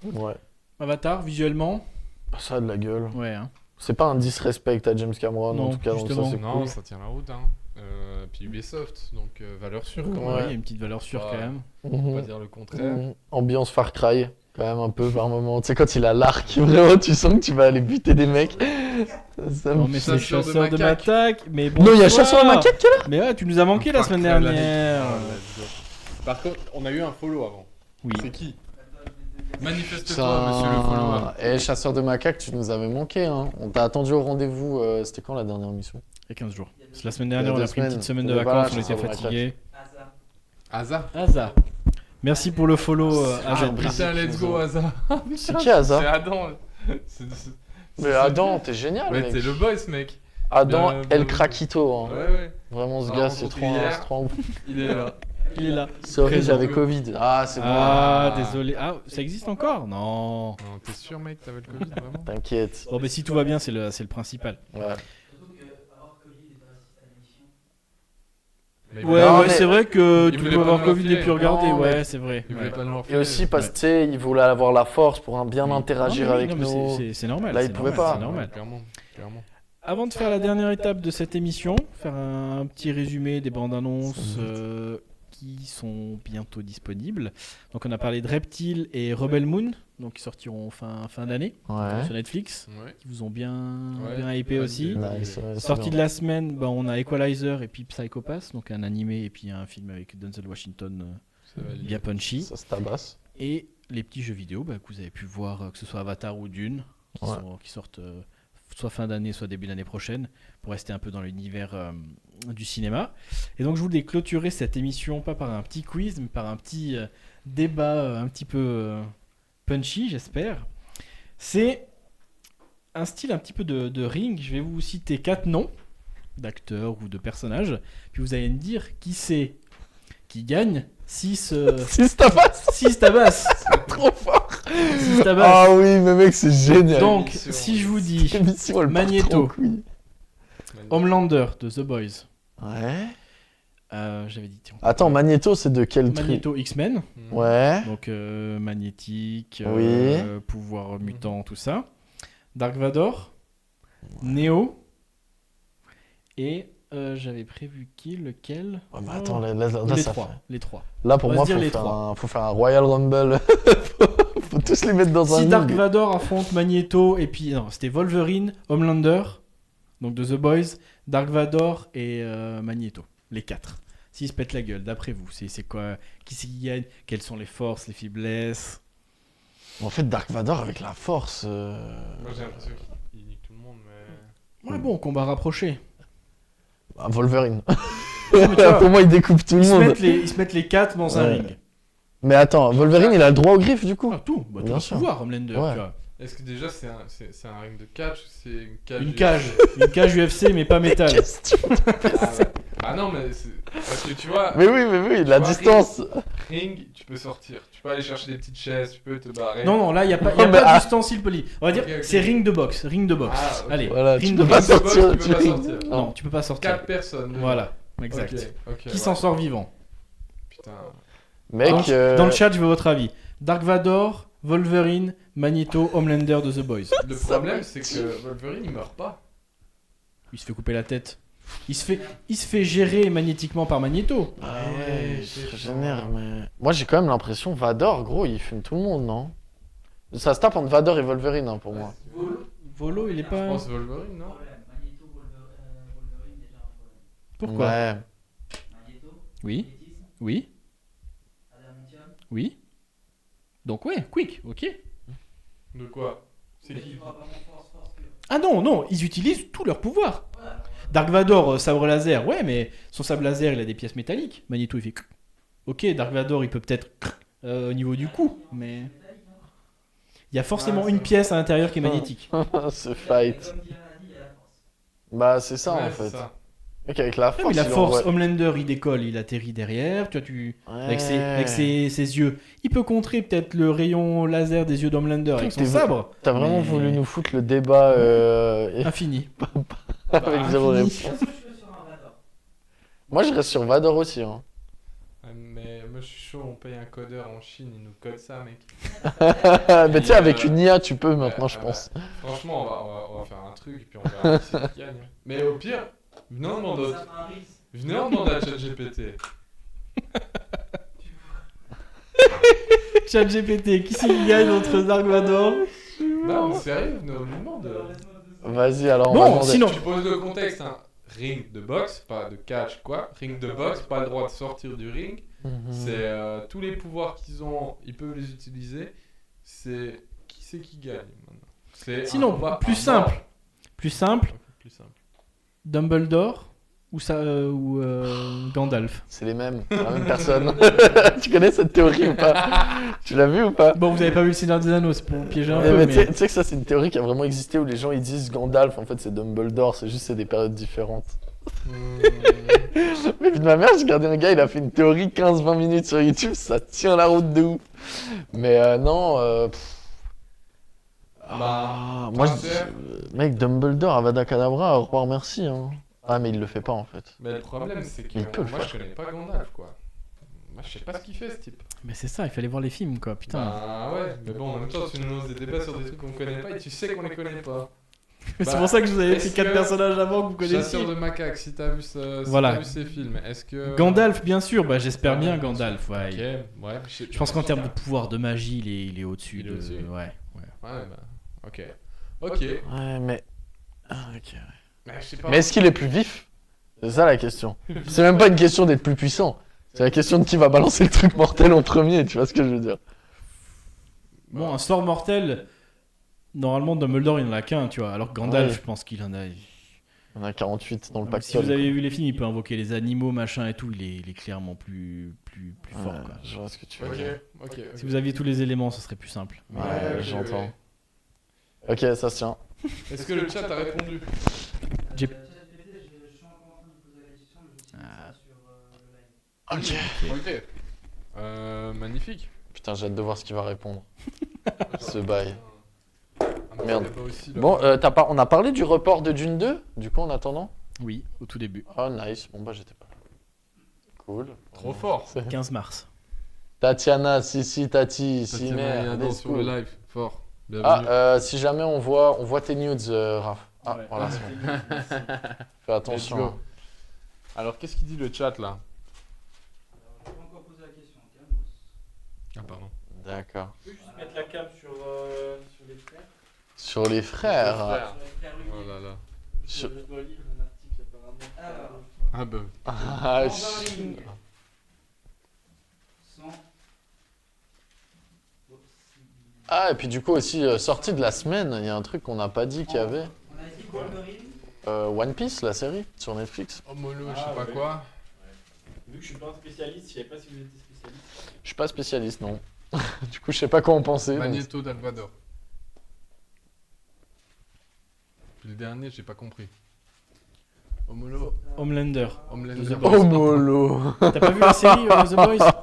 Ouais. Avatar, visuellement. Ça a de la gueule. Ouais. Hein. C'est pas un disrespect à James Cameron, non, en tout cas. Justement. Donc ça, c'est Non, cool. ça tient la route. Hein. Puis Ubisoft, donc valeur sûre. Ouais, Quand même. il y a une petite valeur sûre quand même. On peut pas dire le contraire. Ambiance Far Cry, quand même un peu par moment. Tu sais, quand il a l'arc, vraiment, tu sens que tu vas aller buter des mecs. Ça non, mais c'est chasseur de macaques. Mais bon, non, il y a chasseur de macaques qui est là. Mais ouais, tu nous as manqué la semaine dernière. Par contre, on a eu un follow avant. Oui. C'est qui? Manifeste-toi, monsieur le follower. Eh, chasseur de macaques, tu nous avais manqué. Hein. On t'a attendu au rendez-vous. C'était quand la dernière mission? Il y a 15 jours. C'est la semaine dernière, on a pris une petite semaine de Voilà, vacances, on était fatigués. Asa. Asa. Merci pour le follow, Asa. Putain, let's go, Asa. C'est qui Asa? C'est Adam. Mais Adam, t'es génial, ouais, mec. t'es le boy, ce mec. Adam El Craquito. Hein. Ouais. Vraiment, ce gars, c'est trop un... Il est là. Il est là. Sorry, j'avais Covid. Ah, c'est bon. Ah, désolé. Ah, ça existe encore? Non. Non, t'es sûr, mec, t'avais le Covid, vraiment? T'inquiète. Bon, mais si tout va bien, c'est le principal. Ouais. Ouais, c'est vrai que tu peux avoir Covid et puis regarder, ouais, c'est vrai. Et aussi parce que tu sais, il voulait avoir la force pour bien interagir avec nous. C'est normal. Là, il pouvait pas. C'est normal. Clairement. Avant de faire la dernière étape de cette émission, faire un petit résumé des bandes annonces qui sont bientôt disponibles. Donc on a parlé de Reptile et Rebel Moon, donc qui sortiront fin d'année sur Netflix, qui vous ont bien hypé aussi. Sortie de la semaine, on a Equalizer et puis Psycho Pass, donc un animé et puis un film avec Denzel Washington bien punchy. Ça se tabasse. Et les petits jeux vidéo que vous avez pu voir, que ce soit Avatar ou Dune, qui sortent soit fin d'année, soit début d'année prochaine, pour rester un peu dans l'univers du cinéma. Et donc je voulais clôturer cette émission, pas par un petit quiz, mais par un petit débat un petit peu punchy, j'espère. C'est un style un petit peu de ring. Je vais vous citer 4 noms d'acteurs ou de personnages, puis vous allez me dire qui c'est qui gagne si se tabasse. C'est trop fort. Si se tabasse. Ah oui, mais mec, c'est génial. Donc, si je vous dis Magneto, Homelander de The Boys. Ouais. J'avais dit. Attends, Magneto, c'est de quel truc? Magneto X-Men. Ouais. Donc magnétique, oui. pouvoir mutant, tout ça. Dark Vador, Neo et j'avais prévu lequel mais attends, là, les trois. Là, pour moi, faut faire un Royal Rumble. faut tous les mettre dans un Si ring. Dark Vador affronte Magneto et puis non, c'était Wolverine, Homelander, donc de The Boys, Dark Vador et Magneto, les 4. S'ils se pètent la gueule, d'après vous, c'est quoi? Qui c'est qui gagne? Quelles sont les forces, les faiblesses? En fait, Dark Vador avec la force. Moi, j'ai l'impression qu'il nique tout le monde, mais. Ouais, bon, combat rapproché. Bah, Wolverine. Mais tu vois, Pour moi, il découpe tout le monde. Ils se mettent les 4 dans un ring. Mais attends, Wolverine, il a le droit au griffe du coup. Ah, tout. Bah, tu Bien vas sûr. pouvoir, Homelander. Ouais. Tu vois. Est-ce que déjà c'est un ring de catch ou c'est une cage Une cage. Une cage UFC, mais pas métal. Ah non, mais parce que tu vois. Mais oui, la distance. Ring, tu peux sortir. Tu peux aller chercher des petites chaises, tu peux te barrer. Non, là, il n'y a pas, d'ustensile poli. On va dire, c'est ring de boxe. Ring de boxe. Ah, ok. Allez, Voilà, ring tu de peux pas boxe. sortir Tu du peux pas ring. sortir. Non, tu peux pas sortir. 4 personnes. Voilà, exact. Ok, Qui ouais. s'en sort vivant? Putain. Mec, Dans le chat, je veux votre avis. Dark Vador, Wolverine, Magneto, Homelander de The Boys. Le problème, c'est que Wolverine, il meurt pas. Il se fait couper la tête. Il se fait gérer magnétiquement par Magneto. Ah ouais, je génère, mais. Moi, j'ai quand même l'impression, Vador, gros, il fume tout le monde, non? Ça se tape entre Vador et Wolverine, hein, pour moi. Volo, il est Je pas. pense Wolverine, non? Pourquoi? Ouais. Oui. Oui. Oui. Donc, ouais, Quick, ok. De quoi? C'est qui? Ah non, ils utilisent tout leur pouvoir. Dark Vador, sabre laser, ouais, mais son sabre laser, il a des pièces métalliques. Magneto, il fait. Ok, Dark Vador, il peut peut-être au niveau du cou, mais. Il y a forcément une pièce à l'intérieur qui est magnétique. Ce fight. Bah, c'est ça, en fait. Mec, avec la force. Oui, la il force, envoie- Homelander, il décolle, il atterrit derrière. Tu vois, avec Ouais. ses yeux. Il peut contrer peut-être le rayon laser des yeux d'Homelander avec son sabre. T'as vraiment mais- voulu nous foutre le débat Infini. avec zéro infini. réponse. Moi, je reste sur Vador aussi. Hein. Mais moi, je suis chaud, on paye un codeur en Chine, il nous code ça, mec. Mais tu sais, avec une IA, tu peux maintenant, je pense. Franchement, on va faire un truc, et puis on verra qui c'est qui gagne. Mais au pire, venez en demander à ChatGPT. ChatGPT, qui c'est qui gagne entre Dark Vador? Non, mais sérieux, venez on lui demande. Vas-y, alors on Bon, va demander. sinon- Tu poses le contexte, hein. Ring de boxe, pas de catch, quoi. Ring de boxe, pas le droit de sortir du ring. C'est tous les pouvoirs qu'ils ont, ils peuvent les utiliser. C'est qui gagne maintenant. C'est Sinon, un combat plus à simple. mort. Plus simple. Plus simple. Dumbledore ou Gandalf. C'est les mêmes, la même personne. Tu connais cette théorie ou pas? Tu l'as vu ou pas? Bon, vous avez pas vu le Seigneur des Anneaux, c'est pour piéger un Mais peu. tu sais que ça, c'est une théorie qui a vraiment existé où les gens ils disent Gandalf, en fait c'est Dumbledore, c'est juste c'est des périodes différentes. Mais puis de ma mère, j'ai regardé un gars, il a fait une théorie 15-20 minutes sur YouTube, ça tient la route de ouf. Mais non. Moi, mec, Dumbledore, Avada Kedavra, au revoir, merci. Hein. Ah, mais il le fait pas en fait. Mais le problème, c'est que Il peut le moi, faire. je connais pas Gandalf, quoi. Moi, je sais pas ce qu'il fait, ce type. Mais c'est ça, il fallait voir les films, quoi, putain. Bah ouais, mais bon, en même temps, tu nous lances des débats sur des trucs qu'on connaît pas et tu sais qu'on les connaît pas. C'est pour ça que je vous avais fait est-ce 4 que- personnages avant que vous connaissiez. Chasseur de macaques, si t'as vu, si Voilà. t'as vu ces films, est-ce que... Gandalf, bien sûr, bah j'espère Ouais, bien bien Gandalf, ouais. Ok, ouais. Je pense qu'en termes de pouvoir de magie, il est au-dessus. Il est au-dessus. Ouais. Ouais, bah, ok. Ok. Ouais, mais. Ah, ok, ouais. Mais je sais pas. Mais est-ce qu'il est plus vif? C'est ça la question. C'est même pas une question d'être plus puissant. C'est la question de qui va balancer le truc mortel en premier, tu vois ce que je veux dire? Bon, un sort mortel, normalement Dumbledore il en a qu'un, tu vois. Alors que Gandalf, Ouais. je pense qu'il en a. On a 48 dans le Si pactole. vous avez vu les films, il peut invoquer les animaux, machin et tout. Il est clairement plus fort, Ouais, quoi. je vois ce que tu veux Ok, dire. ok. Si vous aviez tous les éléments, ce serait plus simple. Mais- Ouais, ok, j'entends. ok. Ok, ça se tient. Est-ce que le chat a répondu? J'ai- Ok. Ok. Magnifique. Putain, j'ai hâte de voir ce qu'il va répondre. Ce bail. Un Merde. débat aussi, là. Bon, on a parlé du report de Dune 2, du coup, en attendant? Oui, au tout début. Oh, nice. Bon, bah, j'étais pas là. Cool. Trop fort. 15 mars. Tatiana, si, Tati, si, Tatiana merde. Yadon let's sur go. le live. Fort. Bienvenue. Ah, si jamais on voit tes nudes, Raph. Ah, Ouais. voilà, c'est bon. Fais attention. Let's go. Alors, qu'est-ce qu'il dit le chat, là? Ah, pardon. D'accord. Tu peux juste mettre la cam sur les frères. Sur les frères. Oh là là. Sur- Je dois lire un article apparemment. Ah bah. Ah, Ah, et puis du coup aussi, sortie de la semaine, il y a un truc qu'on n'a pas dit qu'il y avait. On a dit Wolverine, One Piece, la série, sur Netflix. Homolo, je sais pas quoi. Vu que je suis pas un spécialiste, je savais pas si vous étiez spécialiste. Je suis pas spécialiste, non. Du coup, je sais pas quoi en penser. donc- Magneto d'Alvador. Puis le dernier, j'ai pas compris. Homolo. Homelander. Homelander. The Boys. Homolo. T'as pas vu la série The Boys?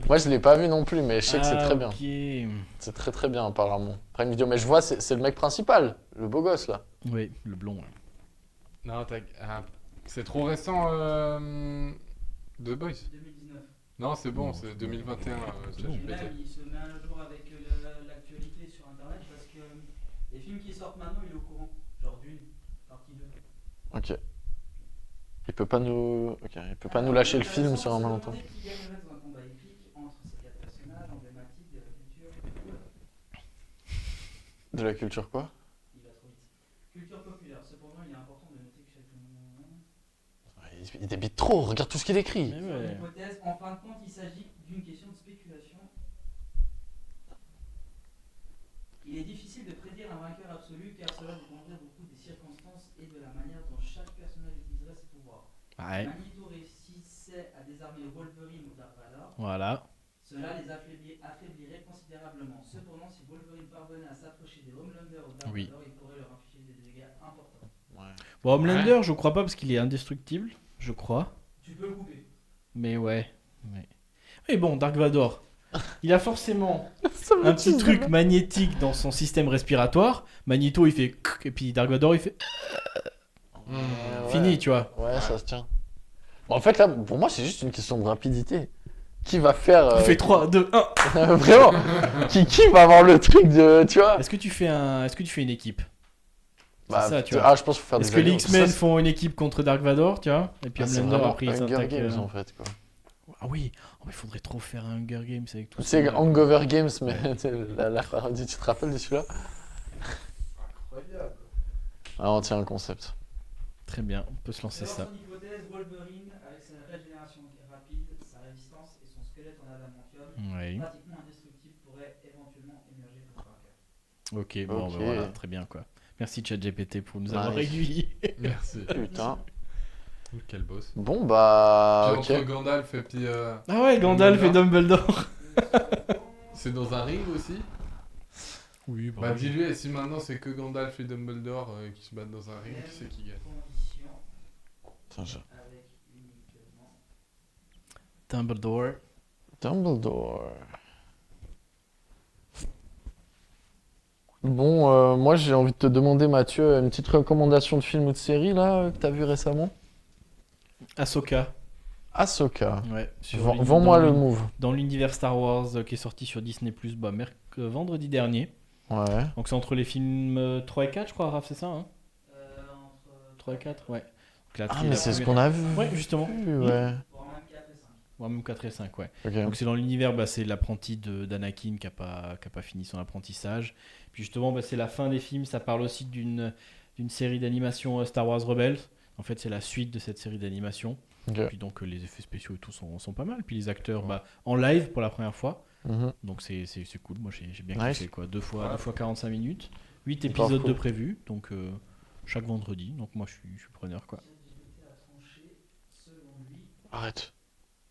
Moi, je l'ai pas vu non plus, mais je sais que c'est très bien. Ok. C'est très très bien, apparemment. Prime Video, mais je vois, c'est le mec principal, le beau gosse, là. Oui, le blond. Ouais. Non, c'est trop récent, The Boys. 2019. Non, c'est bon, c'est 2021. Et là, il se met à jour avec l'actualité sur internet parce que les films qui sortent maintenant, il est au courant. Genre Dune, partie 2. Ok. Il peut pas nous lâcher le film sur un malentendu. Qui gagnerait dans un combat épique entre ces 4 personnages emblématiques de la culture. De la culture quoi? Il va trop vite. Culture populaire. Cependant, il est important de noter que chaque. Il débite trop, regarde tout ce qu'il écrit. Sur une hypothèse, en fin de compte, il s'agit d'une question de spéculation. Il est difficile de prédire un vainqueur absolu car cela dépendrait beaucoup des circonstances et de la manière dont chaque personnage utiliserait ses pouvoirs. Ouais. Magneto réussissait à désarmer Wolverine ou Dark Vador. Voilà. Cela les affaiblirait considérablement. Cependant, si Wolverine parvenait à s'approcher des Homelander ou Dark Vador, il pourrait leur infliger des dégâts importants. Bon, Homelander, je crois pas parce qu'il est indestructible, je crois. Tu peux le couper. Mais ouais. Oui, bon, Dark Vador. Il a forcément un petit truc magnétique dans son système respiratoire. Magneto, il fait... Et puis Dark Vador, il fait... Fini, tu vois. Ouais, ça se tient. Bon, en fait, là, pour moi, c'est juste une question de rapidité. Qui va faire... Il fait 3, 2, 1. Vraiment. Qui va avoir le truc de... Tu vois. Est-ce que tu fais une équipe? Bah, ça, tu vois. Ah, je pense qu'il faut faire des Est-ce que les alliances. X-Men Ça, font une équipe contre Dark Vador, tu vois? Et puis c'est Homelander, vraiment après, il Hunger s'attaque... Games, en fait, quoi. Ah oui, oh, mais il faudrait trop faire un Hunger Games avec tout ça. C'est Hangover Games, mais la parodie, tu te rappelles de celui-là? Incroyable. Ah, on tient un concept. Très bien, on peut se lancer ça. Dans son hypothèse, Wolverine, avec sa régénération rapide, sa résistance et son squelette en adamantium, Oui. pratiquement indestructible, pourrait éventuellement émerger comme vainqueur. Ok, bon, Ok. ben voilà, très bien, quoi. Merci ChatGPT pour nous Nice. avoir aiguillés. Merci. Putain. Quel boss. Bon, bah... Puis ok. entre Gandalf et puis... Ah ouais, Gandalf et Dumbledore. C'est dans un ring aussi? Oui, bah dis-lui, et si maintenant c'est que Gandalf et Dumbledore qui se battent dans un ring, qui c'est qui gagne? Dumbledore. Bon, moi j'ai envie de te demander, Mathieu, une petite recommandation de film ou de série là que t'as vu récemment? Ahsoka. Ouais. Sur Vends-moi le move. Dans l'univers Star Wars qui est sorti sur Disney+, vendredi dernier. Ouais. Donc c'est entre les films 3 et 4, je crois, Raph, c'est ça hein 3 et 4, ouais. Donc, Ah, mais c'est ce qu'on a vu. Ouais, justement. Ouais. Ouais, même 4 et 5, ouais. Ok. Donc c'est dans l'univers, c'est l'apprenti d'Anakin qui a pas fini son apprentissage. Puis justement, c'est la fin des films, ça parle aussi d'une série d'animation Star Wars Rebels. En fait, c'est la suite de cette série d'animation. Ok. Puis donc les effets spéciaux et tout sont pas mal. Puis les acteurs en live pour la première fois. Mhm. Donc c'est cool, moi j'ai bien Nice. kiffé quoi. Deux fois 45 minutes, 8 Hyper épisodes cool. de prévus, donc chaque vendredi. Donc moi je suis preneur quoi. Arrête.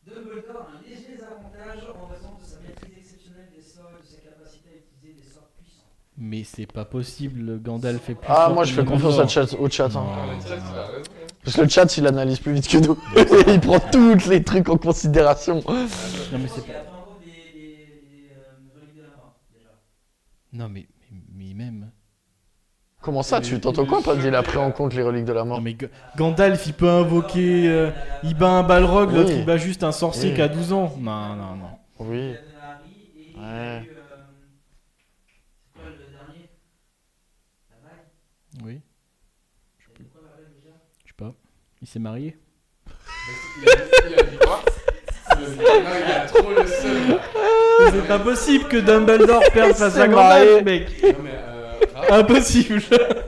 Dumbledore a un léger avantage en raison de sa maîtrise exceptionnelle des sorts et de sa capacité à utiliser des sorts puissants. Mais c'est pas possible, Gandalf est plus Ah, fort moi que je fais confiance Dumbledore. au chat. Hein. Non. Parce que le chat il analyse plus vite que nous. Il prend tous les trucs en considération. Non mais c'est pas... Non mais même... Comment ça, tu t'entends quoi quand il a pris en compte les reliques de la mort? Non mais Gandalf il peut invoquer... il bat un Balrog, Oui. l'autre il bat juste un sorcier Oui. qui a 12 ans. Non. Oui. Ouais. Oui. Je sais pas. Il s'est marié? Il a dit quoi? Il a trop le seum. C'est pas possible que Dumbledore perde face à s'est marié. Gandalf, mec. Non, mais, Impossible.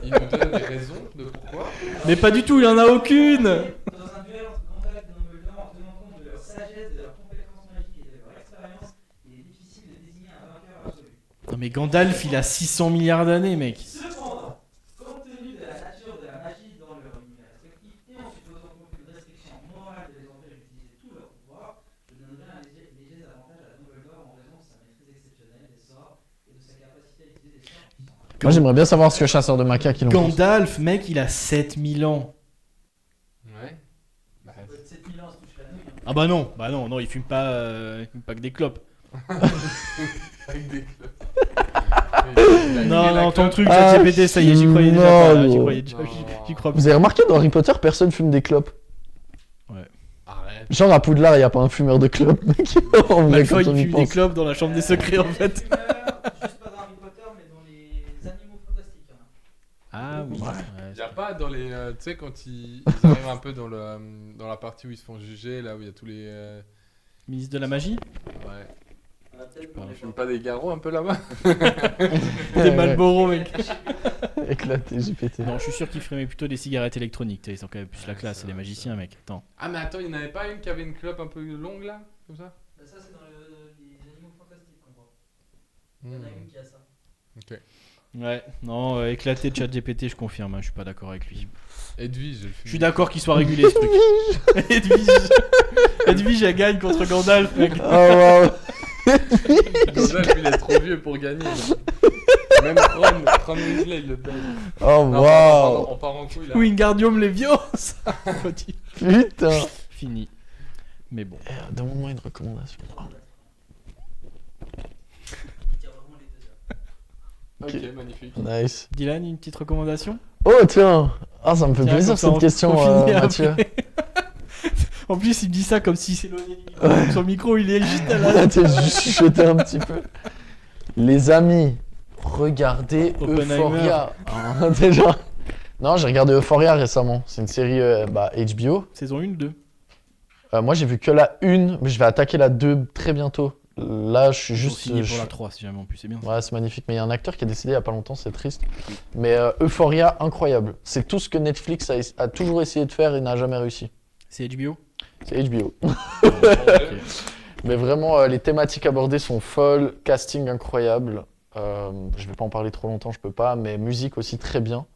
Il nous donne des raisons de pourquoi. Mais pas du tout, il y en a aucune. Dans un duel entre Gandalf et Dumbledore, en tenant compte de leur sagesse, de leurs compétences magiques et de leur expérience, il est difficile de désigner un vainqueur absolu. Non mais Gandalf il a 600 milliards d'années, mec. Cependant, compte tenu de la nature de la magie Moi, j'aimerais bien savoir ce que Chasseur de Macaques il en pense. Gandalf, mec, il a 7000 ans. Ouais. Bah, Ça peut être 7000 ans, c'est touché la nouille. Hein. Ah bah non, il fume pas que des clopes. avec des clubs. Non, ton truc, ChatGPT, ça y est, j'y croyais déjà pas. Là, j'y crois Vous avez remarqué dans Harry Potter, personne fume des clopes. Ouais. Arrête. Genre à Poudlard, il y a pas un fumeur de clopes, mec. En vrai, Malfoy, quand on y il fume des pense. clopes dans la chambre des secrets, en fait. Juste pas dans Harry Potter, mais dans les animaux fantastiques. Hein. Ah oui. Il y a pas dans les. Tu sais, quand ils arrivent un peu dans la partie où ils se font juger, là où il y a tous les. Ministre de la magie. Ouais. On a peut-être On fume pas des garrots un peu là-bas. Des Marlboro, mec. Éclaté, GPT. Non, je suis sûr qu'ils feraient plutôt des cigarettes électroniques. Ils ont quand même plus la classe, c'est les magiciens, mec. Attends. Ah, mais attends, il n'y en avait pas une qui avait une clope un peu longue là comme ça? Bah, ça, c'est dans les animaux fantastiques qu'on voit. Il y en a une qui a ça. Ok. Ouais, non, éclaté de ChatGPT, je confirme, hein, je suis pas d'accord avec lui. Edwige, je le fume. Je suis d'accord qu'il soit régulé ce truc. Edwige, elle gagne contre Gandalf, mec. Oh waouh. Gandalf, il est trop vieux pour gagner. Même Ron Weasley, il le paye. Oh Non, waouh. on part en couille là. Wingardium Leviosa. Putain. Fini. Mais bon. Demande-moi une recommandation. Ok, magnifique. Nice. Dylan, une petite recommandation? Oh tiens. Ah, ça me fait Tiens, plaisir comme ça, cette on question, finit Mathieu. après. En plus, il me dit ça comme s'il s'éloignait du micro. Son micro, il est juste à la. T'es juste chuchoté un petit peu. Les amis, regardez Oppenheimer. Euphoria. Hein, déjà. Non, j'ai regardé Euphoria récemment. C'est une série HBO. Saison 1, 2. Moi, j'ai vu que la 1, mais je vais attaquer la 2 très bientôt. Là, je suis juste. Signé pour la 3, si jamais en plus, c'est bien. Ouais, c'est magnifique. Mais il y a un acteur qui est décédé il y a pas longtemps, c'est triste. Mais Euphoria, incroyable. C'est tout ce que Netflix a toujours essayé de faire et n'a jamais réussi. C'est HBO? C'est HBO. Mais vraiment, les thématiques abordées sont folles, casting incroyable. Je vais pas en parler trop longtemps, je peux pas, mais musique aussi très bien.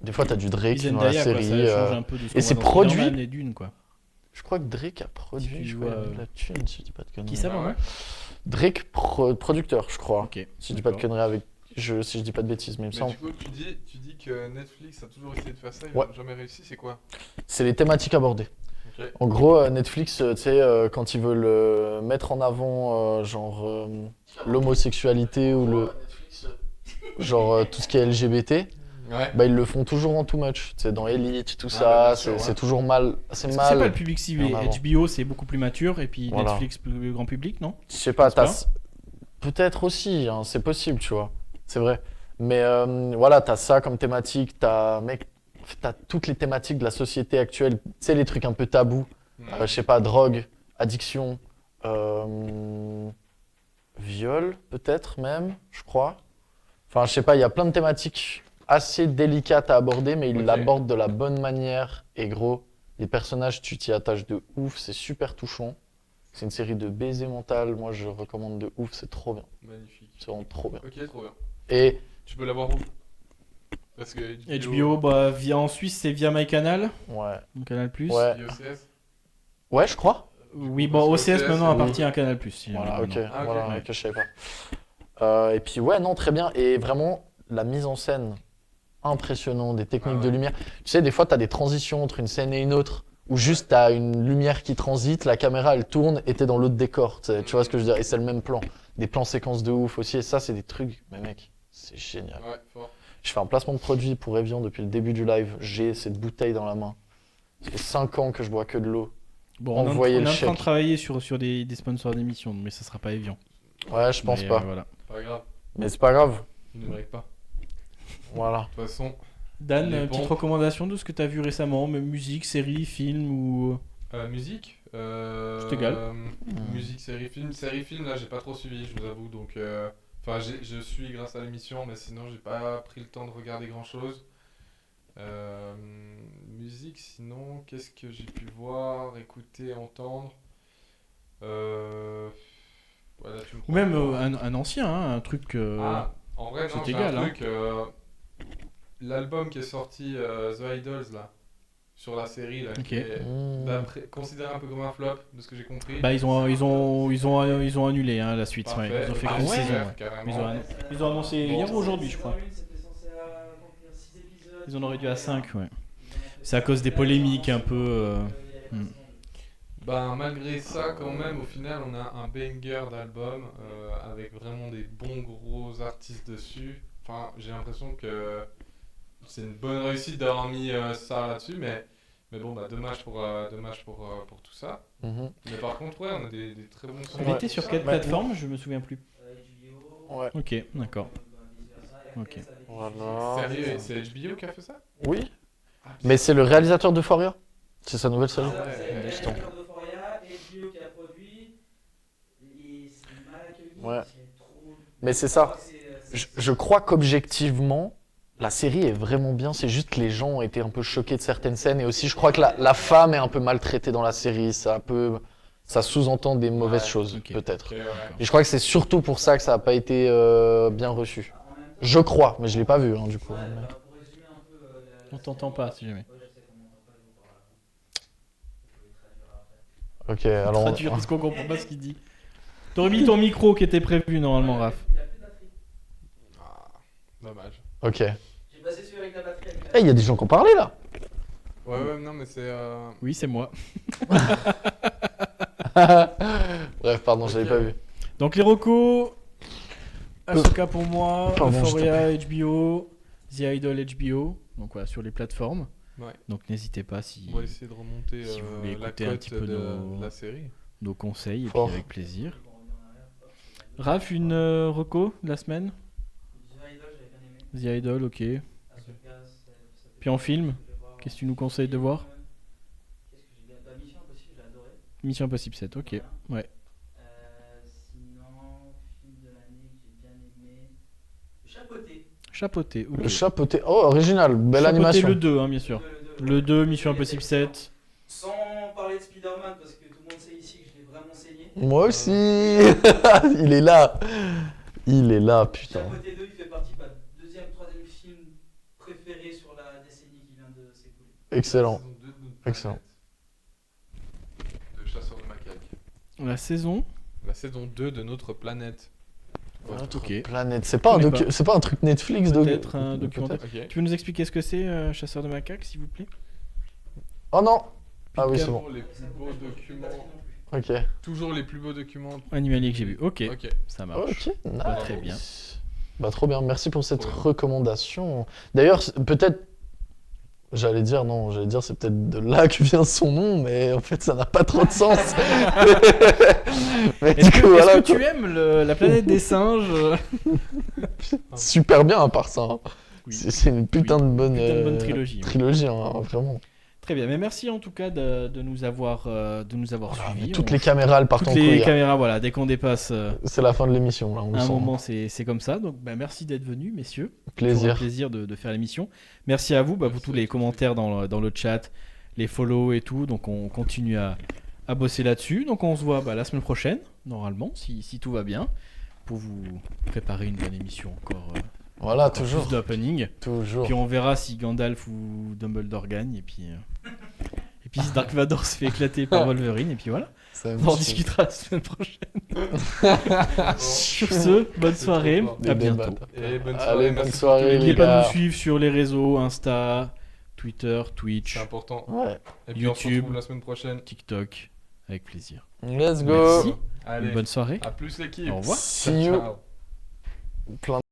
Des fois, t'as du Drake dans la Zendaya, quoi, série. ça change un peu de ce qu'on Et c'est voit dans produit. Spider-Man et Dune, quoi. Je crois que Drake a produit. Si tu Je vois, crois qu'il y a de la thune, si je dis pas de conneries. Qui ça, vraiment? ouais. Drake, producteur, je crois. Ok. Si je dis pas de conneries avec. Si je dis pas de bêtises, mais il me Mais semble. du coup, tu dis que Netflix a toujours essayé de faire ça, ils Ouais. n'ont jamais réussi, c'est quoi? C'est les thématiques abordées. Ok. En gros, Netflix, tu sais, quand ils veulent mettre en avant, l'homosexualité ou le. tout ce qui est LGBT, Ouais. bah, ils le font toujours en too much. Tu sais, dans Elite, tout Ah, ça, bah, bien sûr, c'est ouais. toujours mal. C'est Parce que mal. c'est pas le public ciblé. mis en avant. HBO, c'est beaucoup plus mature, et puis Voilà. Netflix, plus grand public, non? Je sais pas, Pense peut-être aussi, hein, c'est possible, tu vois. C'est vrai. Mais voilà, t'as ça comme thématique, t'as toutes les thématiques de la société actuelle, tu sais, les trucs un peu tabous. Je sais pas, drogue, addiction, viol, peut-être même, je crois. Enfin, je sais pas, il y a plein de thématiques assez délicates à aborder, mais ils Ok. l'abordent de la bonne manière. Et gros, les personnages, tu t'y attaches de ouf, c'est super touchant. C'est une série de baisers mental, moi je recommande de ouf, c'est trop bien. Magnifique. C'est vraiment trop bien. Ok, trop bien. Et Tu peux l'avoir où? Parce que HBO, bah, en Suisse, c'est via MyCanal. ouais. Canal+. Ouais. IOCS. Ouais, je crois. Oui, bon, Parce que OCS maintenant oui. appartient à Canal+. si Voilà, jamais, ok. non. Ah, ok. Voilà, Ouais. ok, je savais pas. Et puis ouais, non, très bien. Et vraiment, la mise en scène, impressionnant, des techniques Ah ouais. de lumière. Tu sais, des fois, t'as des transitions entre une scène et une autre, où juste t'as une lumière qui transite, la caméra elle tourne et t'es dans l'autre décor. Tu vois ce que je veux dire? Et c'est le même plan. Des plans séquences de ouf aussi. Et ça, c'est des trucs, mais mec, c'est génial. Ouais, fort. Je fais un placement de produit pour Evian depuis le début du live. J'ai cette bouteille dans la main. Ça fait 5 ans que je bois que de l'eau. Bon, on est Envoyez en le train de chèque. travailler sur des sponsors d'émissions, mais ça sera pas évident. Ouais, je pense Mais, pas. voilà. Pas grave. Mais c'est pas grave. Il ne mérite pas. Voilà. De toute façon. Dan, Il est petite bon. recommandation de ce que tu as vu récemment, même musique, série, film ou... Musique. C'est égal. Musique, série, film, là j'ai pas trop suivi, je vous avoue. Donc, enfin, je suis grâce à l'émission, mais sinon j'ai pas pris le temps de regarder grand chose. Musique, sinon, qu'est-ce que j'ai pu voir, écouter, entendre voilà, tu me Ou prends même pas. un ancien, hein, un truc... Ah, en vrai, non, c'est j'ai égal, un hein. truc. L'album qui est sorti, The Idols, là, sur la série, là, Ok. qui est considéré un peu comme un flop, de ce que j'ai compris. Bah ils ont annulé hein, la suite. Parfait. Ouais. Ils ont fait Ah qu'une ouais, saison. Ouais. carrément. Ils ont annoncé hier ou aujourd'hui, je crois. C'était Ils en auraient dû à 5, ouais. C'est à cause des polémiques un peu. Ben, malgré ça, quand même, au final, on a un banger d'album avec vraiment des bons gros artistes dessus. Enfin, j'ai l'impression que c'est une bonne réussite d'avoir mis ça là-dessus, mais bon, bah, dommage pour tout ça. Mais par contre, ouais, on a des très bons sons. Il était sur quelle plateforme? Je me souviens plus. Ouais. Ok, d'accord. Ok. Voilà. Sérieux, c'est HBO qui a fait ça? Oui. Mais c'est le réalisateur d'Euphoria. C'est sa nouvelle série. Ouais. Mais c'est ça. Je crois qu'objectivement, la série est vraiment bien. C'est juste que les gens ont été un peu choqués de certaines scènes. Et aussi, je crois que la femme est un peu maltraitée dans la série. Ça sous-entend des mauvaises choses, peut-être. Et je crois que c'est surtout pour ça que ça n'a pas été bien reçu. Je crois, mais je l'ai pas vu, hein, du coup. On t'entend pas, si jamais. Ok, alors... Traduire, parce qu'on comprend pas ce qu'il dit. T'aurais mis ton micro qui était prévu, normalement, Raph. Dommage. Ok. Eh, il y a des gens qui ont parlé, là. Ouais, non, mais c'est... Oui, c'est moi. Bref, pardon, je l'avais pas vu. Donc, les recos... Ahsoka pour moi, Pardon, Euphoria HBO, The Idol HBO, donc voilà, sur les plateformes. Ouais. Donc n'hésitez pas si on va essayer de remonter si vous voulez la écouter un cote petit peu de la série. Nos conseils, Fort. et puis avec plaisir. Raph, une reco de la semaine? The Idol, ok. Puis en film, qu'est-ce que tu nous conseilles de voir? Mission Impossible, j'ai adoré. Mission Impossible 7, ok. Ouais. Chapeauté. Okay. Le chapeauté. Oh, original, belle Chapeauté, animation. le 2, hein, bien sûr. Le 2, Mission Impossible 7. Sans parler de Spider-Man, parce que tout le monde sait ici que je l'ai vraiment saigné. Moi aussi. Il est là. Il est là, putain. Chapeauté 2, il fait partie de ma deuxième, troisième film préféré sur la décennie qui vient de s'écouler. Excellent. Excellent. De Chasseur de macaques. La saison 2 de Notre Planète. Ok. Planète, c'est pas un truc Netflix de. Peut-être un documentaire. Okay. Tu peux nous expliquer ce que c'est, Chasseur de macaques, s'il vous plaît? Oh non. Ah oui, c'est bon. Les plus beaux documents. Ok. Toujours les plus beaux documents animaliers que j'ai vu. Ok. Ok. Ça marche. Ok. Nice. Bah, très bien. Bah trop bien. Merci pour cette recommandation. D'ailleurs, peut-être. J'allais dire c'est peut-être de là que vient son nom, mais en fait ça n'a pas trop de sens. Mais Est-ce que tu aimes la planète des singes? Super bien à part ça. Hein. Oui. C'est une putain de bonne trilogie. Trilogie, hein, vraiment. Très bien, mais merci en tout cas de nous avoir suivis. Toutes les caméras elles partent en couille. Toutes les caméras, voilà, dès qu'on dépasse. C'est la fin de l'émission là. On à un sent. moment, c'est comme ça. Donc, merci d'être venus, messieurs. Plaisir. Plaisir de faire l'émission. Merci à vous pour tous les commentaires dans le chat, les follow et tout. Donc, on continue à bosser là-dessus. Donc, on se voit la semaine prochaine, normalement, si tout va bien, pour vous préparer une bonne émission encore. Voilà, encore toujours. Plus d'opening. Toujours. Puis on verra si Gandalf ou Dumbledore gagnent. Et puis si Dark Vador se fait éclater par Wolverine. Et puis voilà. On en discutera la semaine prochaine. Sur ce, bonne soirée. À bientôt. Et bonne soirée. Allez, bonne soirée. N'oubliez pas de nous suivre sur les réseaux Insta, Twitter, Twitch. C'est important. Ouais. Et puis YouTube, on se retrouve la semaine prochaine. TikTok. Avec plaisir. Let's go. Merci. Allez. Bonne soirée. À plus l'équipe. Au revoir. See you. Ciao. Plein